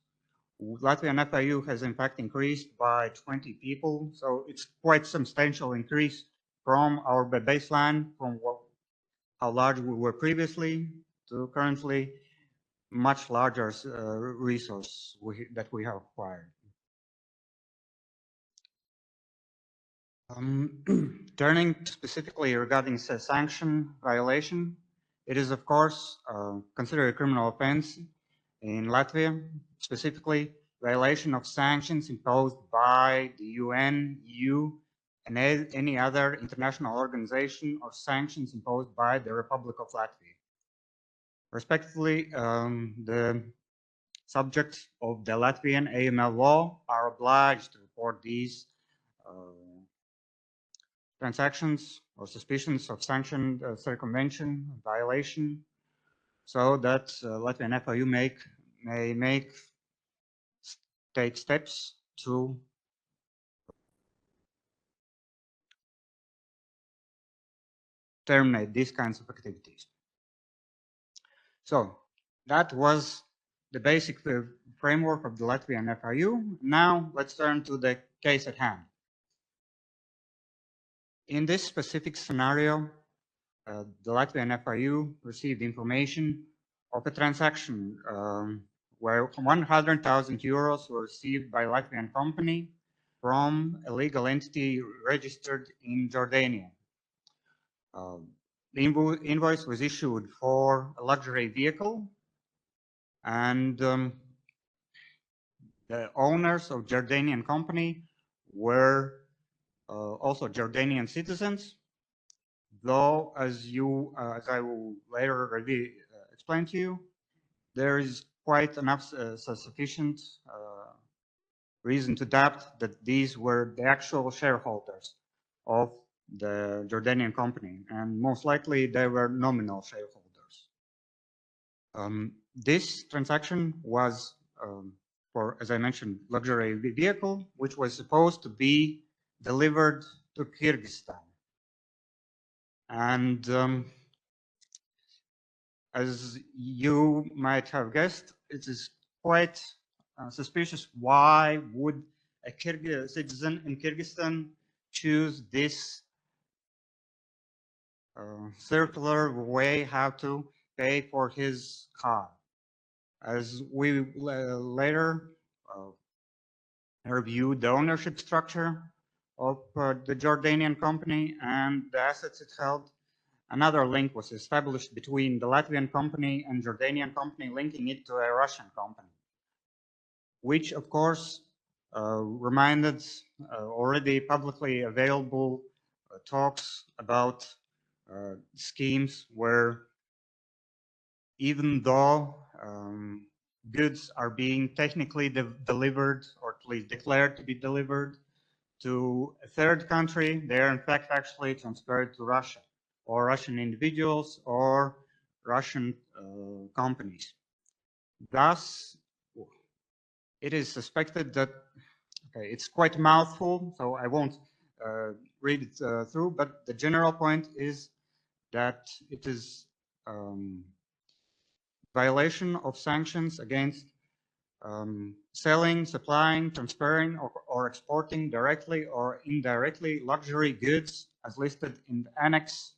Latvian FIU has in fact increased by 20 people, so it's quite substantial increase from our baseline, from how large we were previously to currently much larger resource that we have acquired. Turning specifically regarding sanction violation, it is of course considered a criminal offense in Latvia, specifically violation of sanctions imposed by the UN, EU, and any other international organization, or sanctions imposed by the Republic of Latvia. Respectively, the subjects of the Latvian AML law are obliged to report these transactions or suspicions of sanction circumvention violation, so that Latvian FIU may take steps to terminate these kinds of activities. So that was the basic framework of the Latvian FIU. Now let's turn to the case at hand. In this specific scenario, the Latvian FIU received information of a transaction where 100,000 euros were received by a Latvian company from a legal entity registered in Jordania. The invoice was issued for a luxury vehicle, and the owners of Jordanian company were also Jordanian citizens, though as I will later already explain to you, there is quite enough sufficient reason to doubt that these were the actual shareholders of the Jordanian company, and most likely they were nominal shareholders. This transaction was for, as I mentioned, luxury vehicle, which was supposed to be delivered to Kyrgyzstan. And as you might have guessed, it is quite suspicious. Why would a Kyrgyz citizen in Kyrgyzstan choose this circular way how to pay for his car. As we later reviewed the ownership structure of the Jordanian company and the assets it held, another link was established between the Latvian company and Jordanian company, linking it to a Russian company, which of course reminded already publicly available talks about schemes where even though goods are being technically delivered or at least declared to be delivered to a third country, they are in fact actually transferred to Russia or Russian individuals or Russian companies. Thus, it is suspected that, okay, it's quite a mouthful, so I won't read it through, but the general point is that it is violation of sanctions against selling, supplying, transferring, or exporting directly or indirectly luxury goods as listed in the Annex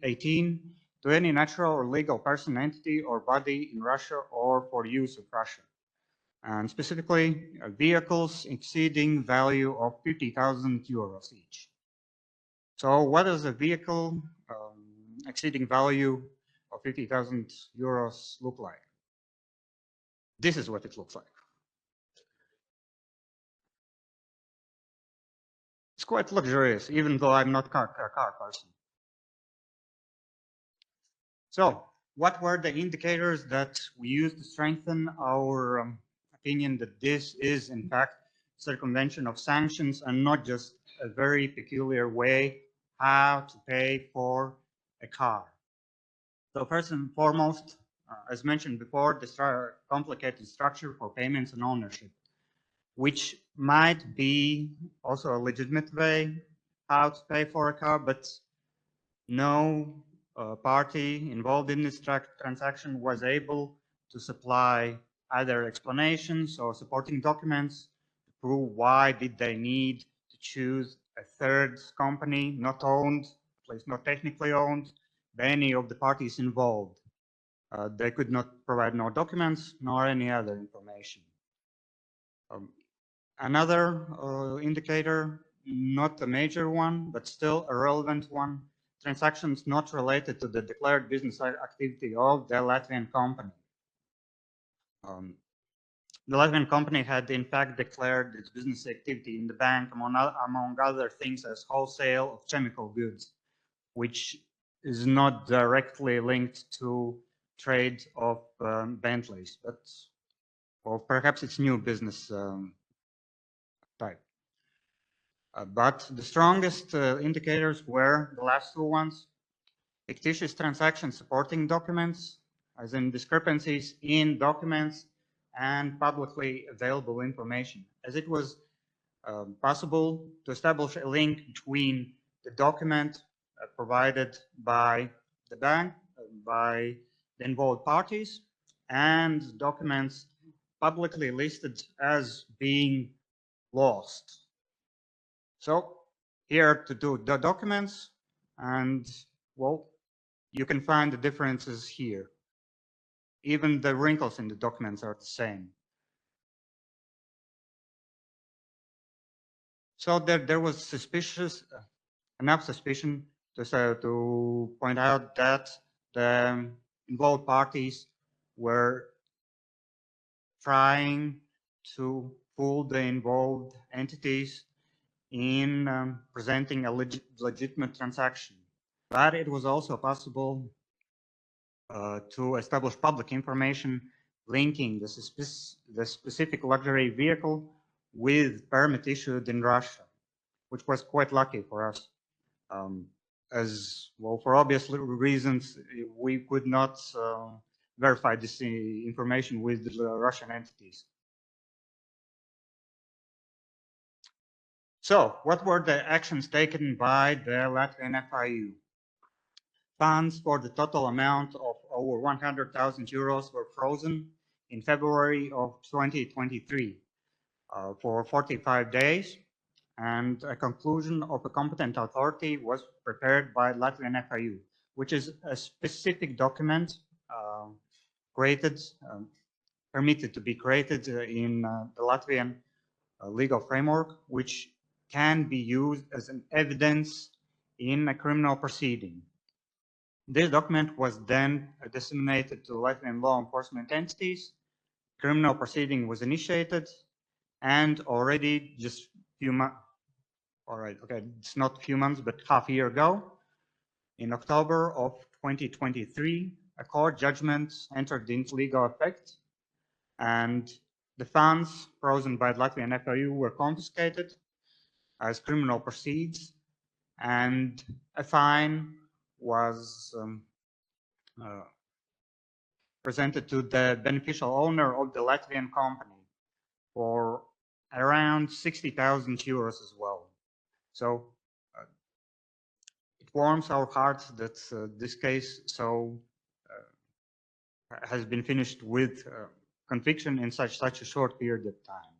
18 to any natural or legal person, entity, or body in Russia or for use of Russia. And specifically, vehicles exceeding value of 50,000 euros each. So what does a vehicle exceeding value of 50,000 euros look like? This is what it looks like. It's quite luxurious, even though I'm not a car person. So what were the indicators that we used to strengthen our opinion that this is in fact circumvention of sanctions and not just a very peculiar way how to pay for a car? So first and foremost, as mentioned before, the complicated structure for payments and ownership, which might be also a legitimate way how to pay for a car, but no party involved in this transaction was able to supply either explanations or supporting documents to prove why did they need to choose a third company not owned, at least not technically owned, by any of the parties involved. They could not provide no documents nor any other information. Another indicator, not a major one, but still a relevant one, transactions not related to the declared business activity of the Latvian company. The Latvian company had in fact declared its business activity in the bank, among other things, as wholesale of chemical goods, which is not directly linked to trade of Bentleys, but or perhaps it's new business type. But the strongest indicators were the last two ones: fictitious transaction supporting documents, as in discrepancies in documents and publicly available information, as it was possible to establish a link between the document provided by the bank, by the involved parties, and documents publicly listed as being lost. So here to do the documents, and well, you can find the differences here. Even the wrinkles in the documents are the same. So there was enough suspicion to point out that the involved parties were trying to fool the involved entities in presenting a legitimate transaction. But it was also possible to establish public information linking the specific luxury vehicle with permit issued in Russia, which was quite lucky for us. As well, for obvious reasons, we could not verify this information with the Russian entities. So what were the actions taken by the Latvian FIU? Funds for the total amount of over 100,000 euros were frozen in February of 2023. for 45 days, and a conclusion of a competent authority was prepared by Latvian FIU, which is a specific document created, permitted to be created in the Latvian legal framework, which can be used as an evidence in a criminal proceeding. This document was then disseminated to Latvian law enforcement entities. Criminal proceeding was initiated, and already just few months, all right, okay, it's not few months, but half a year ago, in October of 2023, a court judgment entered into legal effect, and the funds frozen by the Latvian FIU were confiscated as criminal proceeds, and a fine was presented to the beneficial owner of the Latvian company for around 60,000 euros as well. So it warms our hearts that this case has been finished with conviction in such a short period of time.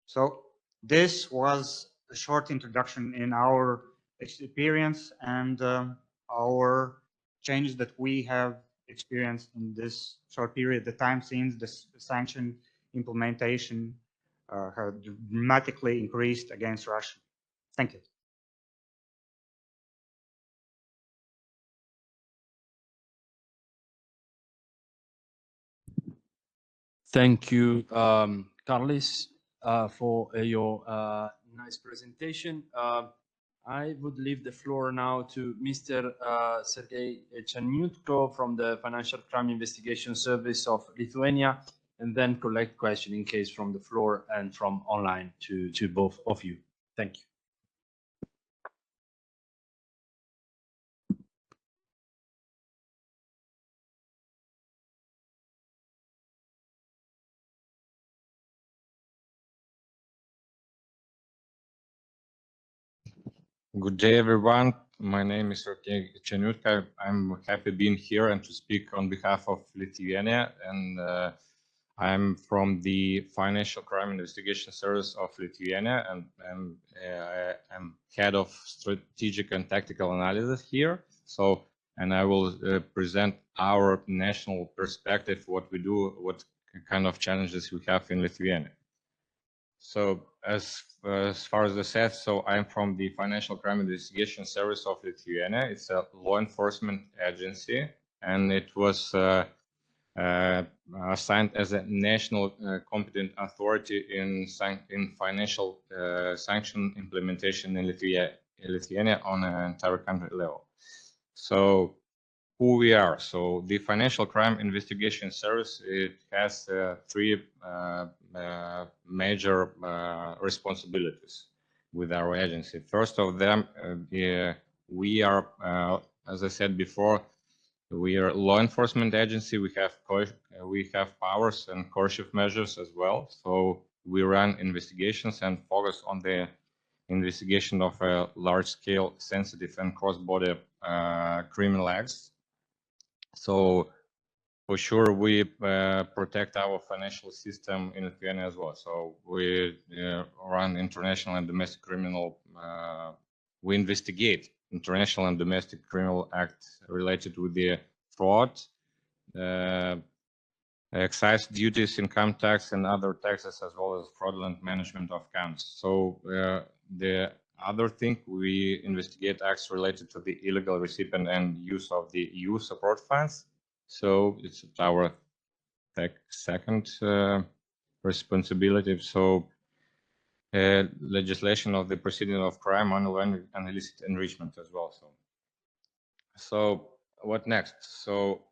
So this was a short introduction in our experience and our changes that we have experienced in this short period, the time since the sanction implementation have dramatically increased against Russia. Thank you. Thank you, Carlis, for your nice presentation. I would leave the floor now to Mr. Sergei Chanyutko from the Financial Crime Investigation Service of Lithuania, and then collect questions in case from the floor and from online to both of you. Thank you. Good day, everyone. My name is Sergei Chanyutka. I'm happy being here and to speak on behalf of Lithuania. And I'm from the Financial Crime Investigation Service of Lithuania, and I'm head of strategic and tactical analysis here. So, and I will present our national perspective, what we do, what kind of challenges we have in Lithuania. So as far as I said, so I'm from the Financial Crime Investigation Service of Lithuania. It's a law enforcement agency, and it was assigned as a national competent authority in financial sanction implementation in Lithuania on an entire country level. So who we are. So the Financial Crime Investigation Service, it has three major responsibilities with our agency. First of them, we are, as I said before, we are a law enforcement agency. We have powers and coercive measures as well. So we run investigations and focus on the investigation of large-scale, sensitive, and cross-border criminal acts. So for sure, we protect our financial system in Lithuania as well. So we run international and domestic criminal, we investigate international and domestic criminal acts related with the fraud, excise duties, income tax, and other taxes, as well as fraudulent management of accounts. So the other thing, we investigate acts related to the illegal recipient and use of the EU support funds. So it's our second responsibility. So legislation of the proceeding of crime, money laundering, and illicit enrichment as well. So what next? So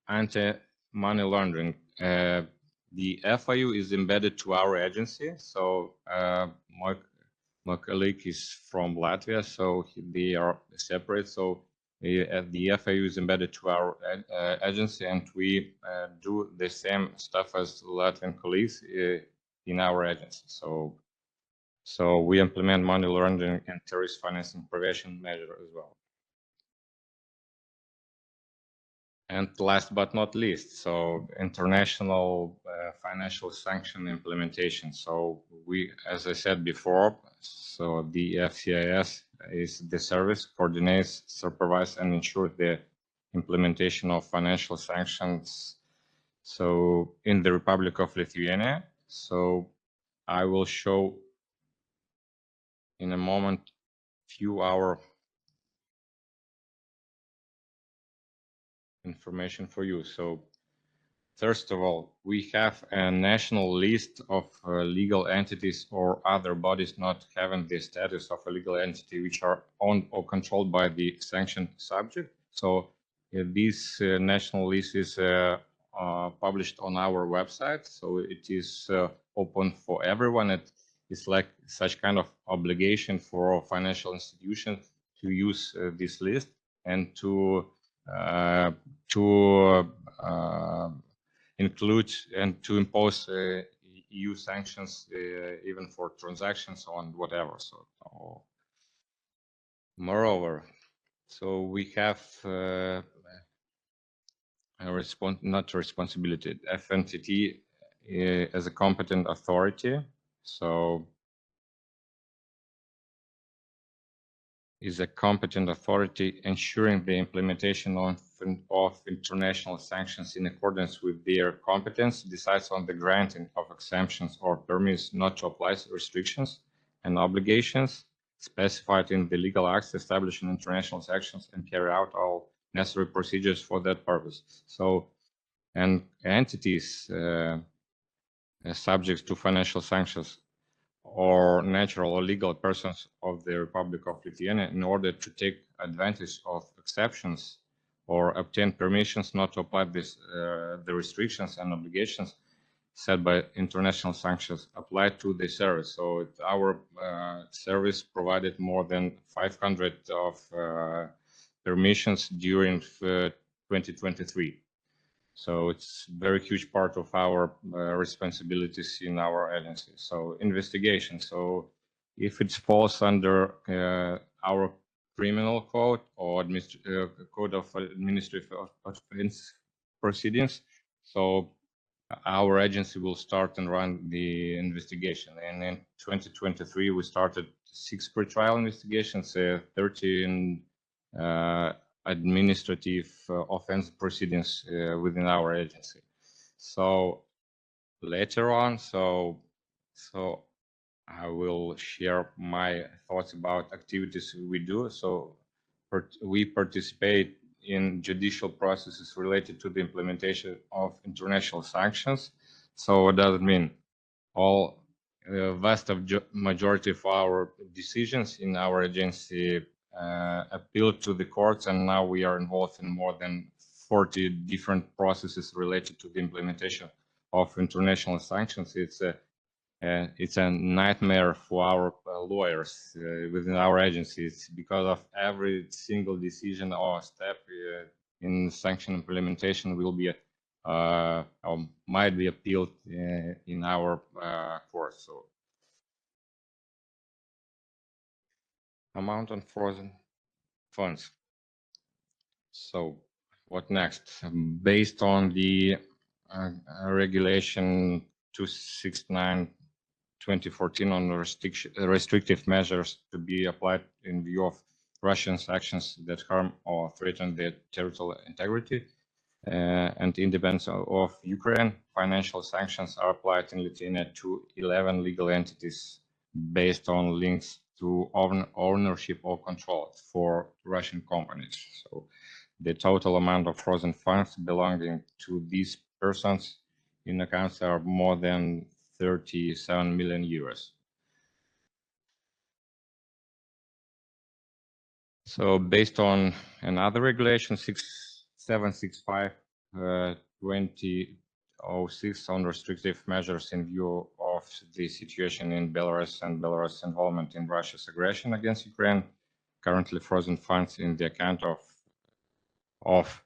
anti-money laundering. The FIU is embedded to our agency. So my colleague is from Latvia, so they are separate. So the FIU is embedded to our agency, and we do the same stuff as Latvian colleagues in our agency. So we implement money laundering and terrorist financing prevention measure as well. And last but not least, so international financial sanction implementation. So we, as I said before, so the FCIS is the service coordinates, supervise, and ensure the implementation of financial sanctions. So in the Republic of Lithuania. So I will show in a moment few our information for you. So first of all, we have a national list of legal entities or other bodies not having the status of a legal entity which are owned or controlled by the sanctioned subject. So this national list is published on our website. So it is open for everyone. It is like such kind of obligation for financial institutions to use this list and to include and to impose EU sanctions even for transactions on whatever. So moreover, so we have not responsibility, FNTT as a competent authority. So is a competent authority ensuring the implementation of international sanctions in accordance with their competence, decides on the granting of exemptions or permits not to apply restrictions and obligations specified in the legal acts establishing international sanctions, and carry out all necessary procedures for that purpose. So, and entities subject to financial sanctions or natural or legal persons of the Republic of Lithuania, in order to take advantage of exceptions or obtain permissions not to apply the restrictions and obligations set by international sanctions applied to the service. So our service provided more than 500 of permissions during 2023. So it's a very huge part of our responsibilities in our agency. So investigation. So if it falls under our criminal code or code of administrative offense proceedings, so our agency will start and run the investigation. And in 2023, we started 6 pre-trial investigations, 13 administrative offense proceedings within our agency. So later on, so I will share my thoughts about activities we do. So we participate in judicial processes related to the implementation of international sanctions. So what does it mean? All vast majority of our decisions in our agency appealed to the courts, and now we are involved in more than 40 different processes related to the implementation of international sanctions. It's a nightmare for our lawyers within our agencies, because of every single decision or step in sanction implementation will be or might be appealed in our court. So amount on frozen funds. So what next? Based on the regulation 269/2014 on restrictive measures to be applied in view of Russia's actions that harm or threaten the territorial integrity and independence of Ukraine, financial sanctions are applied in Lithuania to 11 legal entities based on links to ownership or control for Russian companies. So the total amount of frozen funds belonging to these persons in accounts are more than 37 million euros. So based on another regulation 6765/2006 on restrictive measures in view of the situation in Belarus and Belarus' involvement in Russia's aggression against Ukraine, currently frozen funds in the account of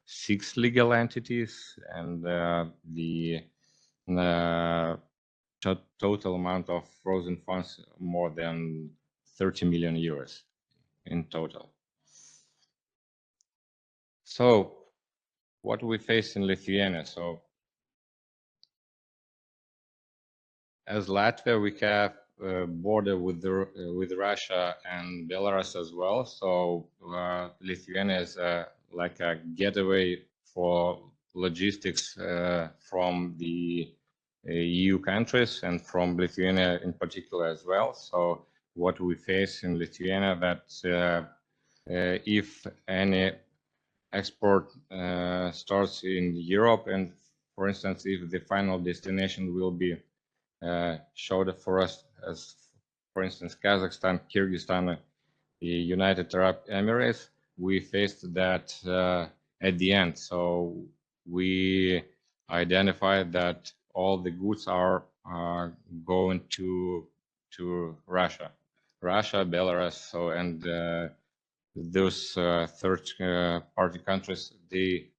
6 legal entities, and the total amount of frozen funds more than 30 million euros in total. So what we face in Lithuania. So as Latvia, we have a border with Russia and Belarus as well. So Lithuania is like a getaway for logistics from the EU countries and from Lithuania in particular as well. So what we face in Lithuania that if any export starts in Europe, and for instance, if the final destination will be showed for us as, for instance, Kazakhstan, Kyrgyzstan, the United Arab Emirates, we faced that at the end. So we identified that all the goods are going to Russia, Belarus. So and those third party countries, they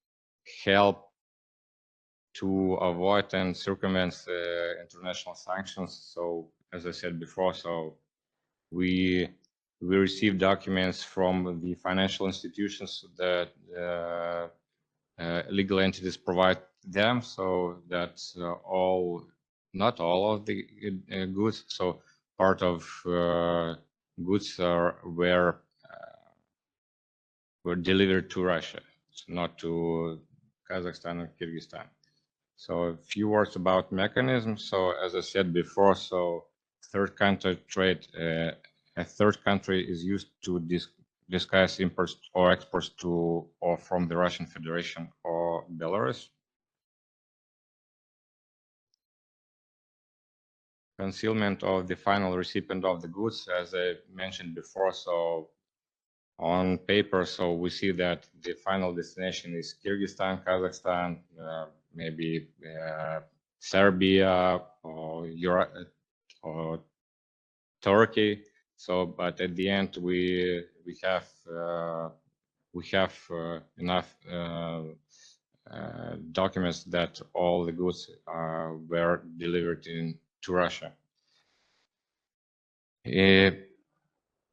help to avoid and circumvent international sanctions. So as I said before, so we receive documents from the financial institutions that legal entities provide them, so that not all of the goods, so part of goods were delivered to Russia, so not to Kazakhstan or Kyrgyzstan. So a few words about mechanisms. So as I said before, so third country trade, a third country is used to discuss imports or exports to or from the Russian Federation or Belarus. Concealment of the final recipient of the goods, as I mentioned before, so on paper, so we see that the final destination is Kyrgyzstan, Kazakhstan, maybe Serbia or Europe or Turkey. So, but at the end, we have enough documents that all the goods were delivered to Russia.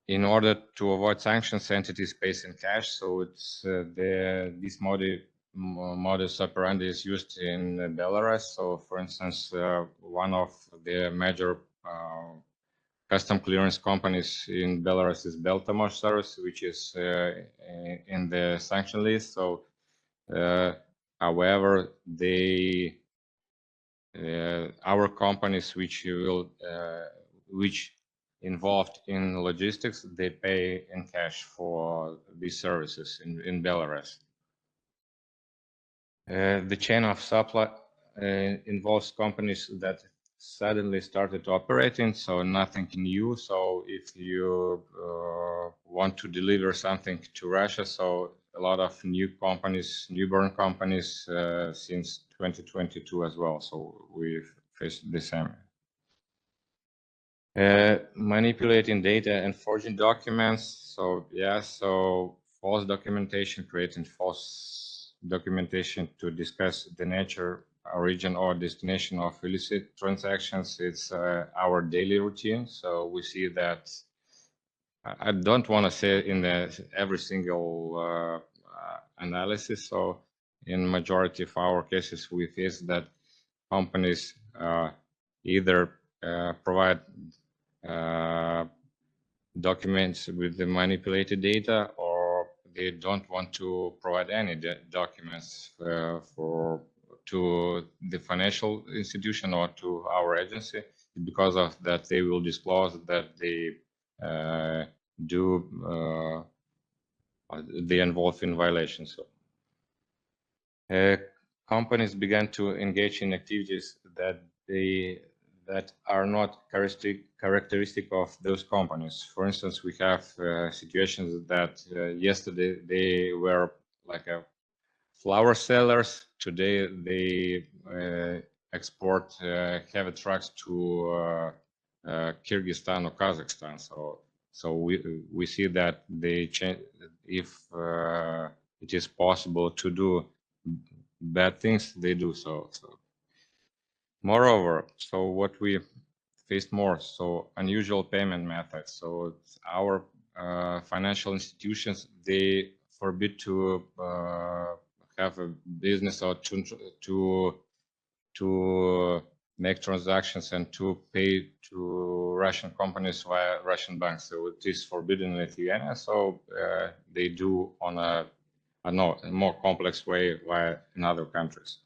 In order to avoid sanctions, entities pays in cash. So it's this modus operandi is used in Belarus. So, for instance, one of the major custom clearance companies in Belarus is Beltamosh Service, which is in the sanction list. So, however, our companies which involved in logistics, they pay in cash for these services in Belarus. The chain of supply involves companies that suddenly started operating, so nothing new. So if you want to deliver something to Russia, so a lot of new companies, newborn companies since 2022 as well. So we've faced the same. Manipulating data and forging documents. So yeah, so false documentation, creating false documentation to discuss the nature, origin, or destination of illicit transactions. It's our daily routine. So we see that. I don't want to say in every single analysis. So in majority of our cases, we face that companies either provide documents with the manipulated data, or they don't want to provide any documents to the financial institution or to our agency. Because of that, they will disclose that they they involve in violations. Companies began to engage in activities that are not characteristic of those companies. For instance, we have situations that yesterday they were like a flower sellers. Today they export heavy trucks to Kyrgyzstan or Kazakhstan. So we see that they change if it is possible to do bad things, they do so. Moreover, so what we faced more, so unusual payment methods. So our financial institutions, they forbid to have a business or to make transactions and to pay to Russian companies via Russian banks. So it is forbidden in Lithuania. So they do on a more complex way via in other countries.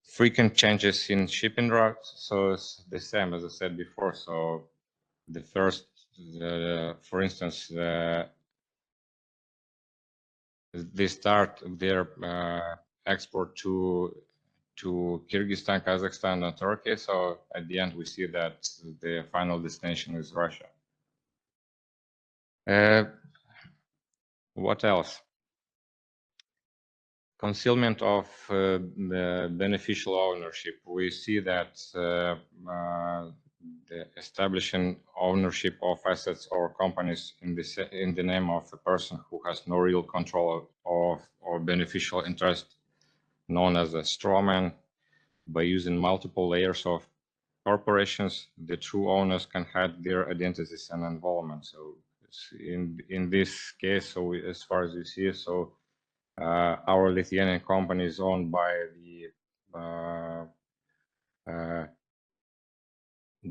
Frequent changes in shipping routes. So it's the same as I said before. So the first, for instance, they start their export to Kyrgyzstan, Kazakhstan, and Turkey. So at the end, we see that the final destination is Russia. What else? Concealment of beneficial ownership. We see that the establishing ownership of assets or companies in the name of a person who has no real control of or beneficial interest, known as a strawman, by using multiple layers of corporations, the true owners can hide their identities and involvement. So in this case, so as far as you see, so our Lithuanian company is owned by the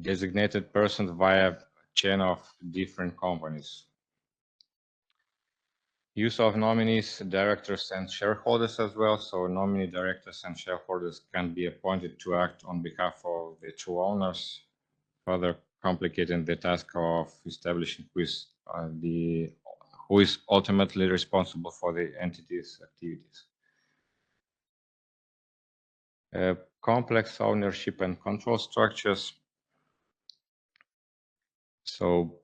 designated person via chain of different companies. Use of nominees, directors, and shareholders as well. So nominee directors and shareholders can be appointed to act on behalf of the true owners, further complicating the task of establishing who is ultimately responsible for the entity's activities. Complex ownership and control structures. So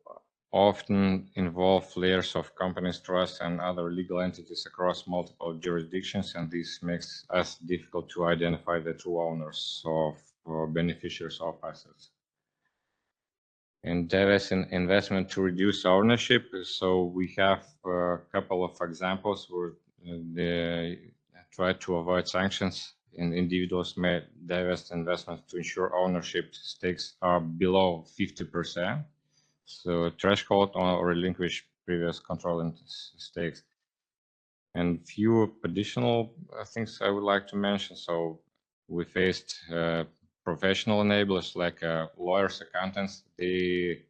often involve layers of companies, trusts, and other legal entities across multiple jurisdictions, and this makes us difficult to identify the true owners of or beneficiaries of assets. And divest in investment to reduce ownership. So we have a couple of examples where they try to avoid sanctions, and individuals may divest investments to ensure ownership stakes are below 50%. So threshold or relinquish previous controlling stakes. And few additional things I would like to mention. So we faced professional enablers like lawyers, accountants. They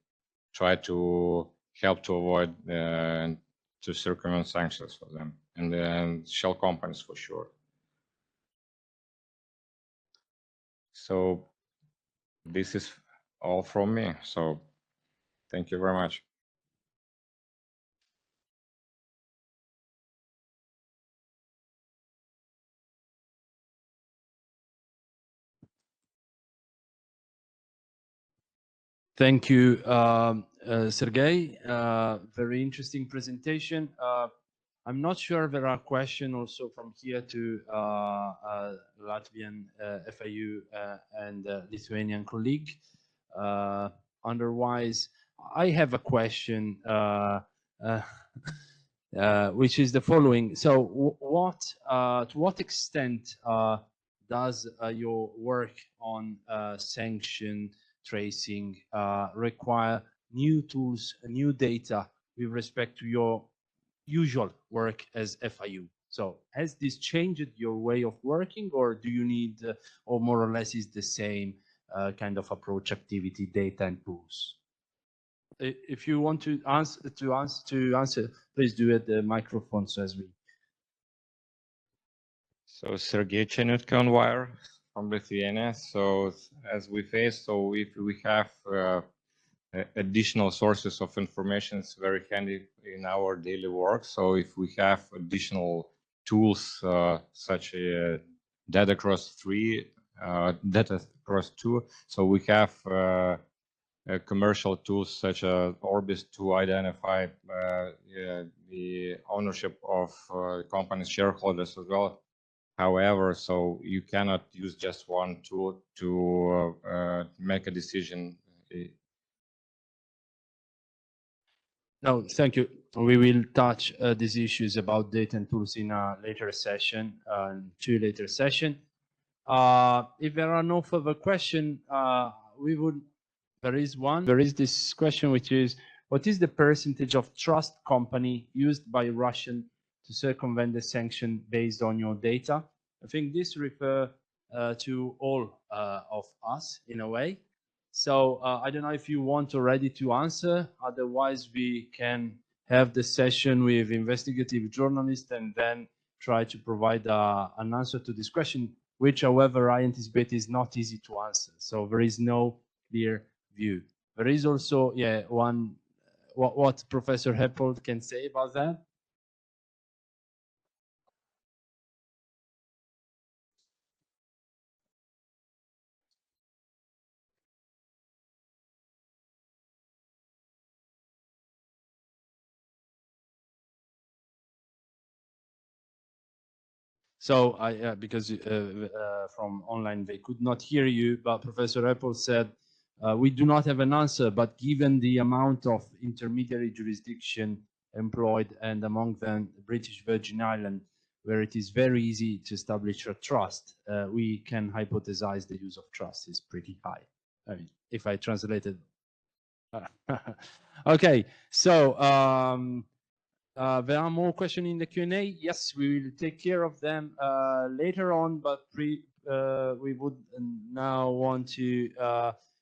try to help to avoid to circumvent sanctions for them, and then shell companies for sure. So this is all from me. So thank you very much. Thank you, Sergey. Very interesting presentation. I'm not sure there are questions also from here to Latvian FIU and Lithuanian colleague. Otherwise, I have a question, which is the following. So, to what extent does your work on sanction tracing require new tools, new data with respect to your usual work as FIU? So has this changed your way of working, or do you need, or more or less is the same kind of approach, activity, data, and tools? If you want to answer, please do it the microphone so as we. So Sergey Chenutka on wire from Lithuania. So as we face, so if we have additional sources of information, it's very handy in our daily work. So if we have additional tools such as data cross 3, data cross 2, so we have commercial tools such as Orbis to identify the ownership of company's shareholders as well. However, so you cannot use just one tool to make a decision. No, thank you. We will touch these issues about data and tools in a later session, two later session. If there are no further questions, there is this question, which is, what is the percentage of trust company used by Russian to circumvent the sanction based on your data. I think this refers to all of us in a way. So I don't know if you want already to answer, otherwise we can have the session with investigative journalists and then try to provide an answer to this question, which, however, I anticipate is not easy to answer. So there is no clear view. There is also, yeah, one, what Professor Heppold can say about that. So I, because from online they could not hear you, but Professor Apple said, we do not have an answer, but given the amount of intermediary jurisdiction employed and among them the British Virgin Islands, where it is very easy to establish a trust, we can hypothesize the use of trust is pretty high. I mean, if I translated. Okay, so there are more questions in the Q&A. Yes, we will take care of them later on, but we would now want to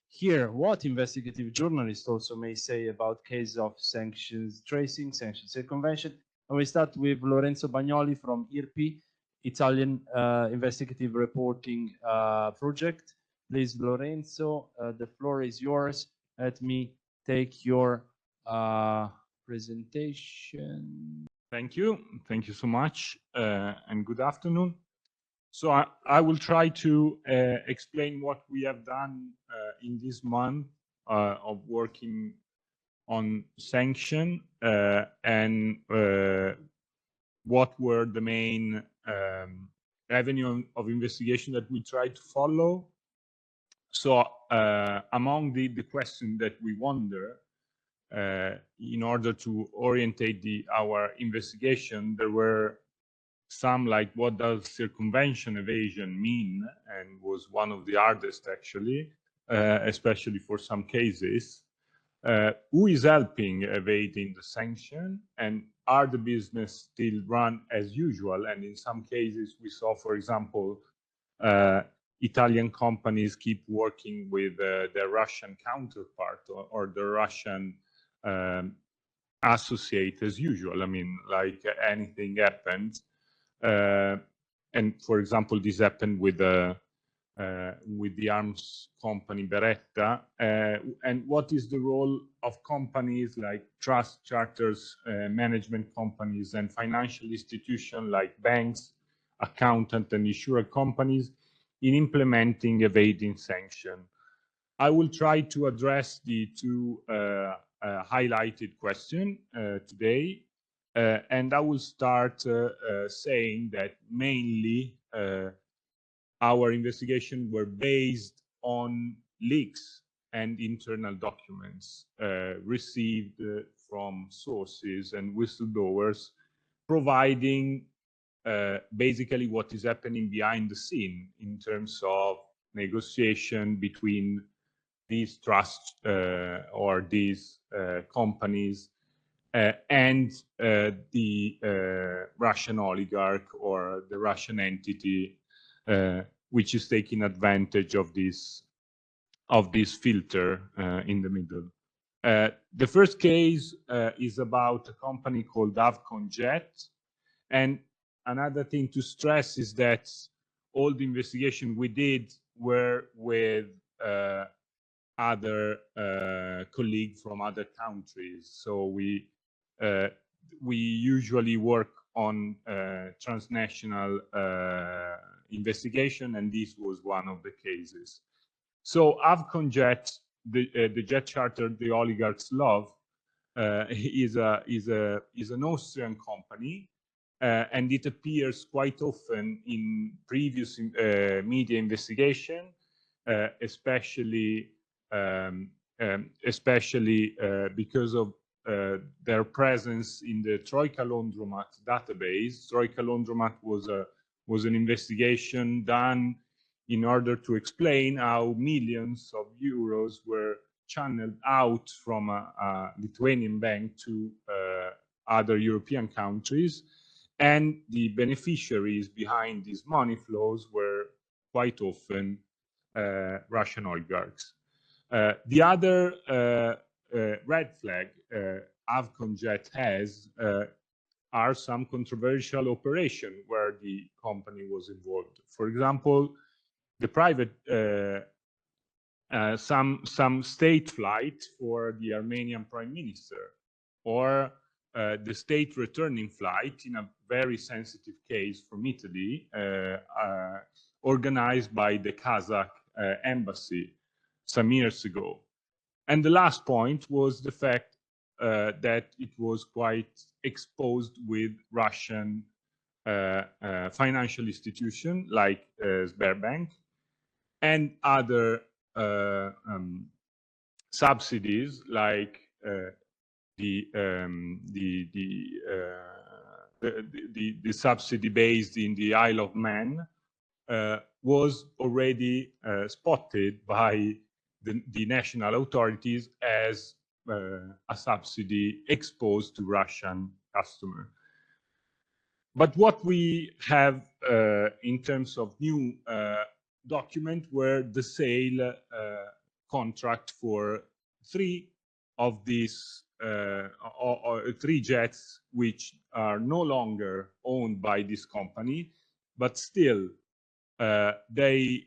hear what investigative journalists also may say about case of sanctions tracing, sanctions circumvention. And we start with Lorenzo Bagnoli from IRPI, Italian Investigative Reporting Project. Please, Lorenzo, the floor is yours. Let me take your presentation. Thank you so much, and good afternoon. So I will try to explain what we have done in this month of working on sanction and what were the main avenue of investigation that we tried to follow. So among the questions that we wonder, in order to orientate our investigation, there were some like, what does circumvention evasion mean? And was one of the hardest actually, especially for some cases. Who is helping evading the sanction, and are the business still run as usual? And in some cases we saw, for example, Italian companies keep working with their Russian counterpart or the Russian associate as usual. I mean, like anything happens. And for example, this happened with the arms company Beretta. And what is the role of companies like trust charters, management companies, and financial institutions like banks, accountant, and insurance companies in implementing evading sanction? I will try to address the two highlighted question today, and I will start saying that mainly our investigation were based on leaks and internal documents received from sources and whistleblowers, providing basically what is happening behind the scene in terms of negotiation between these trusts or these companies and the Russian oligarch or the Russian entity which is taking advantage of this filter in the middle. The first case is about a company called Avconjet, and another thing to stress is that all the investigation we did were with other colleagues from other countries. So we usually work on transnational investigation, and this was one of the cases. So Avconjet, the jet charter the oligarchs love, is an Austrian company, and it appears quite often in previous media investigation, especially because of their presence in the Troika Laundromat database. Troika Laundromat was an investigation done in order to explain how millions of euros were channeled out from a Lithuanian bank to other European countries. and the beneficiaries behind these money flows were quite often Russian oligarchs. The other red flag Avconjet has are some controversial operations where the company was involved. For example, the private some state flight for the Armenian prime minister, or the state returning flight in a very sensitive case from Italy, organized by the Kazakh embassy some years ago. And the last point was the fact that it was quite exposed with Russian financial institutions like Sberbank and other subsidies like the subsidy based in the Isle of Man was already spotted by the national authorities as a subsidy exposed to Russian customer. But what we have in terms of new document were the sale contract for 3 of these or 3 jets which are no longer owned by this company, but still they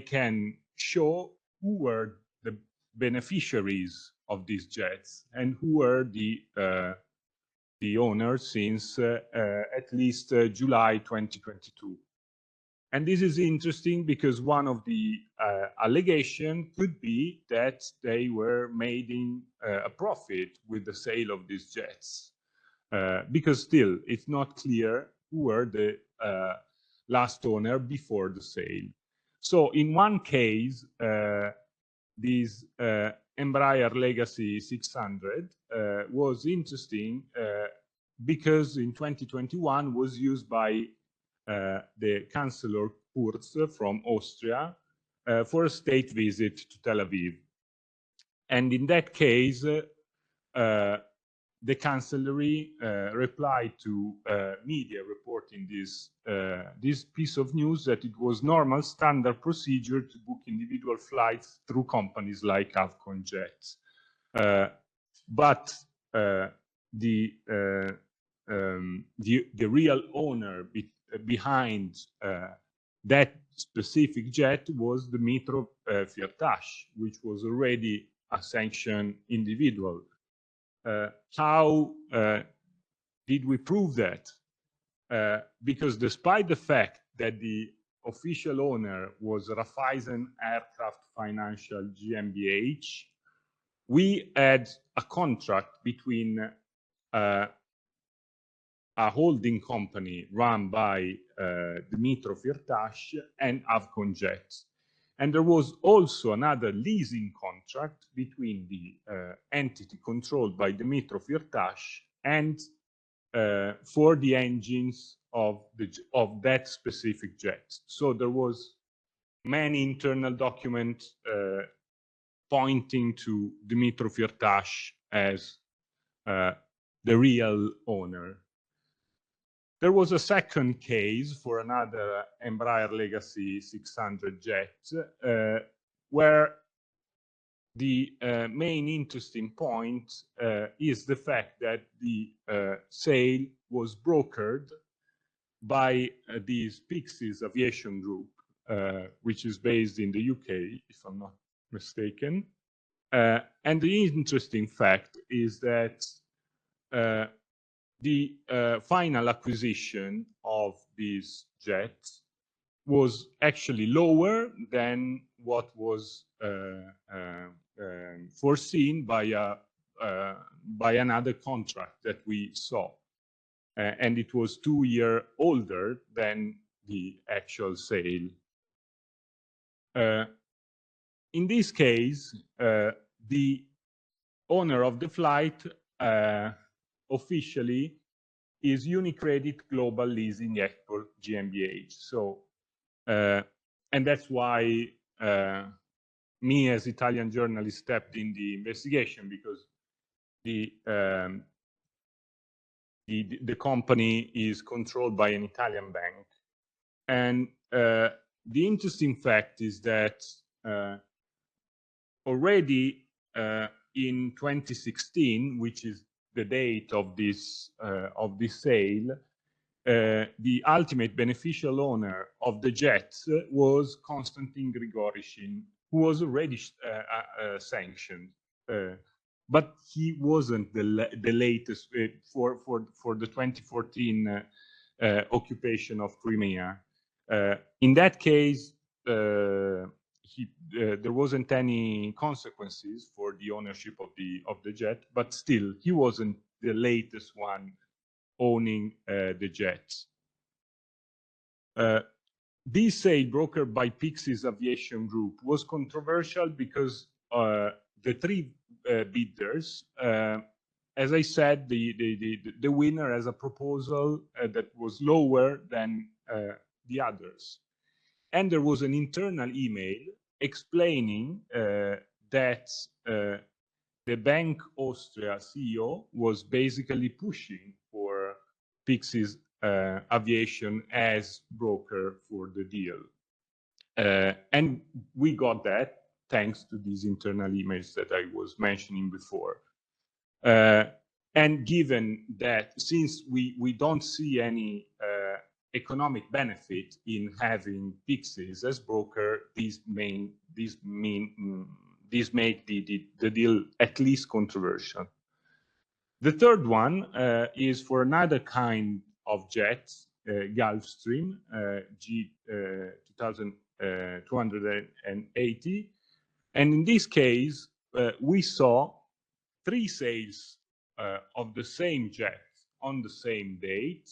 can show who were the beneficiaries of these jets and who were the owners since at least July 2022. And this is interesting because one of the allegations could be that they were making a profit with the sale of these jets, because still it's not clear who were the last owner before the sale. So in one case, this Embraer Legacy 600 was interesting because in 2021 was used by the Chancellor Kurz from Austria for a state visit to Tel Aviv. And in that case, the Chancellery replied to media reporting this piece of news that it was normal standard procedure to book individual flights through companies like Avconjet. But the real owner behind that specific jet was Dmytro Firtash, which was already a sanctioned individual. How did we prove that? Because despite the fact that the official owner was Raiffeisen Aircraft Financial GmbH, we had a contract between a holding company run by Dmytro Firtash and Avconjet. And there was also another leasing contract between the entity controlled by Dmytro Firtash and for the engines of that specific jet. So there was many internal documents pointing to Dmytro Firtash as the real owner. There was a second case for another Embraer Legacy 600 jet where the main interesting point is the fact that the sale was brokered by this Pixies Aviation Group, which is based in the UK, if I'm not mistaken. And the interesting fact is that the final acquisition of these jets was actually lower than what was foreseen by another contract that we saw. And it was 2 years older than the actual sale. In this case, the owner of the flight officially is Unicredit Global Leasing Export GmbH. So, and that's why me as Italian journalist stepped in the investigation, because the the company is controlled by an Italian bank. And the interesting fact is that already in 2016, which is the date of this sale, the ultimate beneficial owner of the jets was Konstantin Grigorishin, who was already sanctioned. But he wasn't the latest for the 2014 occupation of Crimea. In that case, there wasn't any consequences for the ownership of the jet, but still he wasn't the latest one owning the jets. This sale, brokered by Pixis Aviation Group, was controversial because the three bidders, as I said, the winner has a proposal that was lower than the others. And there was an internal email explaining that the Bank Austria CEO was basically pushing for Pixis Aviation as broker for the deal. And we got that thanks to these internal emails that I was mentioning before. And given that since we don't see any economic benefit in having Pixis as broker, this make the deal at least controversial. The third one is for another kind of jets, Gulfstream G2280, and in this case we saw 3 sales of the same jet on the same date,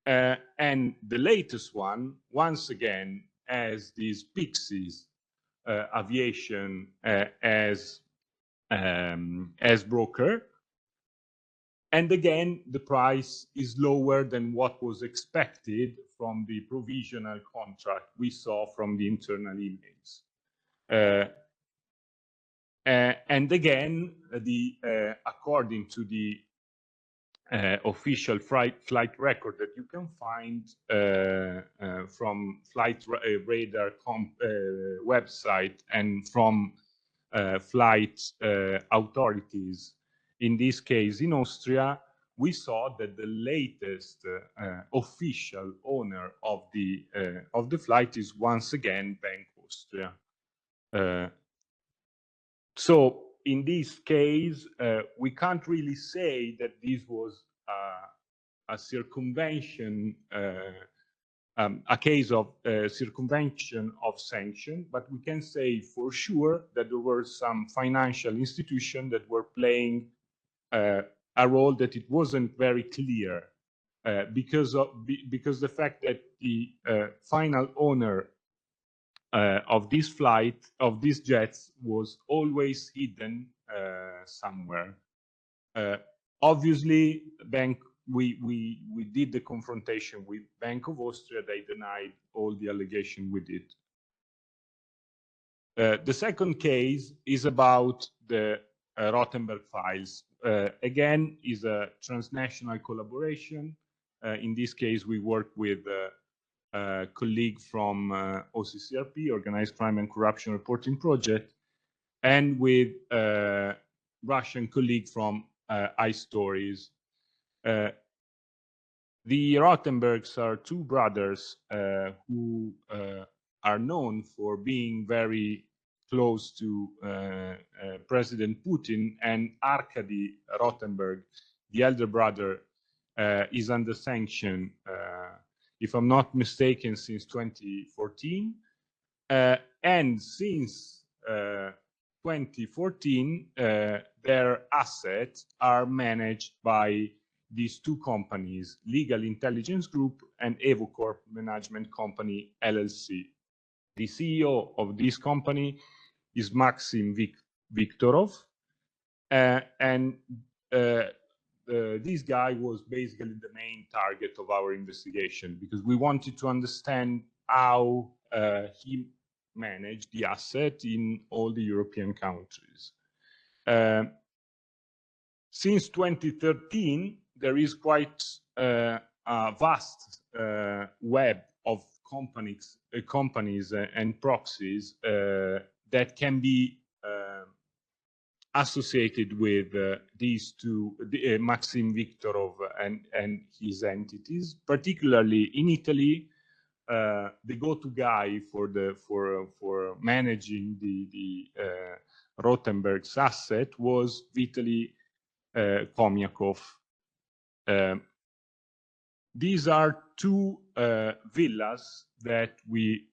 and the latest one once again as this Pixis Aviation as broker, and again the price is lower than what was expected from the provisional contract we saw from the internal emails. And again, according to the official flight record that you can find from Flight Radar website and from flight authorities, in this case in Austria, we saw that the latest official owner of the flight is once again Bank Austria. So in this case, we can't really say that this was a circumvention, a case of circumvention of sanction, but we can say for sure that there were some financial institutions that were playing a role that it wasn't very clear because the fact that the final owner of this flight, of these jets, was always hidden somewhere. Obviously, we did the confrontation with Bank of Austria. They denied all the allegation we did. The second case is about the Rothenberg files. Again, is a transnational collaboration. In this case, we work with a colleague from OCCRP, Organized Crime and Corruption Reporting Project, and with a Russian colleague from iStories. The Rothenbergs are 2 brothers who are known for being very close to President Putin, and Arkady Rothenberg, the elder brother, is under sanction, if I'm not mistaken, since 2014. And since 2014, their assets are managed by these 2 companies, Legal Intelligence Group and Evocorp Management Company, LLC. The CEO of this company is Maxim Viktorov, and this guy was basically the main target of our investigation because we wanted to understand how he managed the asset in all the European countries. Since 2013, there is quite a vast web of companies and proxies that can be associated with these two, Maxim Viktorov and his entities. Particularly in Italy, the go-to guy for managing the Rothenberg's asset was Vitaly Komyakov. These are two villas that we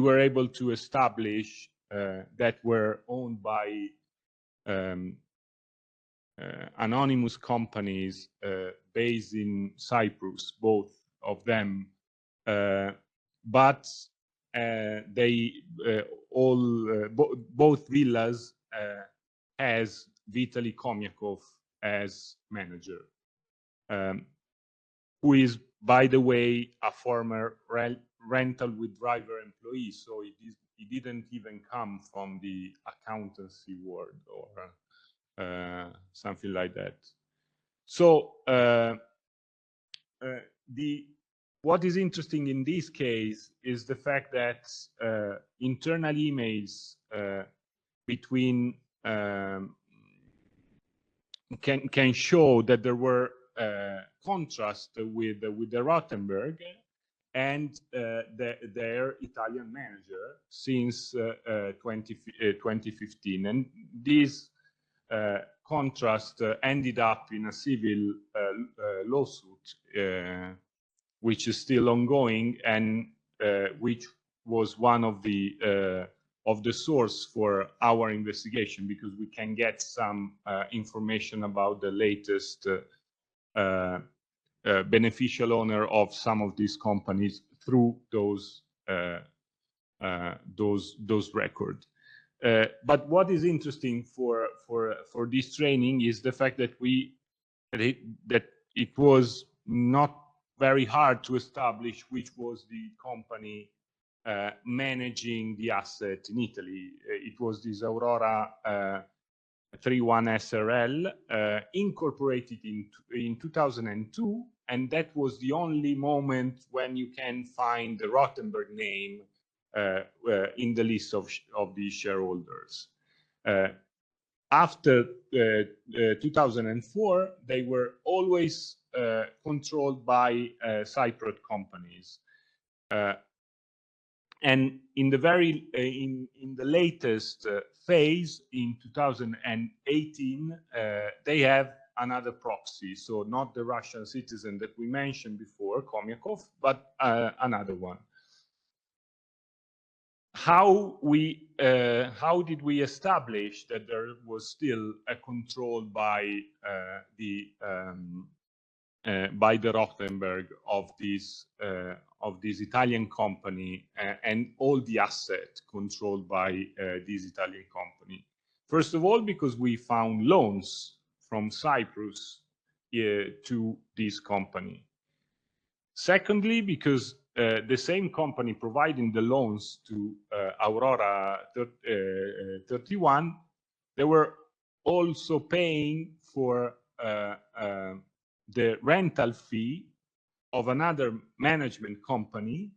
were able to establish that were owned by anonymous companies based in Cyprus, both of them, but they both villas has Vitaly Komyakov as manager, who is, by the way, a former rental with driver employee, so he didn't even come from the accountancy world or something like that. So what is interesting in this case is the fact that internal emails between can show that there were contrast with the Rothenberg and their Italian manager since 2015, and this contrast ended up in a civil lawsuit, which is still ongoing, and which was one of the source for our investigation, because we can get some information about the latest beneficial owner of some of these companies through those records. But what is interesting for this training is the fact that it was not very hard to establish which was the company managing the asset in Italy. It was this Aurora 31 SRL incorporated in 2002, and that was the only moment when you can find the Rothenberg name in the list of the shareholders. After 2004, they were always controlled by Cypriot companies, and in the latest phase in 2018, they have another proxy, so not the Russian citizen that we mentioned before, Komyakov, but another one. How did we establish that there was still a control by the Rothenberg of this Italian company and all the assets controlled by this Italian company? First of all, because we found loans from Cyprus to this company. Secondly, because the same company providing the loans to Aurora 31, they were also paying for the rental fee of another management company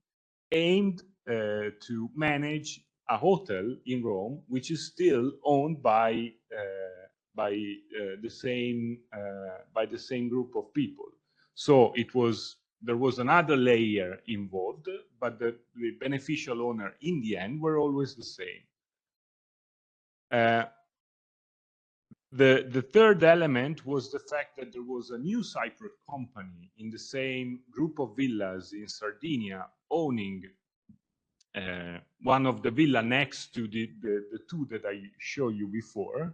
aimed to manage a hotel in Rome, which is still owned by the same group of people. So there was another layer involved, but the beneficial owner in the end were always the same. The third element was the fact that there was a new Cypriot company in the same group of villas in Sardinia owning one of the villa next to the two that I showed you before.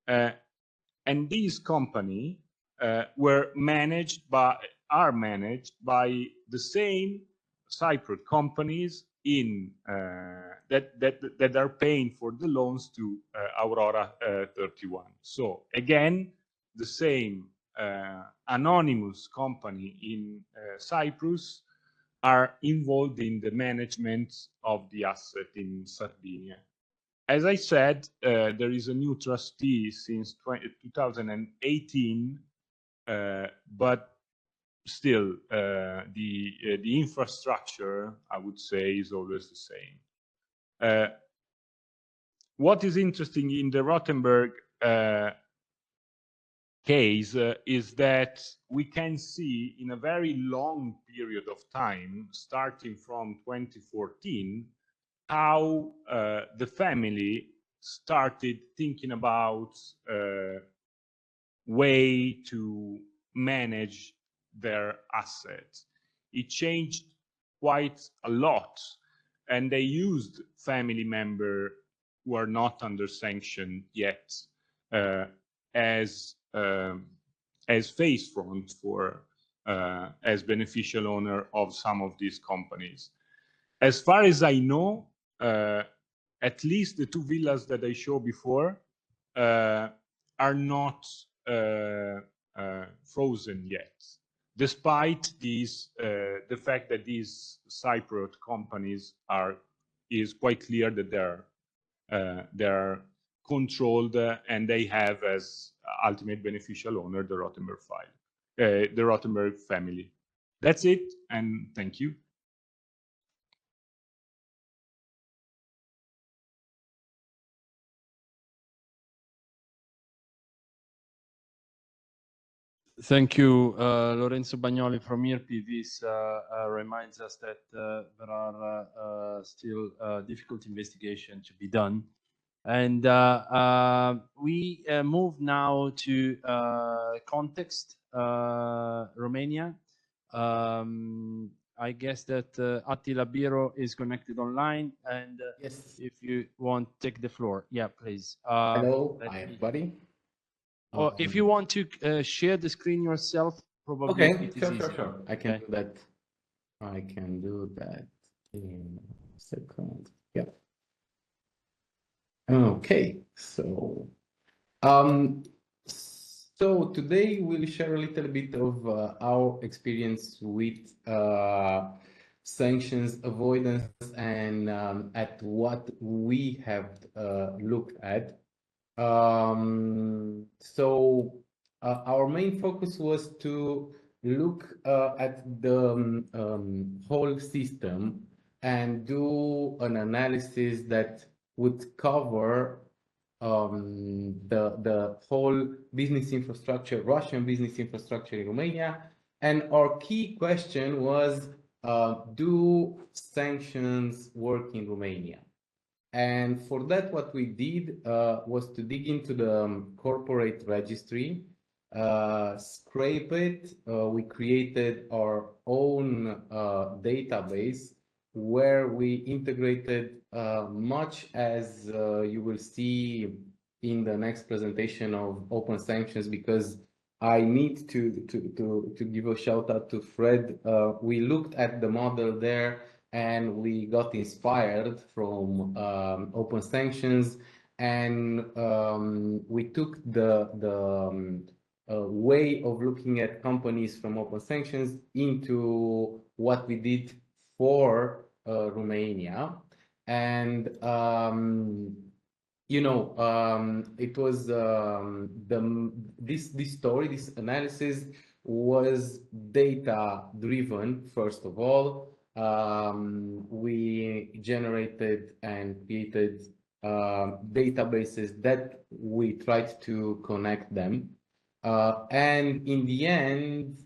And these company are managed by the same Cypriot companies that are paying for the loans to Aurora 31. So again, the same anonymous company in Cyprus are involved in the management of the asset in Sardinia. as I said, there is a new trustee since 2018, but still the infrastructure, I would say, is always the same. What is interesting in the Rothenberg case is that we can see in a very long period of time, starting from 2014, how the family started thinking about way to manage their assets. It changed quite a lot, and they used family members who are not under sanction yet as face front for as beneficial owner of some of these companies. As far as I know, at least the two villas that I showed before are not frozen yet, despite these the fact that these Cypriot companies is quite clear that they're controlled and they have as ultimate beneficial owner the the Rothenberg family. That's it, and thank you. Thank you, Lorenzo Bagnoli from IRPI. This reminds us that there are still difficult investigation to be done. And we move now to context, Romania. I guess that Attila Biro is connected online, and Yes. if you want, take the floor. Yeah, please. Hello, hi everybody. Or if you want to share the screen yourself, probably Okay, it is sure, easier. sure. I can do that. I can do that in a second. Yeah. Okay, so today we'll share a little bit of our experience with sanctions avoidance and at what we have looked at. Our main focus was to look at the whole system and do an analysis that would cover the whole business infrastructure, Russian business infrastructure in Romania. And our key question was, do sanctions work in Romania? And for that, what we did was to dig into the corporate registry, scrape it. We created our own database where we integrated much as you will see in the next presentation of open sanctions, because I need to give a shout out to Fred. We looked at the model there and we got inspired from open sanctions, and we took the way of looking at companies from open sanctions into what we did for Romania. And it was this analysis was data driven. First of all, we generated and created databases that we tried to connect them, and in the end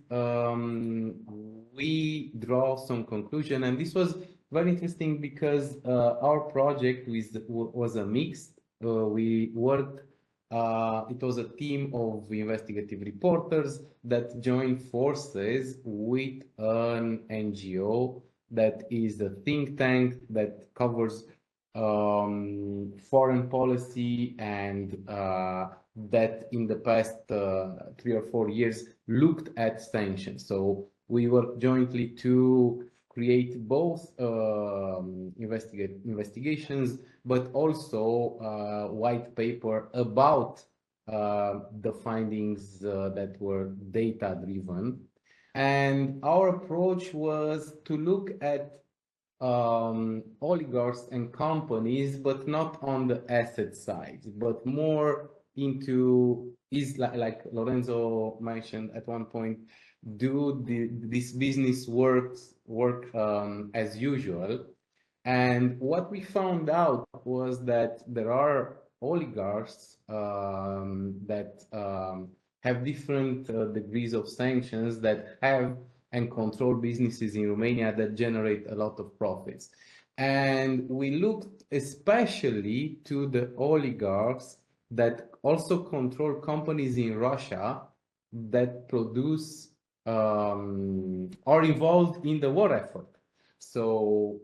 we draw some conclusion. And this was very interesting because our project was a mix. We worked, it was a team of investigative reporters that joined forces with an NGO that is a think tank that covers foreign policy, and that in the past 3 or 4 years looked at sanctions. So we worked jointly to create both investigations, but also white paper about the findings that were data driven. And our approach was to look at oligarchs and companies, but not on the asset side, but more into is like Lorenzo mentioned at one point, do this business work as usual. And what we found out was that there are oligarchs that have different degrees of sanctions that have and control businesses in Romania that generate a lot of profits. And we looked especially to the oligarchs that also control companies in Russia that produce are involved in the war effort. So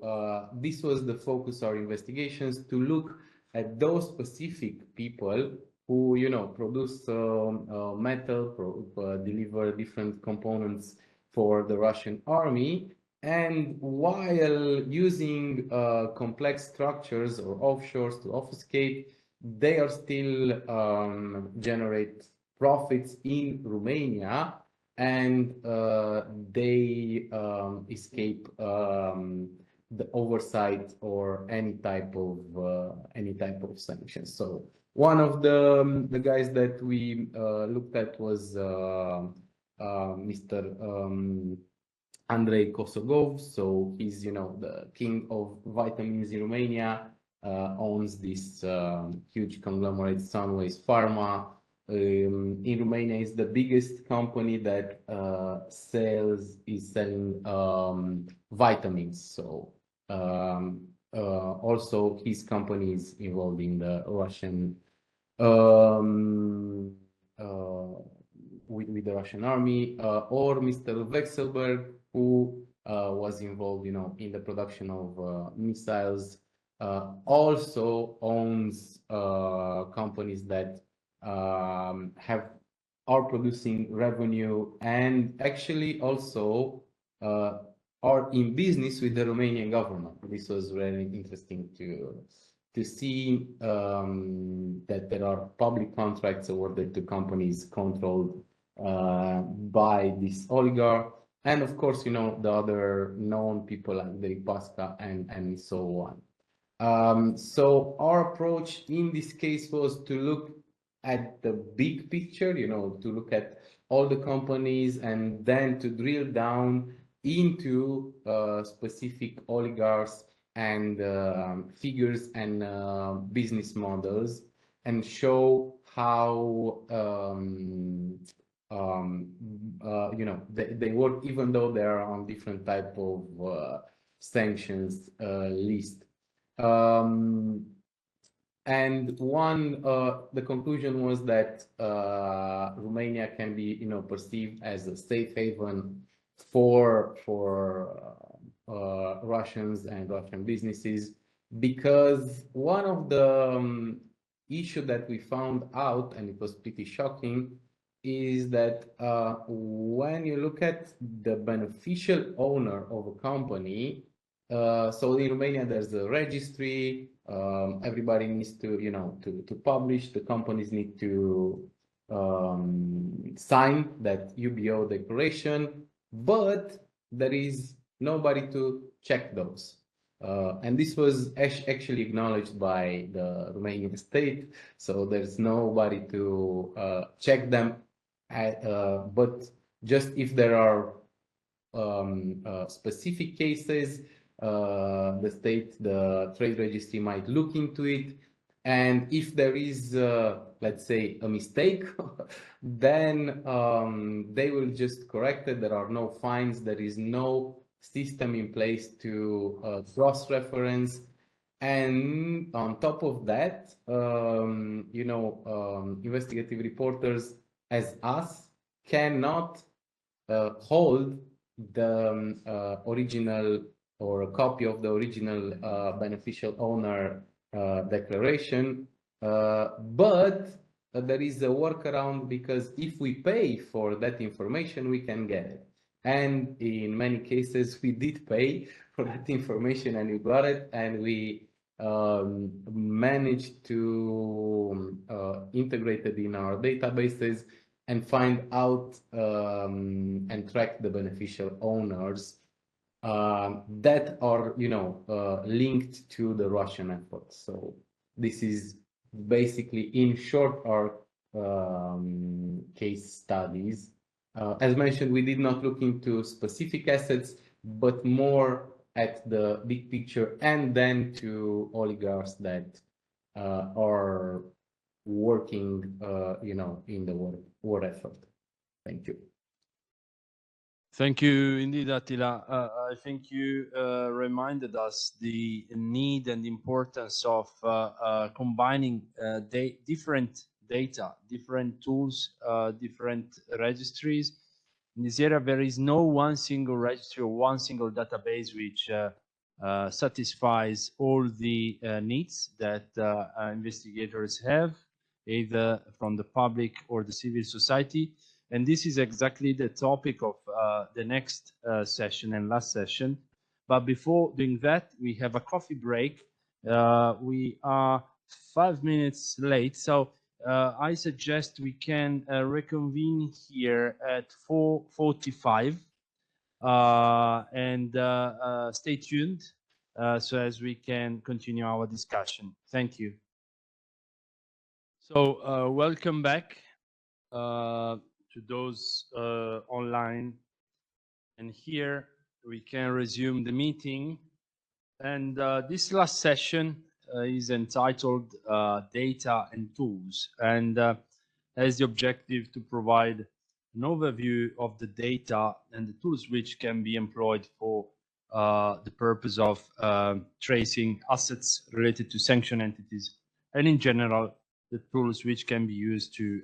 this was the focus of our investigations, to look at those specific people who, you know, produce metal, deliver different components for the Russian army, and while using complex structures or offshores to obfuscate, they are still generate profits in Romania, and they escape the oversight or any type of sanctions. So one of the guys that we looked at was Mr. Andrei Kosogov. So he's, you know, the king of vitamins in Romania, owns this huge conglomerate, Sunways Pharma. In Romania is the biggest company that is selling vitamins. So also his company is involved in the Russian with the Russian army, or Mr. Vexelberg, who was involved, you know, in the production of missiles, also owns companies that are producing revenue, and actually also are in business with the Romanian government. This was very interesting to see that there are public contracts awarded to companies controlled by this oligarch, and of course, you know, the other known people like Deripaska and so on. So our approach in this case was to look at the big picture, you know, to look at all the companies and then to drill down into specific oligarchs and figures and business models, and show how you know, they work even though they are on different type of sanctions list. And the conclusion was that Romania can be, you know, perceived as a safe haven for Russians and Russian businesses, because one of the issue that we found out, and it was pretty shocking, is that when you look at the beneficial owner of a company, so in Romania there's a registry. Everybody needs to, you know, to publish. The companies need to sign that UBO declaration, but there is nobody to check those. And this was actually acknowledged by the Romanian state. So there's nobody to check them. But just if there are specific cases, the trade registry might look into it, and if there is let's say a mistake, then they will just correct it. There are no fines, there is no system in place to cross-reference, and on top of that, you know, investigative reporters as us cannot hold the original or a copy of the original beneficial owner declaration, but there is a workaround, because if we pay for that information, we can get it. And in many cases, we did pay for that information and we got it, and we managed to integrate it in our databases and find out and track the beneficial owners that are, you know, linked to the Russian efforts. So this is basically, in short, our case studies. As mentioned, we did not look into specific assets, but more at the big picture, and then to oligarchs that are working, you know, in the war effort. Thank you. Thank you indeed, Attila. I think you reminded us the need and importance of combining different data, different tools, different registries. In this area, there is no one single registry or one single database which satisfies all the needs that investigators have, either from the public or the civil society. And this is exactly the topic of the next session and last session. But before doing that, we have a coffee break. We are 5 minutes late, so I suggest we can reconvene here at 4:45 and stay tuned so as we can continue our discussion. Thank you. So welcome back to those online, and here we can resume the meeting. And this last session is entitled Data and Tools, and has the objective to provide an overview of the data and the tools which can be employed for the purpose of tracing assets related to sanctioned entities, and in general the tools which can be used to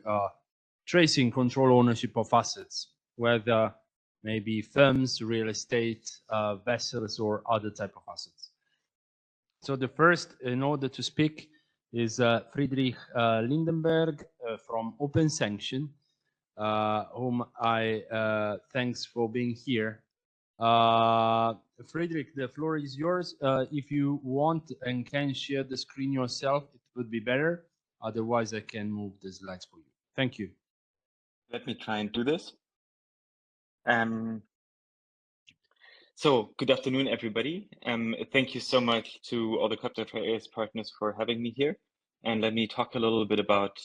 tracing control ownership of assets, whether maybe firms, real estate, vessels, or other type of assets. So the first in order to speak is Friedrich Lindenberg from Open Sanction, whom I thanks for being here. Friedrich, the floor is yours. If you want and can share the screen yourself, it would be better. Otherwise, I can move the slides for you. Thank you. Let me try and do this. So good afternoon, everybody. Thank you so much to all the KLEPTOTRACE partners for having me here. And let me talk a little bit about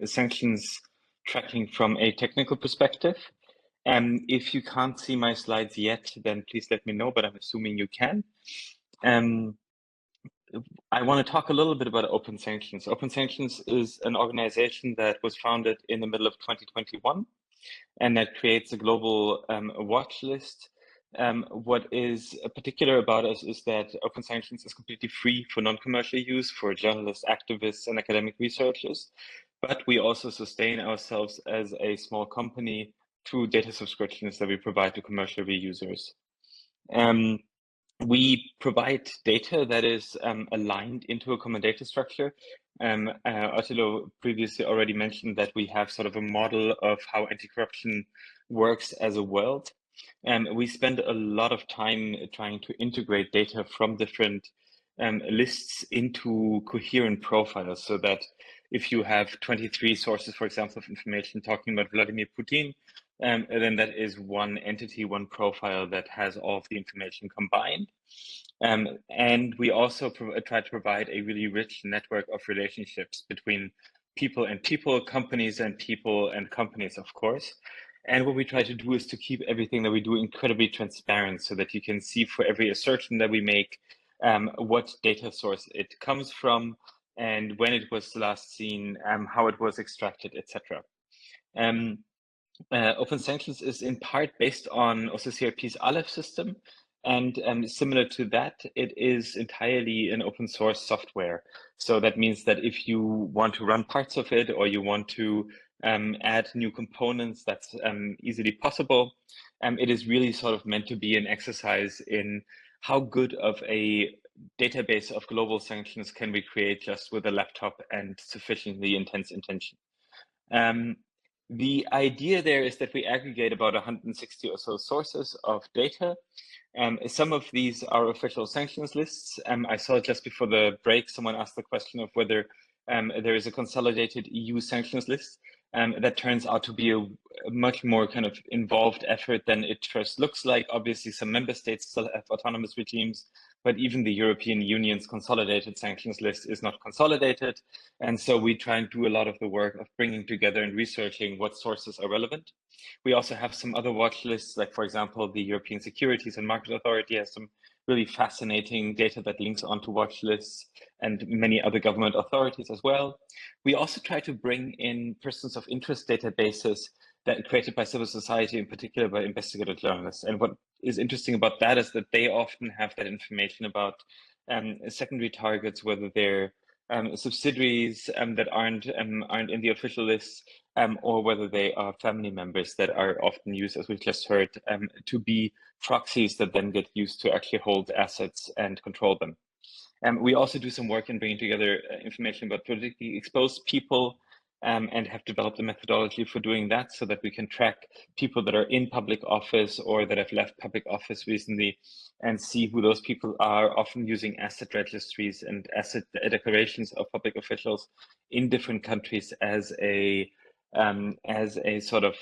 sanctions tracking from a technical perspective. If you can't see my slides yet, then please let me know, but I'm assuming you can. I want to talk a little bit about Open Sanctions. Open Sanctions is an organization that was founded in the middle of 2021, and that creates a global watch list. What is particular about us is that Open Sanctions is completely free for non-commercial use for journalists, activists, and academic researchers. But we also sustain ourselves as a small company through data subscriptions that we provide to commercial reusers. We provide data that is aligned into a common data structure. Attila previously already mentioned that we have sort of a model of how anti-corruption works as a world. We spend a lot of time trying to integrate data from different lists into coherent profiles, so that if you have 23 sources, for example, of information talking about Vladimir Putin, then that is one entity, one profile that has all of the information combined. And we also try to provide a really rich network of relationships between people and people, companies and people and companies, of course. And what we try to do is to keep everything that we do incredibly transparent, so that you can see for every assertion that we make, what data source it comes from, and when it was last seen, how it was extracted, etc. Open Sanctions is in part based on OCCRP's Aleph system, and similar to that, it is entirely an open source software. So that means that if you want to run parts of it, or you want to add new components, that's easily possible. It is really sort of meant to be an exercise in how good of a database of global sanctions can we create just with a laptop and sufficiently intense intention. The idea there is that we aggregate about 160 or so sources of data. Some of these are official sanctions lists. I saw just before the break, someone asked the question of whether there is a consolidated EU sanctions list. that turns out to be a much more kind of involved effort than it first looks like. Obviously, some member states still have autonomous regimes, but even the European Union's consolidated sanctions list is not consolidated. And so we try and do a lot of the work of bringing together and researching what sources are relevant. We also have some other watch lists, like, for example, the European Securities and Market Authority has some really fascinating data that links onto watch lists, and many other government authorities as well. We also try to bring in persons of interest databases that are created by civil society, in particular by investigative journalists. And what is interesting about that is that they often have that information about secondary targets, whether they're subsidiaries that aren't in the official list, or whether they are family members that are often used, as we've just heard, to be proxies that then get used to actually hold assets and control them. We also do some work in bringing together information about politically exposed people, and have developed a methodology for doing that so that we can track people that are in public office or that have left public office recently and see who those people are, often using asset registries and asset declarations of public officials in different countries as a sort of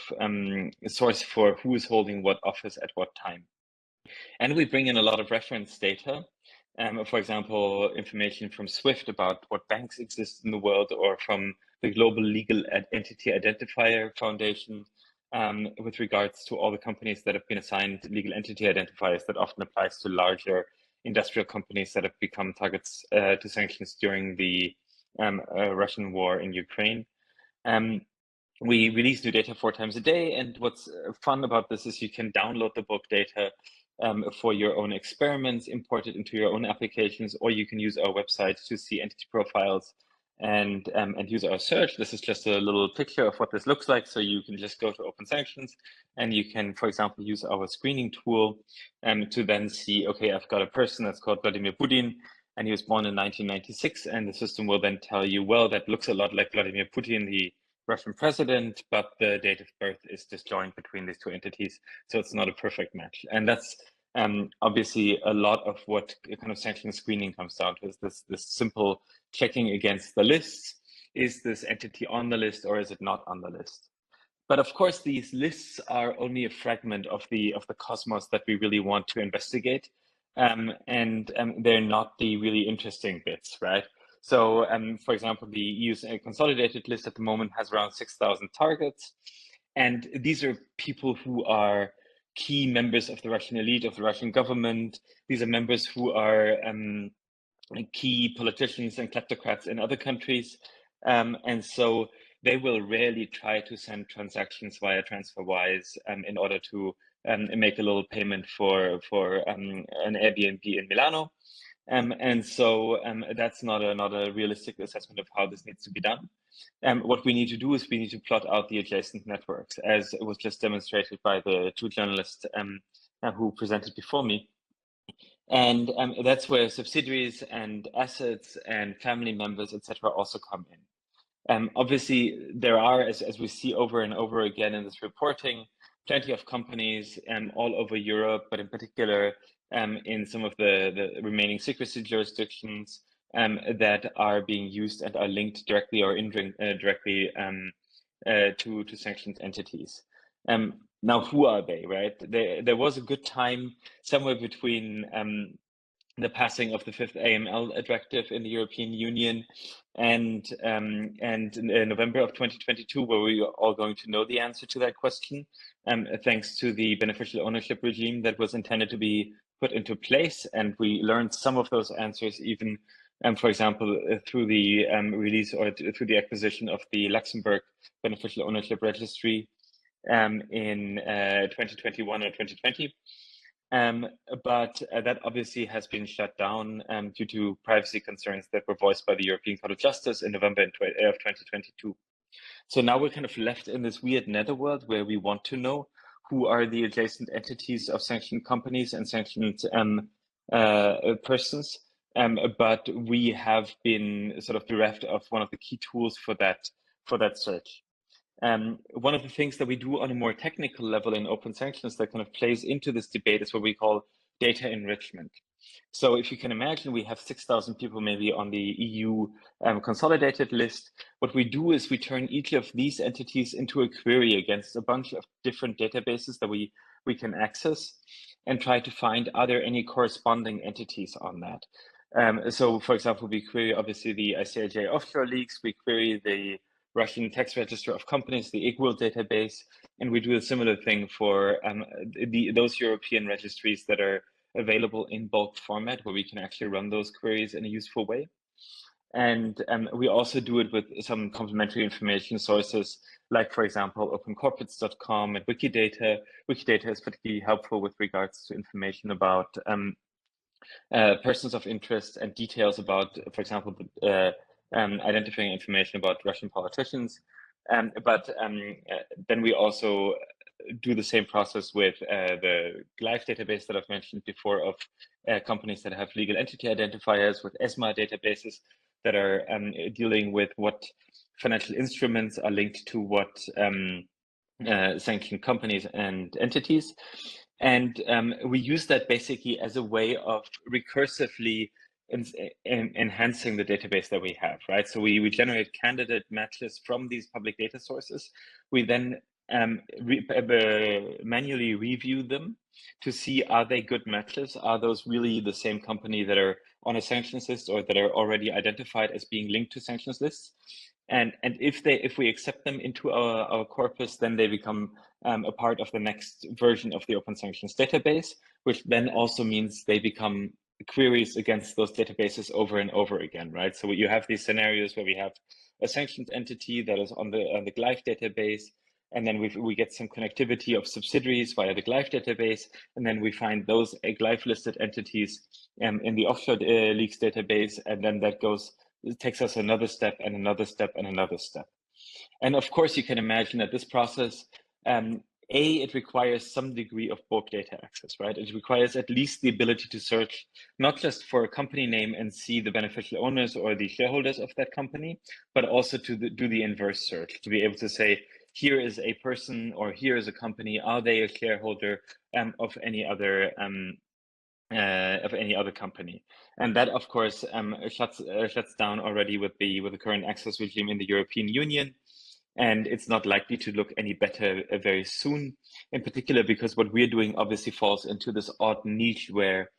source for who is holding what office at what time. And we bring in a lot of reference data. For example, information from SWIFT about what banks exist in the world, or from the Global Legal Entity Identifier Foundation with regards to all the companies that have been assigned legal entity identifiers. That often applies to larger industrial companies that have become targets to sanctions during the Russian war in Ukraine. We release new data 4 times a day, and what's fun about this is you can download the book data for your own experiments, import it into your own applications, or you can use our website to see entity profiles and use our search. This is just a little picture of what this looks like. So you can just go to Open Sanctions, and you can, for example, use our screening tool to then see, okay, I've got a person that's called Vladimir Putin, and he was born in 1996, and the system will then tell you, well, that looks a lot like Vladimir Putin, the Russian president, but the date of birth is disjoint between these two entities, so it's not a perfect match. And that's obviously a lot of what kind of sanction screening comes down to, is this simple checking against the lists. Is this entity on the list, or is it not on the list? But of course, these lists are only a fragment of the cosmos that we really want to investigate, and they're not the really interesting bits, right? So, for example, the EU's consolidated list at the moment has around 6,000 targets. And these are people who are key members of the Russian elite, of the Russian government. These are members who are key politicians and kleptocrats in other countries. And so they will rarely try to send transactions via TransferWise in order to make a little payment for an Airbnb in Milano. And so that's not a realistic assessment of how this needs to be done. What we need to do is we need to plot out the adjacent networks, as it was just demonstrated by the 2 journalists who presented before me. And that's where subsidiaries and assets and family members, etc., also come in. Obviously, there are, as we see over and over again in this reporting, plenty of companies all over Europe, but in particular in some of the remaining secrecy jurisdictions that are being used and are linked directly or indirectly to sanctioned entities. Now, who are they, right? There was a good time somewhere between the passing of the 5th AML directive in the European Union and in November of 2022, where we are all going to know the answer to that question, thanks to the beneficial ownership regime that was intended to be put into place. And we learned some of those answers even, for example, through the release or through the acquisition of the Luxembourg beneficial ownership registry in 2021 or 2020. But that obviously has been shut down due to privacy concerns that were voiced by the European Court of Justice in November of 2022. So now we're kind of left in this weird netherworld where we want to know who are the adjacent entities of sanctioned companies and sanctioned persons. But we have been sort of bereft of one of the key tools for that search. One of the things that we do on a more technical level in open sanctions that kind of plays into this debate is what we call data enrichment. So if you can imagine, we have 6,000 people maybe on the EU consolidated list. What we do is we turn each of these entities into a query against a bunch of different databases that we can access and try to find, are there any corresponding entities on that? So for example, we query obviously the ICIJ offshore leaks, we query the Russian tax register of companies, the IGWIL database, and we do a similar thing for those European registries that are available in bulk format, where we can actually run those queries in a useful way. And we also do it with some complementary information sources, like, for example, opencorporates.com and Wikidata. Wikidata is particularly helpful with regards to information about persons of interest and details about, for example, identifying information about Russian politicians. But then we also do the same process with the GLIFE database that I've mentioned before of companies that have legal entity identifiers, with ESMA databases that are dealing with what financial instruments are linked to what sanctioned companies and entities. And we use that basically as a way of recursively enhancing the database that we have, right? So we generate candidate matches from these public data sources. We then manually review them to see, are they good matches? Are those really the same company that are on a sanctions list or that are already identified as being linked to sanctions lists? And if we accept them into our corpus, then they become a part of the next version of the Open Sanctions database, which then also means they become queries against those databases over and over again, right? So you have these scenarios where we have a sanctioned entity that is on the GLIFE database, and then we get some connectivity of subsidiaries via the GLIFE database, and then we find those GLIFE listed entities in the offshore leaks database, and then that it takes us another step and another step and another step. And of course, you can imagine that this process, it requires some degree of bulk data access, right? It requires at least the ability to search, not just for a company name and see the beneficial owners or the shareholders of that company, but also to do the inverse search, to be able to say, here is a person or here is a company, are they a shareholder of any other company? And that, of course, shuts down already with the current access regime in the European Union. And it's not likely to look any better very soon, in particular because what we're doing obviously falls into this odd niche where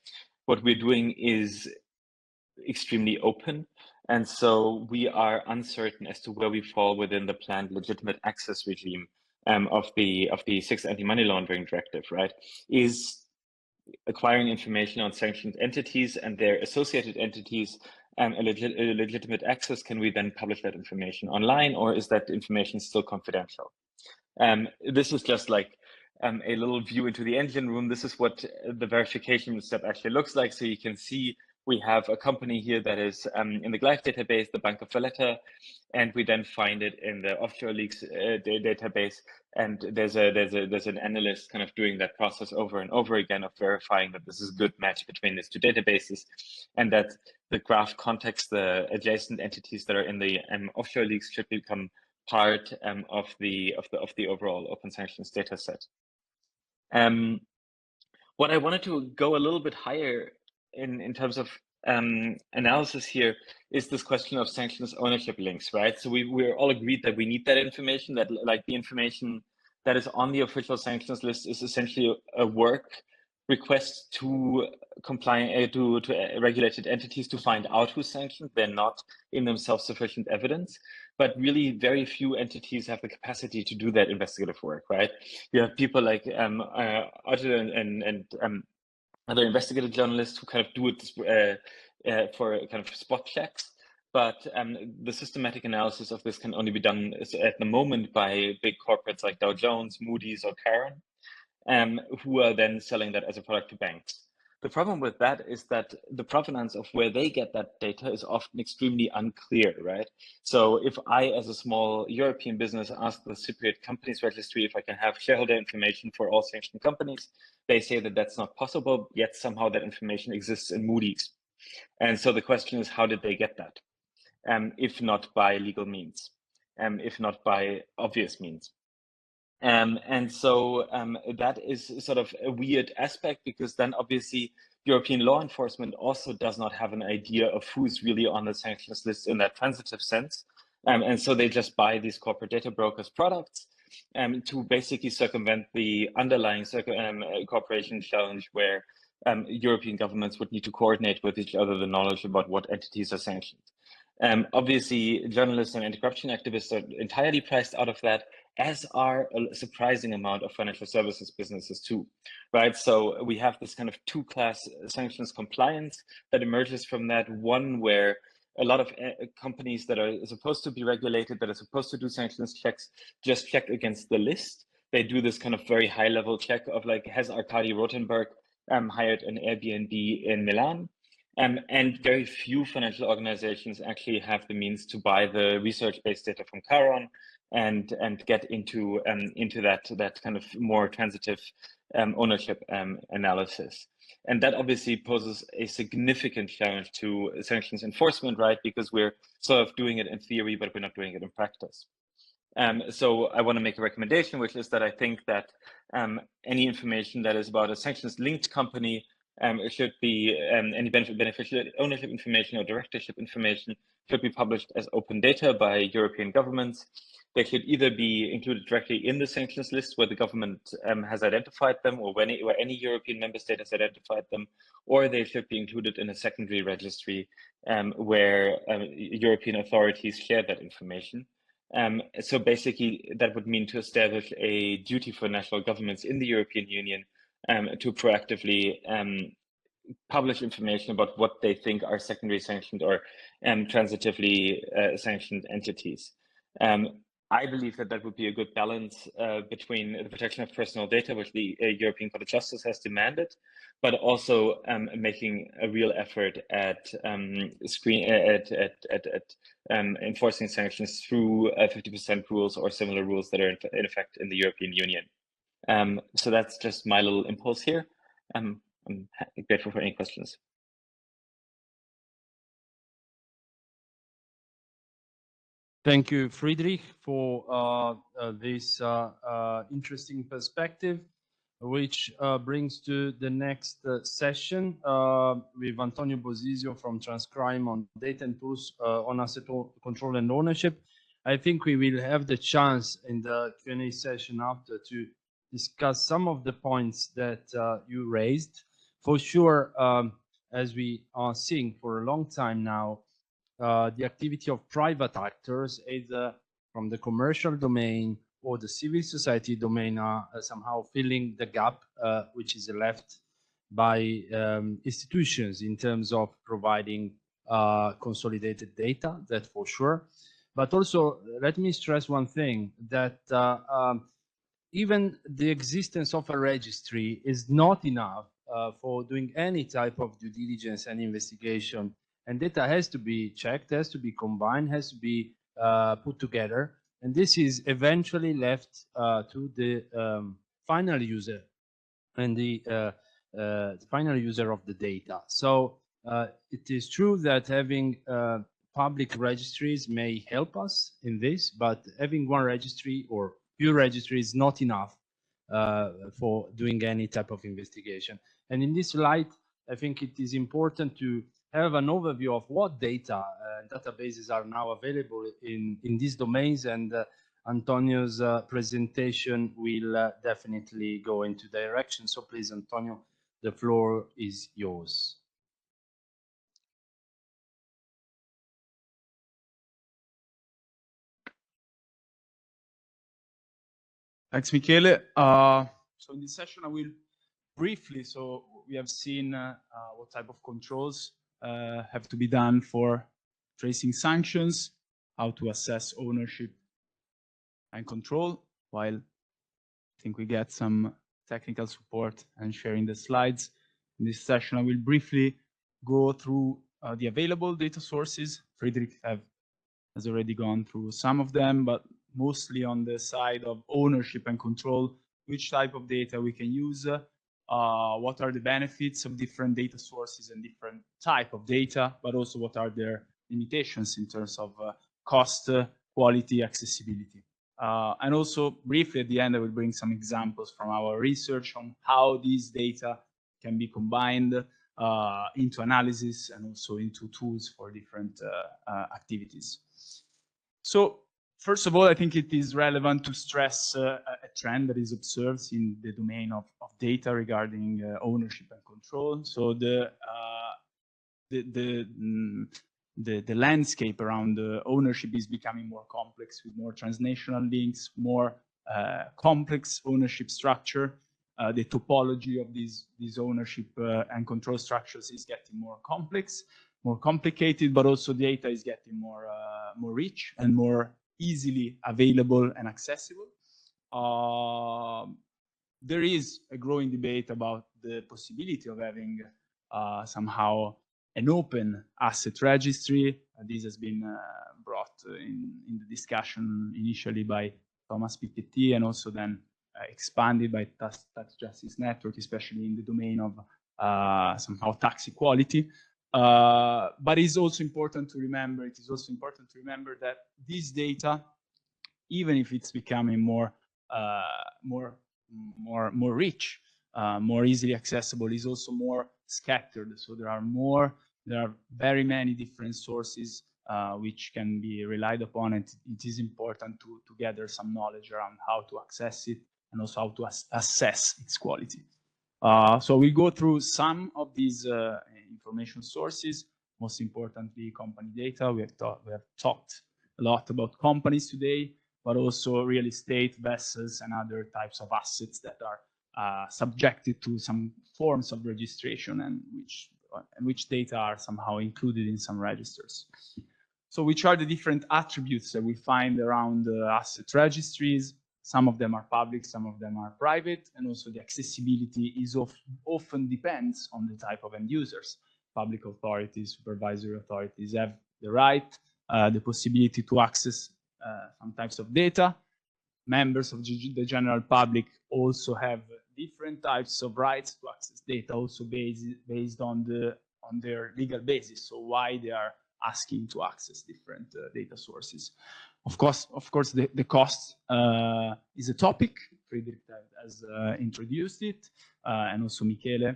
what we're doing is extremely open. And so we are uncertain as to where we fall within the planned legitimate access regime of the 6th Anti-Money Laundering Directive, right? Is acquiring information on sanctioned entities and their associated entities a legitimate access? Can we then publish that information online, or is that information still confidential? This is just like a little view into the engine room. This is what the verification step actually looks like. So you can see we have a company here that is in the GLIFE database, the Bank of Valletta, and we then find it in the offshore leaks database. And there's an analyst kind of doing that process over and over again of verifying that this is a good match between these two databases, and that the graph context, the adjacent entities that are in the offshore leaks should become part of the overall Open Sanctions data set. What I wanted to go a little bit higher in terms of analysis here is this question of sanctions ownership links, right? So we're all agreed that we need that information, that like the information that is on the official sanctions list is essentially a work request to regulated entities to find out who's sanctioned. They're not in themselves sufficient evidence, but really very few entities have the capacity to do that investigative work, right? You have people like Otter and other investigative journalists who kind of do it for kind of spot checks. But the systematic analysis of this can only be done at the moment by big corporates like Dow Jones, Moody's, or Caron, who are then selling that as a product to banks. The problem with that is that the provenance of where they get that data is often extremely unclear, right? So if I, as a small European business, ask the Cypriot Companies Registry if I can have shareholder information for all sanctioned companies, they say that that's not possible, yet somehow that information exists in Moody's. And so the question is, how did they get that? If not by legal means, if not by obvious means. And so that is sort of a weird aspect, because then obviously European law enforcement also does not have an idea of who's really on the sanctions list in that transitive sense. And so they just buy these corporate data brokers products to basically circumvent the underlying cooperation challenge where European governments would need to coordinate with each other the knowledge about what entities are sanctioned. Obviously, journalists and anti-corruption activists are entirely priced out of that, as are a surprising amount of financial services businesses too, right? So we have this kind of two-class sanctions compliance that emerges from that, one where a lot of companies that are supposed to be regulated, that are supposed to do sanctions checks, just check against the list. They do this kind of very high-level check of like, has Arkady Rotenberg hired an Airbnb in Milan? And very few financial organizations actually have the means to buy the research-based data from Caron and get into that kind of more transitive ownership analysis. And that obviously poses a significant challenge to sanctions enforcement, right? Because we're sort of doing it in theory, but we're not doing it in practice. So I want to make a recommendation, which is that I think that any information that is about a sanctions-linked company it should be any beneficial ownership information or directorship information should be published as open data by European governments. They should either be included directly in the sanctions list where the government has identified them, or where any European member state has identified them, or they should be included in a secondary registry where European authorities share that information. So basically, that would mean to establish a duty for national governments in the European Union to proactively publish information about what they think are secondary sanctioned or transitively sanctioned entities. I believe that that would be a good balance between the protection of personal data, which the European Court of Justice has demanded, but also making a real effort at enforcing sanctions through 50% rules or similar rules that are in effect in the European Union. So that's just my little impulse here. I'm grateful for any questions. Thank you, Friedrich, for this interesting perspective, which brings to the next session with Antonio Bosisio from Transcrime on data and tools on asset control and ownership. I think we will have the chance in the Q&A session after to discuss some of the points that you raised. For sure, as we are seeing for a long time now, the activity of private actors, either from the commercial domain or the civil society domain, are somehow filling the gap which is left by institutions in terms of providing consolidated data, that for sure. But also, let me stress one thing, that even the existence of a registry is not enough for doing any type of due diligence and investigation. And data has to be checked, has to be combined, has to be put together. And this is eventually left to the final user and the final user of the data. So it is true that having public registries may help us in this, but having one registry or few registries is not enough for doing any type of investigation. And in this light, I think it is important to have an overview of what data databases are now available in these domains, and Antonio's presentation will definitely go into direction. So please, Antonio, the floor is yours. Thanks, Michele. So in this session, I will briefly, so we have seen what type of controls have to be done for tracing sanctions, how to assess ownership and control, while I think we get some technical support and sharing the slides. In this session, I will briefly go through the available data sources. Friedrich has already gone through some of them, but mostly on the side of ownership and control, which type of data we can use, what are the benefits of different data sources and different type of data, but also what are their limitations in terms of cost, quality, accessibility. And also briefly at the end, I will bring some examples from our research on how these data can be combined into analysis and also into tools for different activities. So first of all, I think it is relevant to stress a trend that is observed in the domain of data regarding ownership and control. So the landscape around ownership is becoming more complex with more transnational links, more complex ownership structure. The topology of these ownership and control structures is getting more complex, more complicated, but also data is getting more rich and more easily available and accessible. There is a growing debate about the possibility of having somehow an open asset registry. This has been brought in the discussion initially by Thomas Piketty and also then expanded by Tax Justice Network, especially in the domain of somehow tax equality. But it's also important to remember, that this data, even if it's becoming more rich, more easily accessible, is also more scattered. So there are very many different sources which can be relied upon, and it is important to gather some knowledge around how to access it and also how to assess its quality. So we go through some of these information sources, most importantly company data. We have talked a lot about companies today, but also real estate, vessels, and other types of assets that are subjected to some forms of registration and which data are somehow included in some registers. So which are the different attributes that we find around asset registries? Some of them are public, some of them are private, and also the accessibility is often depends on the type of end users. Public authorities, supervisory authorities have the right, the possibility to access some types of data. Members of the general public also have different types of rights to access data, also based on their legal basis. So why they are asking to access different data sources. Of course, the cost is a topic. Friedrich has introduced it, and also Michele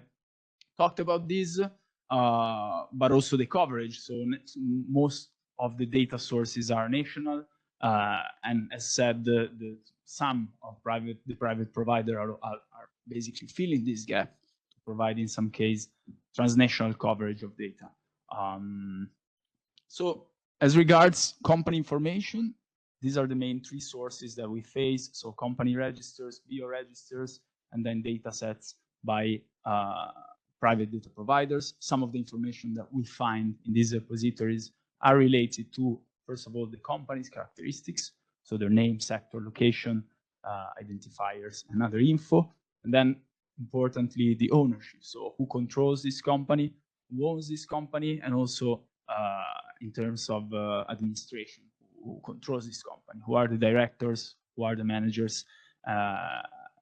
talked about this, but also the coverage. So most of the data sources are national, and as said, some of the private provider are basically filling this gap to provide, in some case, transnational coverage of data. So as regards company information, these are the main three sources that we face. So company registers, BO registers, and then data sets by private data providers. Some of the information that we find in these repositories are related to, first of all, the company's characteristics. So their name, sector, location, identifiers, and other info. And then importantly, the ownership. So who controls this company, who owns this company, and also in terms of administration, who controls this company, who are the directors, who are the managers.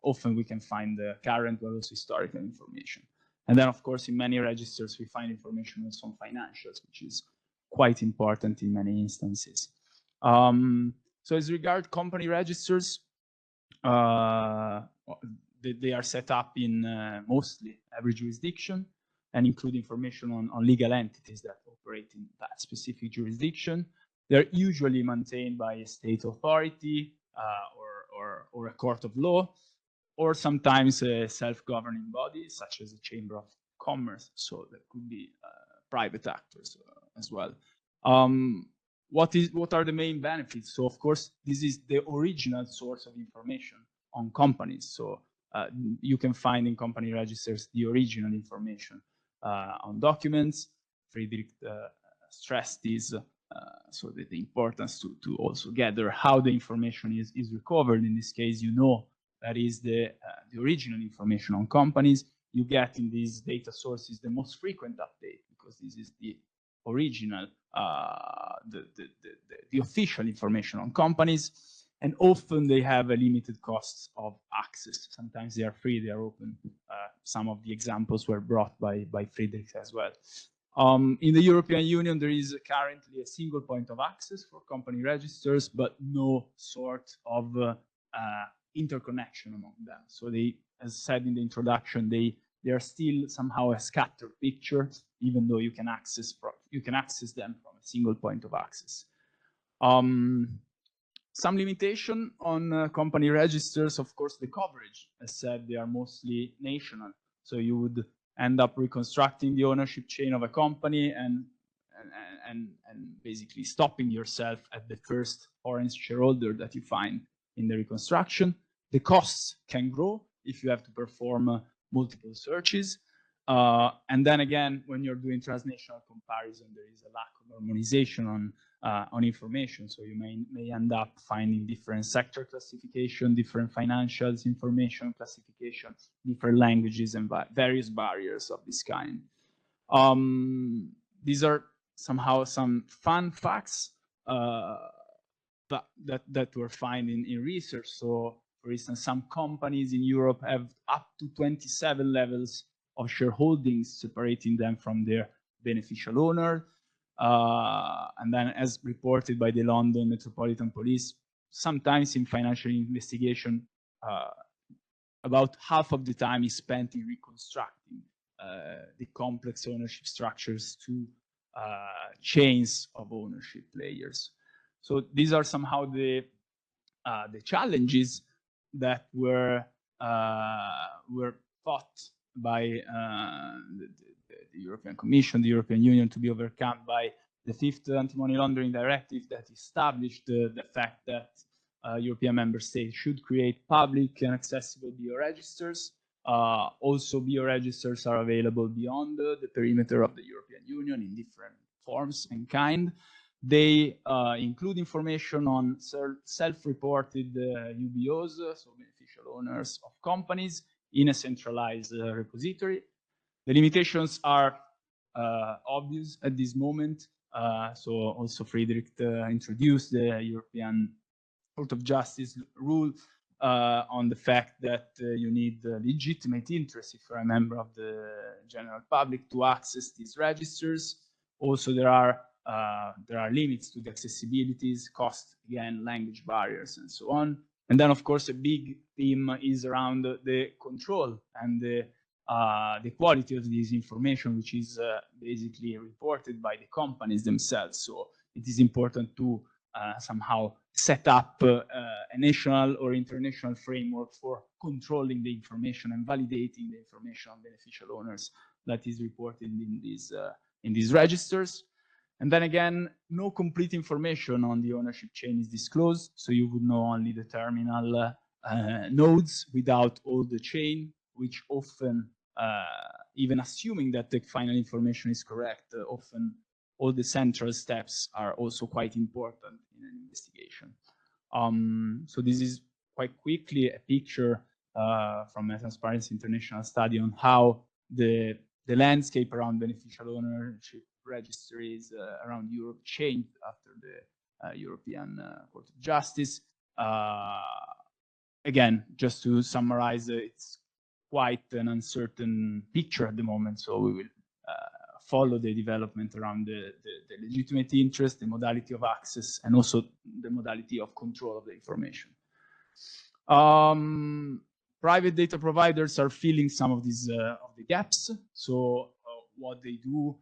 Often we can find the current but also historical information. And then, of course, in many registers, we find information also on financials, which is quite important in many instances. So as regard company registers, they are set up in mostly every jurisdiction and include information on legal entities that operate in that specific jurisdiction. They're usually maintained by a state authority or a court of law, or sometimes a self-governing body, such as a chamber of commerce. So there could be private actors as well. What are the main benefits? So of course, this is the original source of information on companies. So you can find in company registers the original information on documents. Friedrich stressed this, so the importance to also gather how the information is recovered. In this case, you know that is the original information on companies. You get in these data sources the most frequent update, because this is the original, the official information on companies, and often they have a limited cost of access. Sometimes they are free, they are open. Some of the examples were brought by Friedrich as well. In the European Union, there is currently a single point of access for company registers, but no sort of interconnection among them. So they, as said in the introduction, they they are still somehow a scattered picture, even though you can access them from a single point of access. Some limitation on company registers, of course, the coverage. As said, they are mostly national, so you would end up reconstructing the ownership chain of a company and basically stopping yourself at the first orange shareholder that you find in the reconstruction. The costs can grow if you have to perform multiple searches. And then again, when you're doing transnational comparison, there is a lack of harmonization on information. So you may end up finding different sector classification, different financials information classification, different languages, and various barriers of this kind. These are somehow some fun facts that were found in research. So, for instance, some companies in Europe have up to 27 levels of shareholdings, separating them from their beneficial owner. And then, as reported by the London Metropolitan Police, sometimes in financial investigation, about half of the time is spent in reconstructing the complex ownership structures to chains of ownership layers. So these are somehow the challenges that were thought by the European Commission, the European Union, to be overcome by the 5th Anti-Money Laundering Directive that established the fact that European member states should create public and accessible bioregisters. Also, bioregisters are available beyond the perimeter of the European Union in different forms and kind. They include information on self-reported UBOs, so beneficial owners of companies, in a centralized repository. The limitations are obvious at this moment. So also Friedrich introduced the European Court of Justice rule on the fact that you need legitimate interest if you're a member of the general public to access these registers. Also, there are limits to the accessibilities, cost, again, language barriers, and so on. And then, of course, a big theme is around the control and the quality of this information, which is basically reported by the companies themselves. So it is important to somehow set up a national or international framework for controlling the information and validating the information on beneficial owners that is reported in these registers. And then again, no complete information on the ownership chain is disclosed, so you would know only the terminal nodes without all the chain, which often, even assuming that the final information is correct, often all the central steps are also quite important in an investigation. So this is quite quickly a picture from a Transparency International study on how the landscape around beneficial ownership registries around Europe changed after the European Court of Justice. Again, just to summarize, it's quite an uncertain picture at the moment, so we will follow the development around the legitimate interest, the modality of access, and also the modality of control of the information. Private data providers are filling some of these of the gaps. So what they do,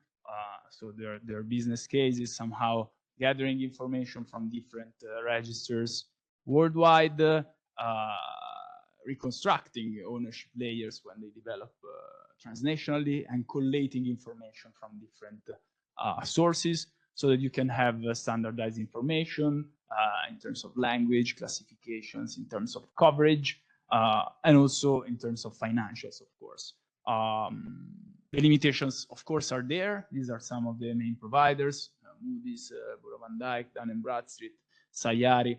so their business case is somehow gathering information from different registers worldwide, reconstructing ownership layers when they develop transnationally, and collating information from different sources so that you can have standardized information in terms of language, classifications, in terms of coverage, and also in terms of financials, of course. The limitations, of course, are there. These are some of the main providers: Moody's, Bureau van Dijk, Dun & Bradstreet, Sayari,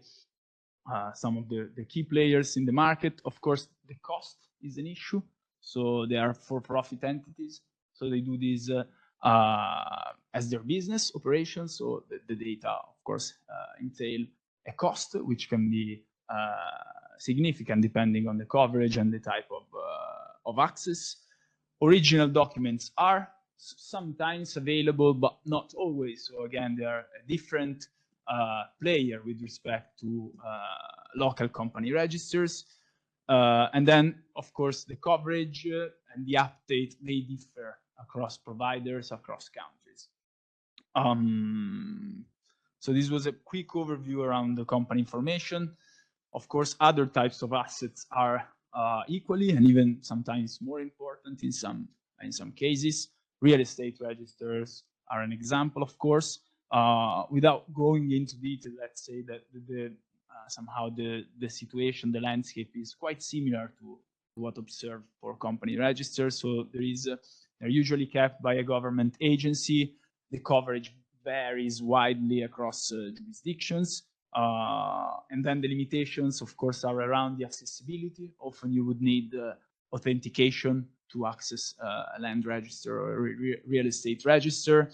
some of the key players in the market. Of course, the cost is an issue. So they are for-profit entities. So they do this as their business operations. So the data, of course, entail a cost, which can be significant depending on the coverage and the type of access. Original documents are sometimes available, but not always. So again, they are a different player with respect to local company registers. And then, of course, the coverage and the update may differ across providers, across countries. So this was a quick overview around the company information. Of course, other types of assets are equally and even sometimes more important in some cases. Real estate registers are an example, of course. Without going into detail, let's say that somehow the situation, the landscape is quite similar to what observed for company registers. So they're usually kept by a government agency. The coverage varies widely across jurisdictions. And then the limitations, of course, are around the accessibility. Often you would need authentication to access a land register or a real estate register.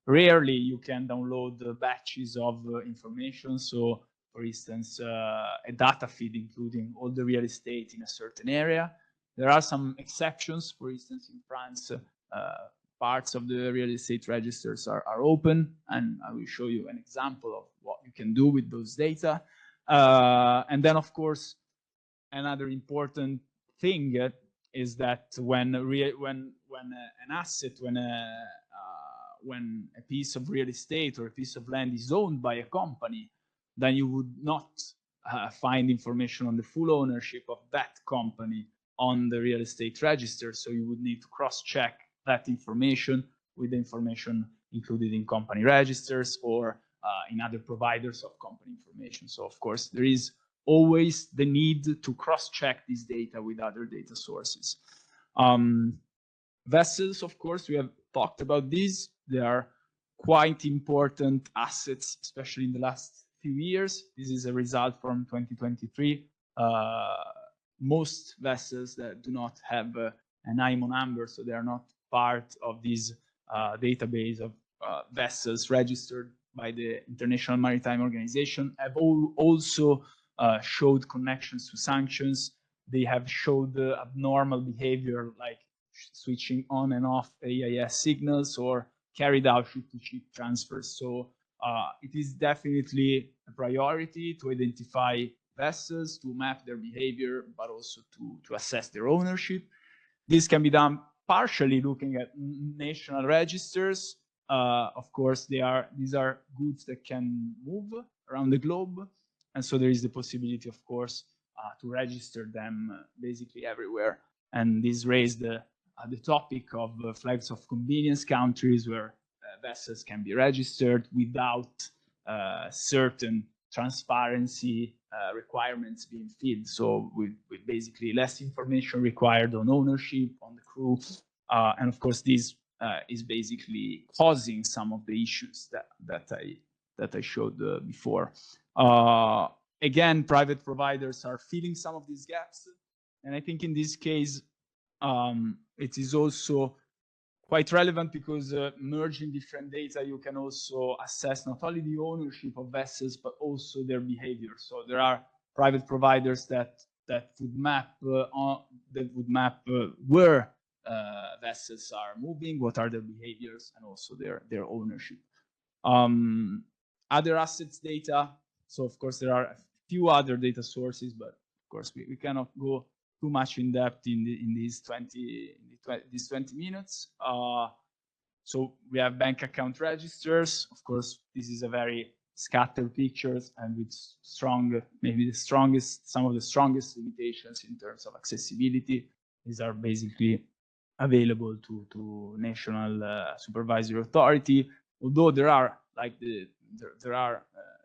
Rarely you can download batches of information. So, for instance, a data feed including all the real estate in a certain area. There are some exceptions. For instance, in France, parts of the real estate registers are open, and I will show you an example of what you can do with those data. And then, of course, another important thing is that when a piece of real estate or a piece of land is owned by a company, then you would not find information on the full ownership of that company on the real estate register. So you would need to cross-check that information with the information included in company registers or in other providers of company information. So of course, there is always the need to cross-check this data with other data sources. Vessels, of course, we have talked about these. They are quite important assets, especially in the last few years. This is a result from 2023. Most vessels that do not have an IMO number, so they are not part of this database of vessels registered by the International Maritime Organization, have also showed connections to sanctions. They have showed abnormal behavior like switching on and off AIS signals or carried out ship-to-ship transfers. So it is definitely a priority to identify vessels, to map their behavior, but also to assess their ownership. This can be done partially looking at national registers. Of course, these are goods that can move around the globe. And so there is the possibility, of course, to register them basically everywhere. And this raised the topic of flags of convenience countries where vessels can be registered without certain transparency requirements being filled. So with basically less information required on ownership, on the crew. And of course, this is basically causing some of the issues that I showed before. Again, private providers are filling some of these gaps. And I think in this case, it is also quite relevant because merging different data, you can also assess not only the ownership of vessels, but also their behavior. So there are private providers that would map where vessels are moving, what are their behaviors, and also their ownership. Other assets data. So of course there are a few other data sources, but of course we cannot go too much in depth in these 20 minutes. So we have bank account registers. Of course, this is a very scattered pictures and with strong, maybe some of the strongest limitations in terms of accessibility. These are basically available to national supervisory authority. Although there are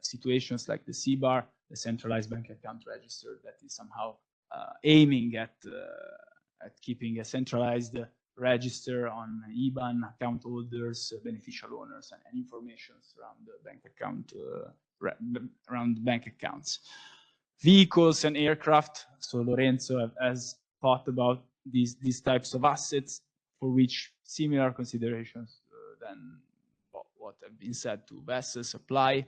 situations like the CBAR, the centralized bank account register, that is somehow aiming at keeping a centralized register on IBAN, account holders, beneficial owners, and information around the bank account, around bank accounts. Vehicles and aircraft. So Lorenzo has thought about these types of assets for which similar considerations than what have been said to vessels apply.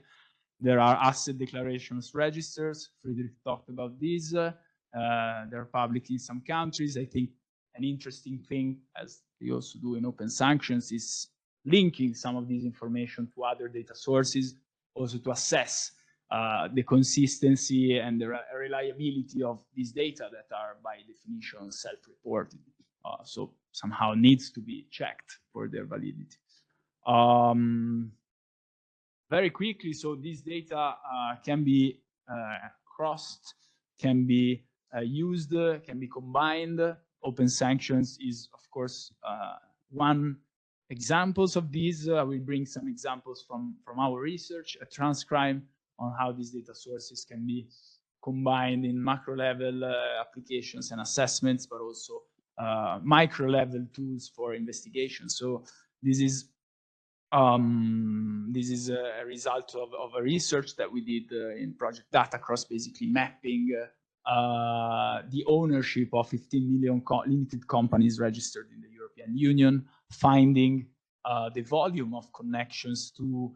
There are asset declarations registers. Friedrich talked about these. They're public in some countries. I think an interesting thing, as we also do in Open Sanctions, is linking some of this information to other data sources, also to assess the consistency and the reliability of these data that are by definition self-reported. So somehow needs to be checked for their validity. Very quickly, so these data can be crossed, can be used, can be combined. Open sanctions is, of course, one examples of these. I will bring some examples from our research at Transcrime on how these data sources can be combined in macro level applications and assessments, but also micro level tools for investigation. So this is a result of a research that we did in Project Datacross, basically mapping the ownership of 15 million limited companies registered in the European Union, finding the volume of connections to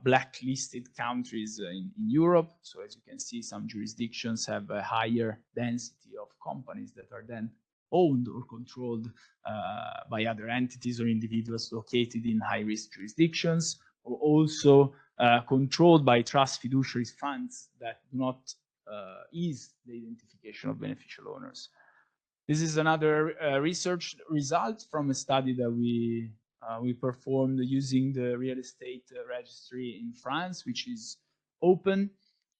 blacklisted countries in Europe. So as you can see, some jurisdictions have a higher density of companies that are then owned or controlled by other entities or individuals located in high-risk jurisdictions, or also controlled by trust fiduciary funds that do not ease the identification of beneficial owners. This is another research result from a study that we performed using the real estate registry in France, which is open.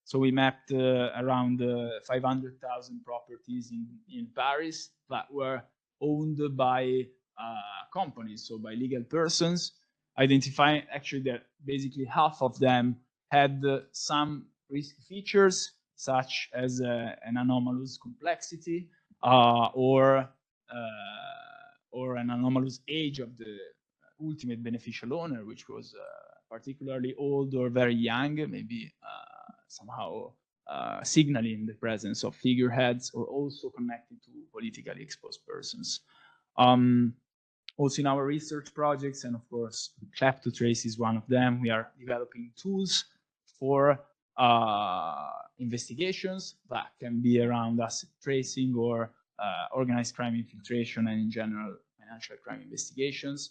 So we mapped around 500,000 properties in Paris that were owned by companies, so by legal persons, identifying actually that basically half of them had some risk features, such as an anomalous complexity or an anomalous age of the ultimate beneficial owner, which was particularly old or very young, maybe somehow signaling the presence of figureheads, or also connected to politically exposed persons. Also in our research projects, and of course, KLEPTOTRACE is one of them, we are developing tools for investigations that can be around asset tracing or organized crime infiltration, and in general, financial crime investigations.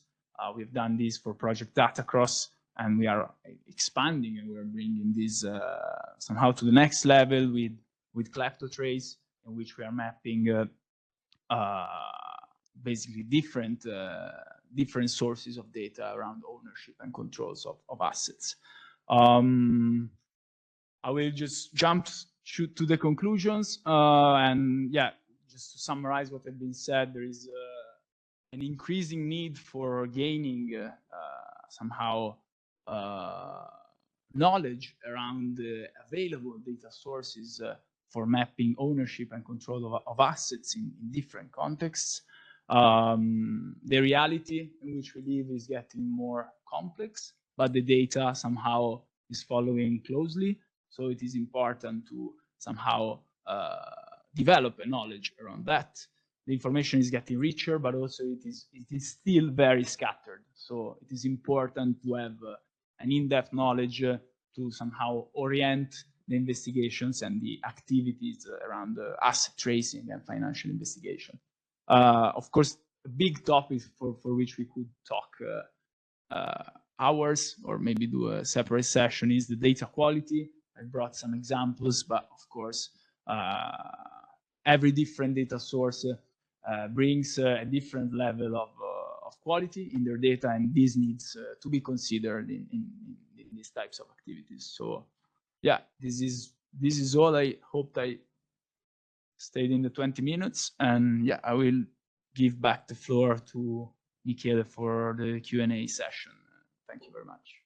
We've done this for Project Datacross, and we are expanding, and we're bringing this somehow to the next level with KLEPTOTRACE, in which we are mapping basically different sources of data around ownership and controls of assets. I will just jump to the conclusions, and yeah, just to summarize what had been said, there is an increasing need for gaining somehow knowledge around the available data sources for mapping ownership and control of assets in different contexts. The reality in which we live is getting more complex, but the data somehow is following closely. So it is important to somehow develop a knowledge around that. The information is getting richer, but also it is still very scattered. So it is important to have an in-depth knowledge to somehow orient the investigations and the activities around asset tracing and financial investigation. Of course, a big topic for which we could talk hours, or maybe do a separate session, is the data quality. I brought some examples, but of course, every different data source brings a different level of quality in their data, and this needs to be considered in these types of activities. So yeah, this is all. I hope I stayed in the 20 minutes, and yeah, I will give back the floor to Michele for the Q&A session. Thank you very much.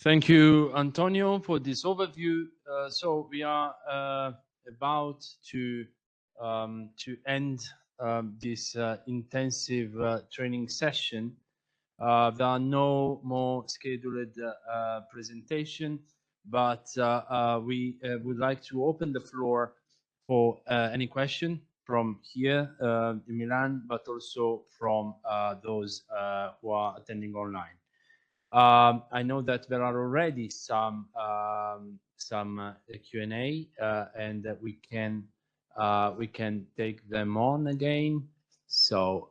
Thank you, Antonio, for this overview. So we are about to end this intensive training session. There are no more scheduled presentation, but we would like to open the floor for any question from here in Milan, but also from those who are attending online. I know that there are already some Q&A, and that we can take them on again. So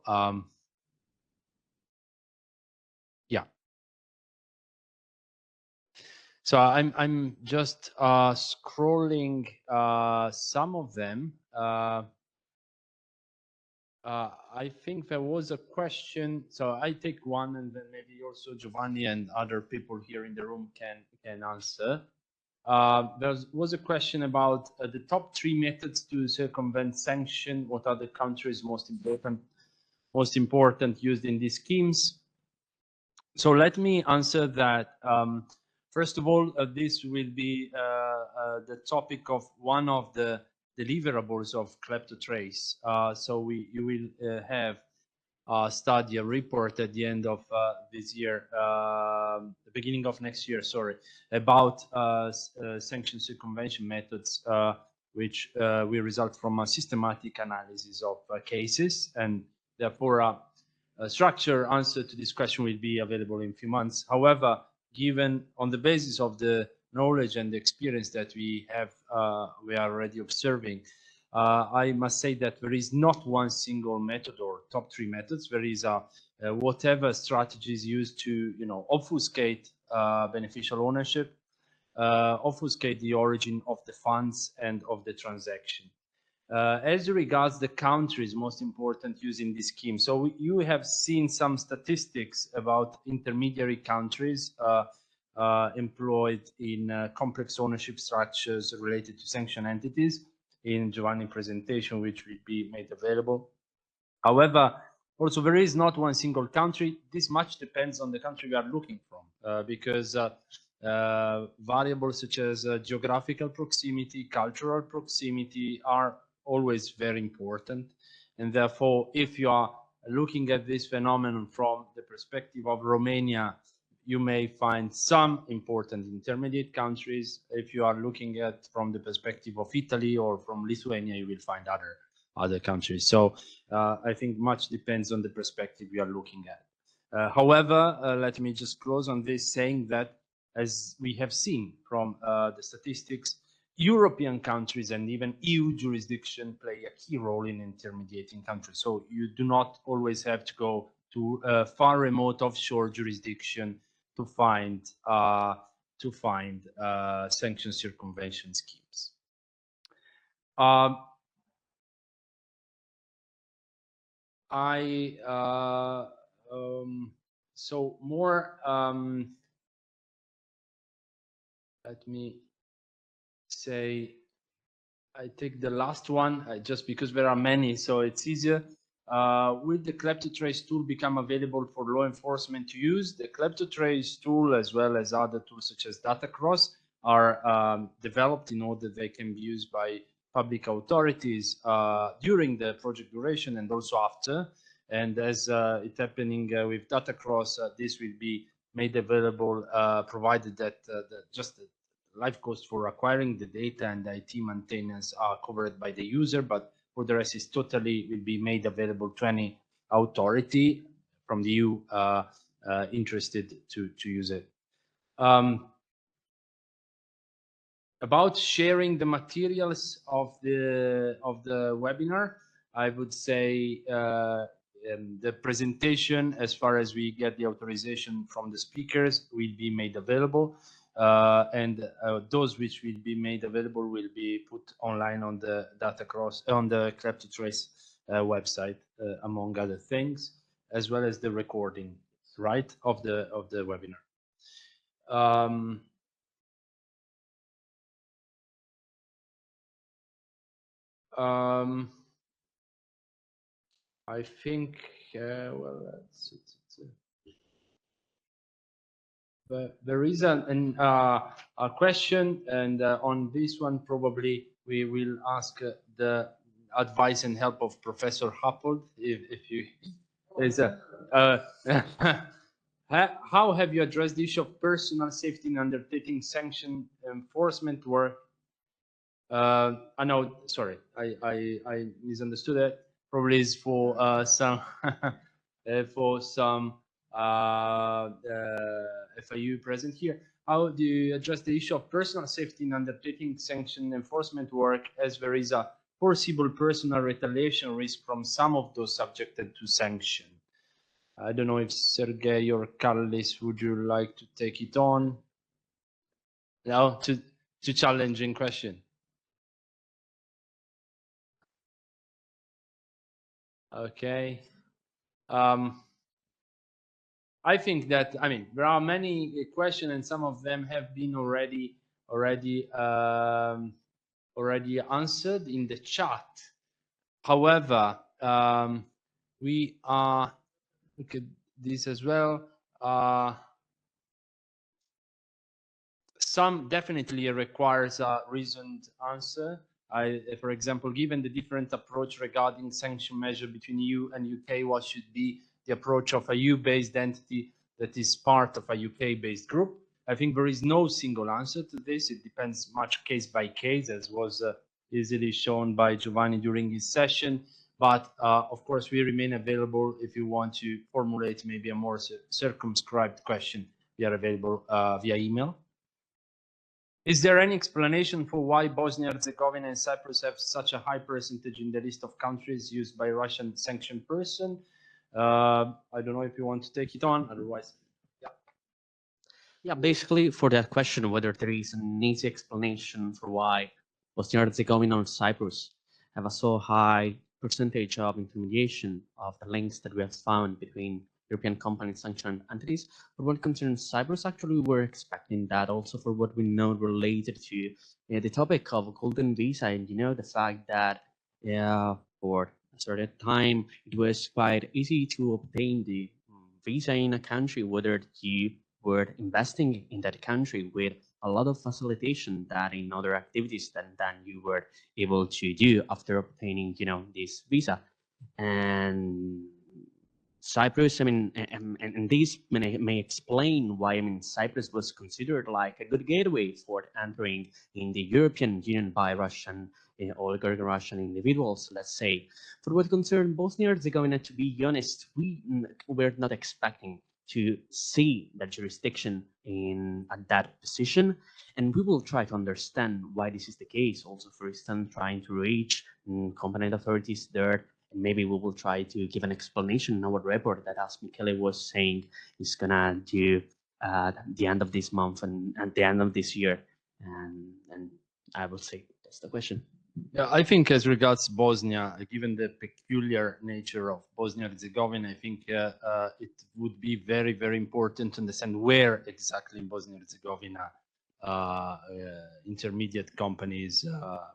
So I'm just scrolling some of them. I think there was a question. So I take one, and then maybe also Giovanni and other people here in the room can answer. There was a question about the top 3 methods to circumvent sanction. What are the countries most important used in these schemes? So let me answer that. First of all, this will be the topic of one of the deliverables of KLEPTOTRACE. So you will have a study, a report at the end of this year, the beginning of next year, sorry, about sanction circumvention methods, which will result from a systematic analysis of cases, and therefore a structure answer to this question will be available in a few months. However, given on the basis of the knowledge and the experience that we have, we are already observing, I must say that there is not one single method or top 3 methods. There is whatever strategies used to, obfuscate beneficial ownership, obfuscate the origin of the funds and of the transaction. As regards the countries most important using this scheme, so you have seen some statistics about intermediary countries employed in complex ownership structures related to sanctioned entities in Giovanni's presentation, which will be made available. However, also there is not one single country. This much depends on the country we are looking from, because variables such as geographical proximity, cultural proximity are always very important. And therefore, if you are looking at this phenomenon from the perspective of Romania, you may find some important intermediate countries. If you are looking at from the perspective of Italy or from Lithuania, you will find other countries. So I think much depends on the perspective you are looking at. However, let me just close on this saying that, as we have seen from the statistics, European countries and even EU jurisdiction play a key role in intermediating countries. So you do not always have to go to far remote offshore jurisdiction to find sanction circumvention schemes. So more. Let me say, I take the last one just because there are many, so it's easier. Will the KLEPTOTRACE tool become available for law enforcement to use? The KLEPTOTRACE tool, as well as other tools such as DataCross, are developed in order they can be used by public authorities during the project duration and also after. And as it's happening with DataCross, this will be made available provided that just the life costs for acquiring the data and the IT maintenance are covered by the user, but for the rest is totally will be made available to any authority from the EU interested to use it. About sharing the materials of the webinar, I would say the presentation, as far as we get the authorization from the speakers, will be made available. And those which will be made available will be put online on the on the KLEPTOTRACE website, among other things, as well as the recording, right, of the webinar. I think well, there is a question, and on this one probably we will ask the advice and help of Professor Happold. If you is how have you addressed the issue of personal safety in undertaking sanction enforcement work? I know, sorry, I misunderstood it. Probably is for some for some FIU present here. How do you address the issue of personal safety in undertaking sanction enforcement work, as there is a foreseeable personal retaliation risk from some of those subjected to sanction? I don't know if Sergey or Carlis, would you like to take it on? No, too challenging question. Okay. I think that, I mean, there are many questions and some of them have been already answered in the chat. However, we are, look at this as well. Some definitely requires a reasoned answer. For example, given the different approach regarding sanction measure between EU and UK, what should be the approach of a EU-based entity that is part of a UK-based group? I think there is no single answer to this. It depends much case by case, as was easily shown by Giovanni during his session. But of course, we remain available if you want to formulate maybe a more circumscribed question. We are available via email. Is there any explanation for why Bosnia-Herzegovina and Cyprus have such a high percentage in the list of countries used by Russian sanctioned person? I don't know if you want to take it on, otherwise, yeah. Yeah, basically for that question, whether there is an easy explanation for why Bosnia-Herzegovina and Cyprus have a so high percentage of intermediation of the links that we have found between European companies sanctioned entities. But what concerns Cyprus, actually, we were expecting that also for what we know related to the topic of golden visa, and the fact that for a certain time it was quite easy to obtain the visa in a country, whether you were investing in that country with a lot of facilitation that in other activities than you were able to do after obtaining this visa. And Cyprus, I mean, and this may explain why, I mean, Cyprus was considered like a good gateway for entering in the European Union by Russian oligarch Russian individuals, let's say. For what concerned Bosnia-Herzegovina, to be honest, we were not expecting to see that jurisdiction at that position, and we will try to understand why this is the case. Also, for instance, trying to reach competent authorities there. And maybe we will try to give an explanation in our report that, as Michele was saying, is gonna do at the end of this month and at the end of this year. And I will say that's the question. Yeah, I think as regards Bosnia, given the peculiar nature of Bosnia-Herzegovina, I think it would be very, very important to understand where exactly in Bosnia-Herzegovina intermediate companies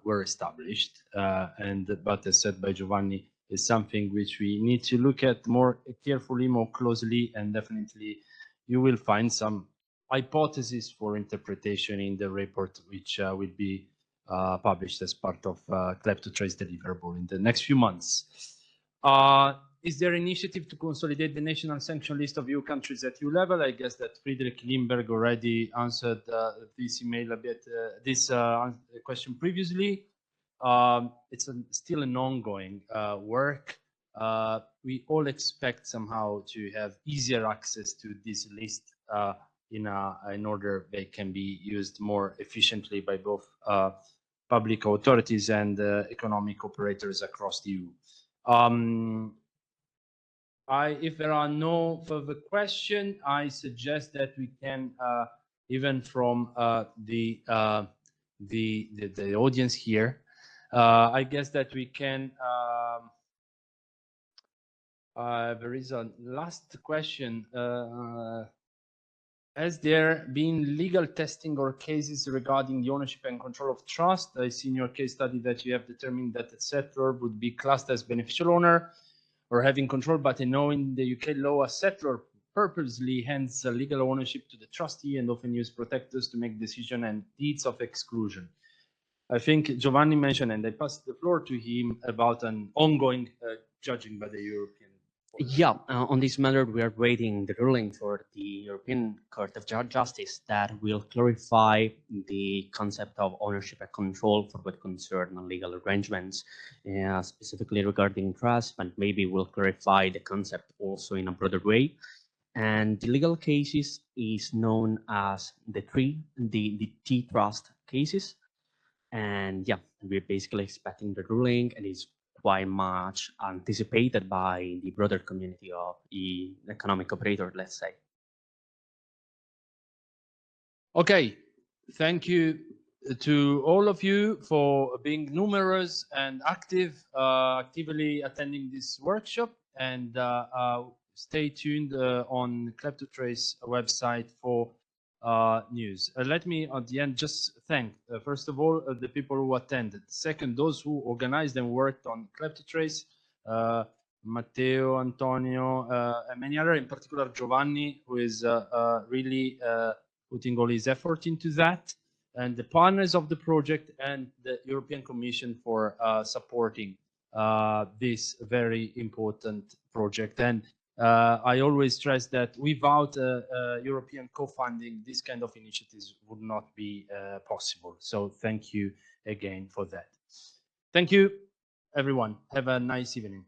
were established. But as said by Giovanni, is something which we need to look at more carefully, more closely, and definitely you will find some hypotheses for interpretation in the report, which will be published as part of KLEPTOTRACE deliverable in the next few months. Is there initiative to consolidate the national sanction list of EU countries at EU level? I guess that Friedrich Limberg already answered this email a bit, this question previously. It's still an ongoing work. We all expect somehow to have easier access to this list in order they can be used more efficiently by both public authorities and economic operators across the EU. If there are no further questions, I suggest that we can, even from the audience here, I guess that we can. There is a last question. Has there been legal testing or cases regarding the ownership and control of trust? I see in your case study that you have determined that a settlor would be classed as beneficial owner or having control, but I know in the UK law, a settlor purposely hands legal ownership to the trustee and often use protectors to make decisions and deeds of exclusion. I think Giovanni mentioned, and I passed the floor to him, about an ongoing judging by the European. Yeah, on this matter, we are waiting the ruling for the European Court of Justice that will clarify the concept of ownership and control for what concern legal arrangements, specifically regarding trust, but maybe will clarify the concept also in a broader way. And the legal cases is known as the T-trust cases. And yeah, we're basically expecting the ruling, and it's quite much anticipated by the broader community of the economic operator, let's say. Okay, thank you to all of you for being numerous and active, actively attending this workshop, and stay tuned on KLEPTOTRACE website for news. Let me at the end just thank, first of all, the people who attended. Second, those who organized and worked on KLEPTOTRACE, Matteo, Antonio, and many other, in particular Giovanni, who is really putting all his effort into that, and the partners of the project and the European Commission for supporting this very important project. And I always stress that without European co-funding, this kind of initiatives would not be possible. So thank you again for that. Thank you, everyone. Have a nice evening.